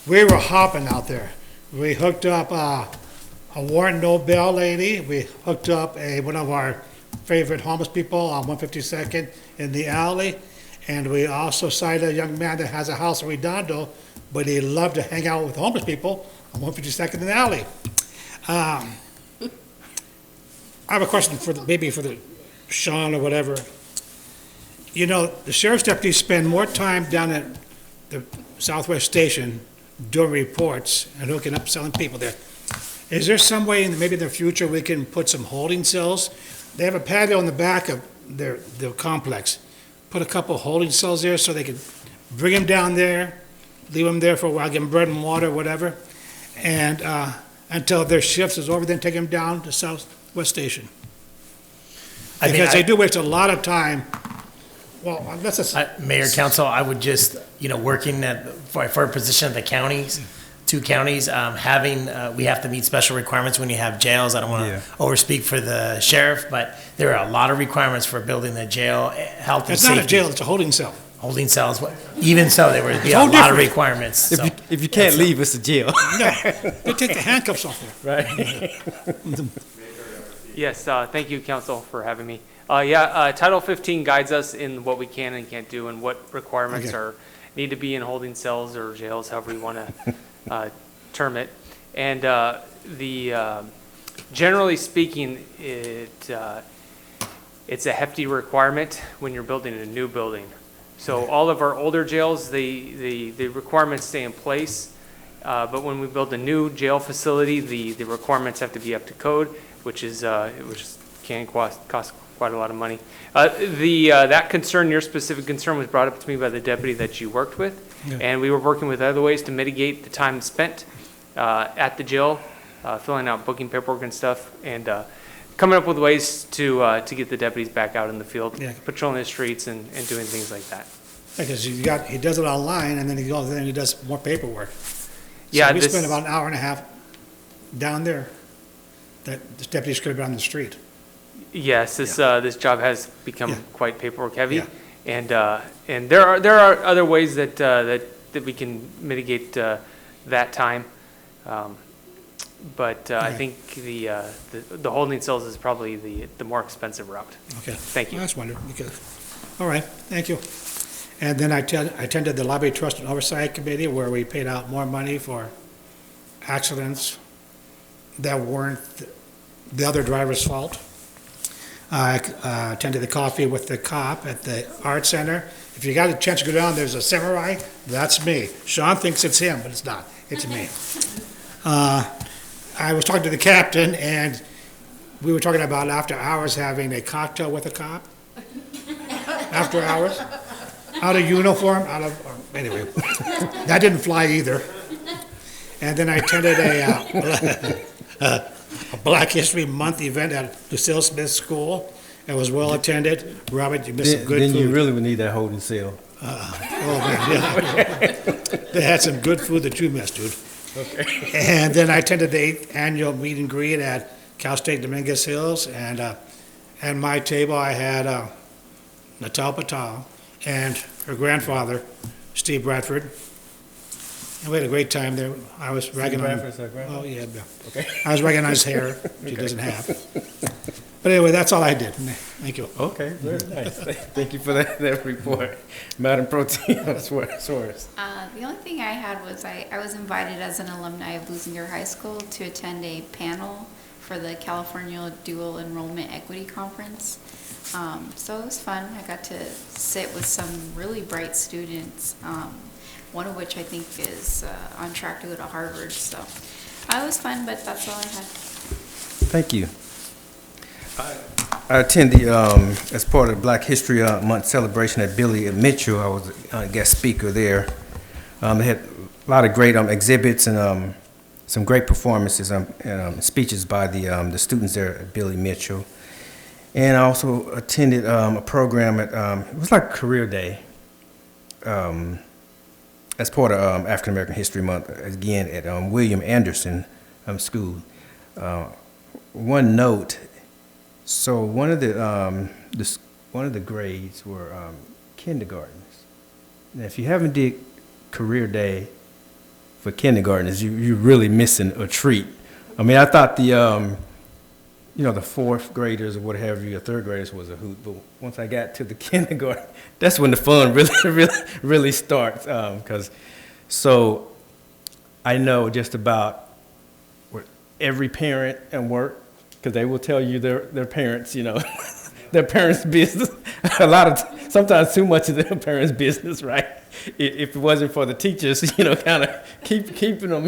[SPEAKER 8] We were hopping out there. We hooked up a Warren Nobel lady. We hooked up one of our favorite homeless people on 152nd in the alley. And we also sighted a young man that has a house in Redondo, but he loved to hang out with homeless people on 152nd in the alley. I have a question for maybe for Sean or whatever. You know, the sheriff's deputies spend more time down at the Southwest Station doing reports and hooking up, selling people there. Is there some way maybe in the future we can put some holding cells? They have a patio in the back of their complex. Put a couple holding cells there so they can bring them down there, leave them there for a while, give them bread and water, whatever, and until their shifts is over, then take them down to Southwest Station. Because they do waste a lot of time. Well, that's just...
[SPEAKER 14] Mayor, council, I would just, working for a position at the counties, 2 counties, we have to meet special requirements when you have jails. I don't want to overspeak for the sheriff, but there are a lot of requirements for building the jail, health and
[SPEAKER 8] It's
[SPEAKER 14] safety.
[SPEAKER 8] not a jail, it's a holding cell.
[SPEAKER 14] Holding cells, even so, there would be a lot of requirements. So.
[SPEAKER 1] If you can't leave, it's a jail.
[SPEAKER 8] No, they take the handcuffs off there.
[SPEAKER 1] Right.
[SPEAKER 10] Yes, thank you, council, for having me. Title 15 guides us in what we can and can't do and what requirements need to be in holding cells or jails, however you want to term it. And generally speaking, it's a hefty requirement when you're building a new building. So all of our older jails, the requirements stay in place. But when we build a new jail facility, the requirements have to be up to code, which can cost quite a lot of money. That concern, your specific concern, was brought up to me by the deputy that you worked with, and we were working with other ways to mitigate the time spent at the jail, filling out booking paperwork and stuff, and coming up with ways to get the deputies back out in the field, patrolling the streets and doing things like that.
[SPEAKER 8] Because he does it online, and then he goes in and he does more paperwork.
[SPEAKER 10] Yeah,
[SPEAKER 8] so we spent about an hour and a half down there that the deputies could have been on the street.
[SPEAKER 10] Yes, this job has become quite paperwork heavy, and there are other ways that we can mitigate that time, but I think the holding cells is probably the more expensive route.
[SPEAKER 8] Okay,
[SPEAKER 10] thank you.
[SPEAKER 8] Well, I just wondered because. All right, thank you. And then I attended the Lobby Trust and Oversight Committee, where we paid out more money for accidents that weren't the other driver's fault. I attended the coffee with the cop at the Art Center. If you got a chance to go down, there's a samurai. That's me. Sean thinks it's him, but it's not. It's me. I was talking to the captain, and we were talking about after hours having a cocktail with a cop. After hours. Out of uniform, anyway. That didn't fly either. And then I attended a Black History Month event at Lucille Smith School. It was well attended. Robert, you missed some good food.
[SPEAKER 1] Then you really would need that holding cell.
[SPEAKER 8] They had some good food that you missed, dude.
[SPEAKER 1] Okay.
[SPEAKER 8] And then I attended the 8th annual meet and greet at Cal State Dominguez Hills. And at my table, I had Natal Patel and her grandfather, Steve Bradford. And we had a great time there. I was ragging on. Oh, yeah.
[SPEAKER 1] Okay.
[SPEAKER 8] I was ragging on his hair, which he doesn't have. But anyway, that's all I did. Thank you.
[SPEAKER 1] Okay, very nice. Thank you for that report. Madam Pro Tem Suarez.
[SPEAKER 12] The only thing I had was I was invited as an alumni of Bluesinger High School to attend a panel for the California Dual Enrollment Equity Conference. So it was fun. I got to sit with some really bright students, one of which I think is on track to go to Harvard. So it was fun, but that's all I had.
[SPEAKER 1] Thank you. I attended, as part of the Black History Month celebration at Billy Mitchell. I was a guest speaker there. They had a lot of great exhibits and some great performances and speeches by the students there at Billy Mitchell. And I also attended a program at, it was like Career Day, as part of African American History Month, again at William Anderson School. One note, so one of the grades were kindergartens. Now, if you haven't did Career Day for kindergartners, you're really missing a treat. I mean, I thought the the fourth graders or what have you, or third graders was a hoot, but once I got to the kindergarten, that's when the fun really starts. So I know just about what every parent and work, because they will tell you their parents, their parents' business. Sometimes too much of their parents' business, right? If it wasn't for the teachers, kind of keeping them,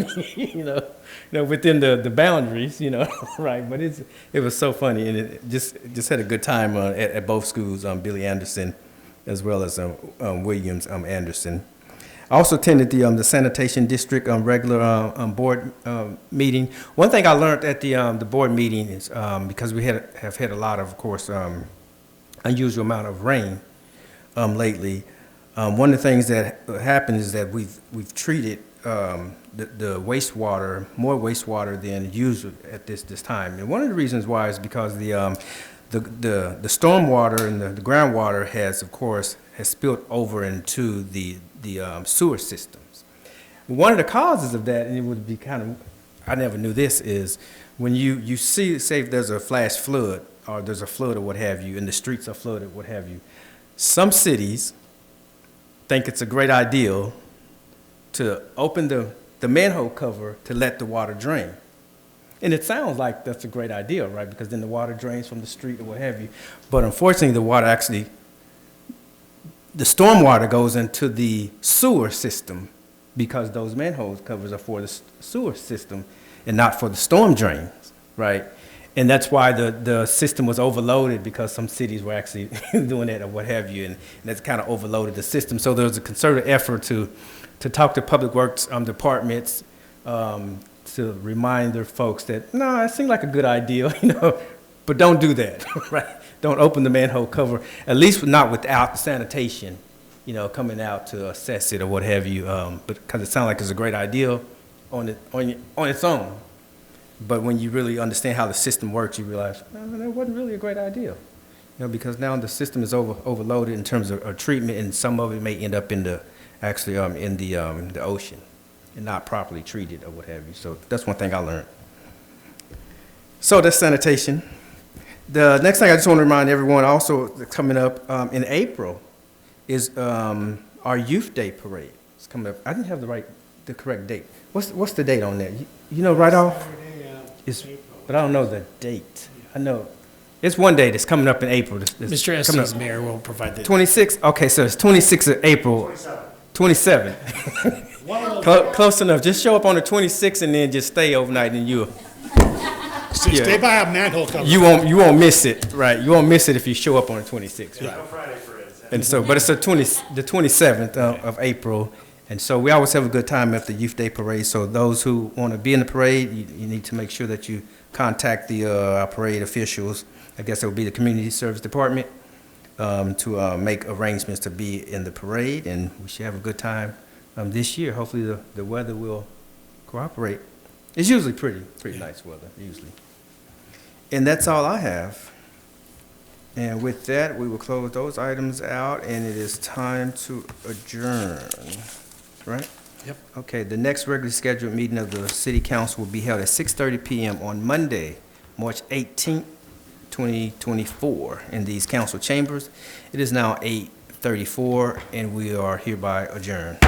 [SPEAKER 1] within the boundaries, right? But it was so funny, and it just had a good time at both schools, Billy Anderson, as well as Williams Anderson. I also attended the sanitation district regular board meeting. One thing I learned at the board meeting is because we have had a lot of course, unusual amount of rain lately. One of the things that happened is that we've treated the wastewater, more wastewater than usual at this time. And one of the reasons why is because the storm water and the groundwater has spilled over into the sewer systems. One of the causes of that, and it would be I never knew this, is when you see, say if there's a flash flood or there's a flood or what have you, and the streets are flooded, what have you, some cities think it's a great idea to open the manhole cover to let the water drain. And it sounds like that's a great idea, right? Because then the water drains from the street or what have you. But unfortunately, the storm water goes into the sewer system because those manhole covers are for the sewer system and not for the storm drains, right? And that's why the system was overloaded, because some cities were actually doing that or what have you, and that's kind of overloaded the system. So there was a concerted effort to talk to public works departments to remind their folks that, no, it seemed like a good idea, but don't do that, right? Don't open the manhole cover, at least not without sanitation, coming out to assess it or what have you, but because it sounds like it's a great idea on its own. But when you really understand how the system works, you realize, no, that wasn't really a great idea. Because now the system is overloaded in terms of treatment, and some of it may end up in the ocean and not properly treated or what have you. So that's one thing I learned. So that's sanitation. The next thing I just want to remind everyone also coming up in April is our Youth Day parade. It's coming up. I didn't have the correct date. What's the date on that? Right off? But I don't know the date. I know it's one day that's coming up in April.
[SPEAKER 14] Mr. Estes, Mayor, will provide the
[SPEAKER 1] 26th. Okay, so it's 26th of April. 27. Close enough. Just show up on the 26th and then just stay overnight, and you.
[SPEAKER 8] Stay by a manhole cover.
[SPEAKER 1] You won't miss it, right? You won't miss it if you show up on the 26th, right?
[SPEAKER 8] No Friday for it.
[SPEAKER 1] And so, but it's the 27th of April. And so we always have a good time at the Youth Day Parade. So those who want to be in the parade, you need to make sure that you contact our parade officials. I guess it would be the Community Service Department to make arrangements to be in the parade. And we should have a good time this year. Hopefully the weather will cooperate. It's usually pretty nice weather, usually. And that's all I have. And with that, we will close those items out, and it is time to adjourn. Right?
[SPEAKER 14] Yep.
[SPEAKER 1] Okay, the next regularly scheduled meeting of the City Council will be held at 6:30 p.m. on Monday, March 18th, 2024, in these council chambers. It is now 8:34, and we are hereby adjourned.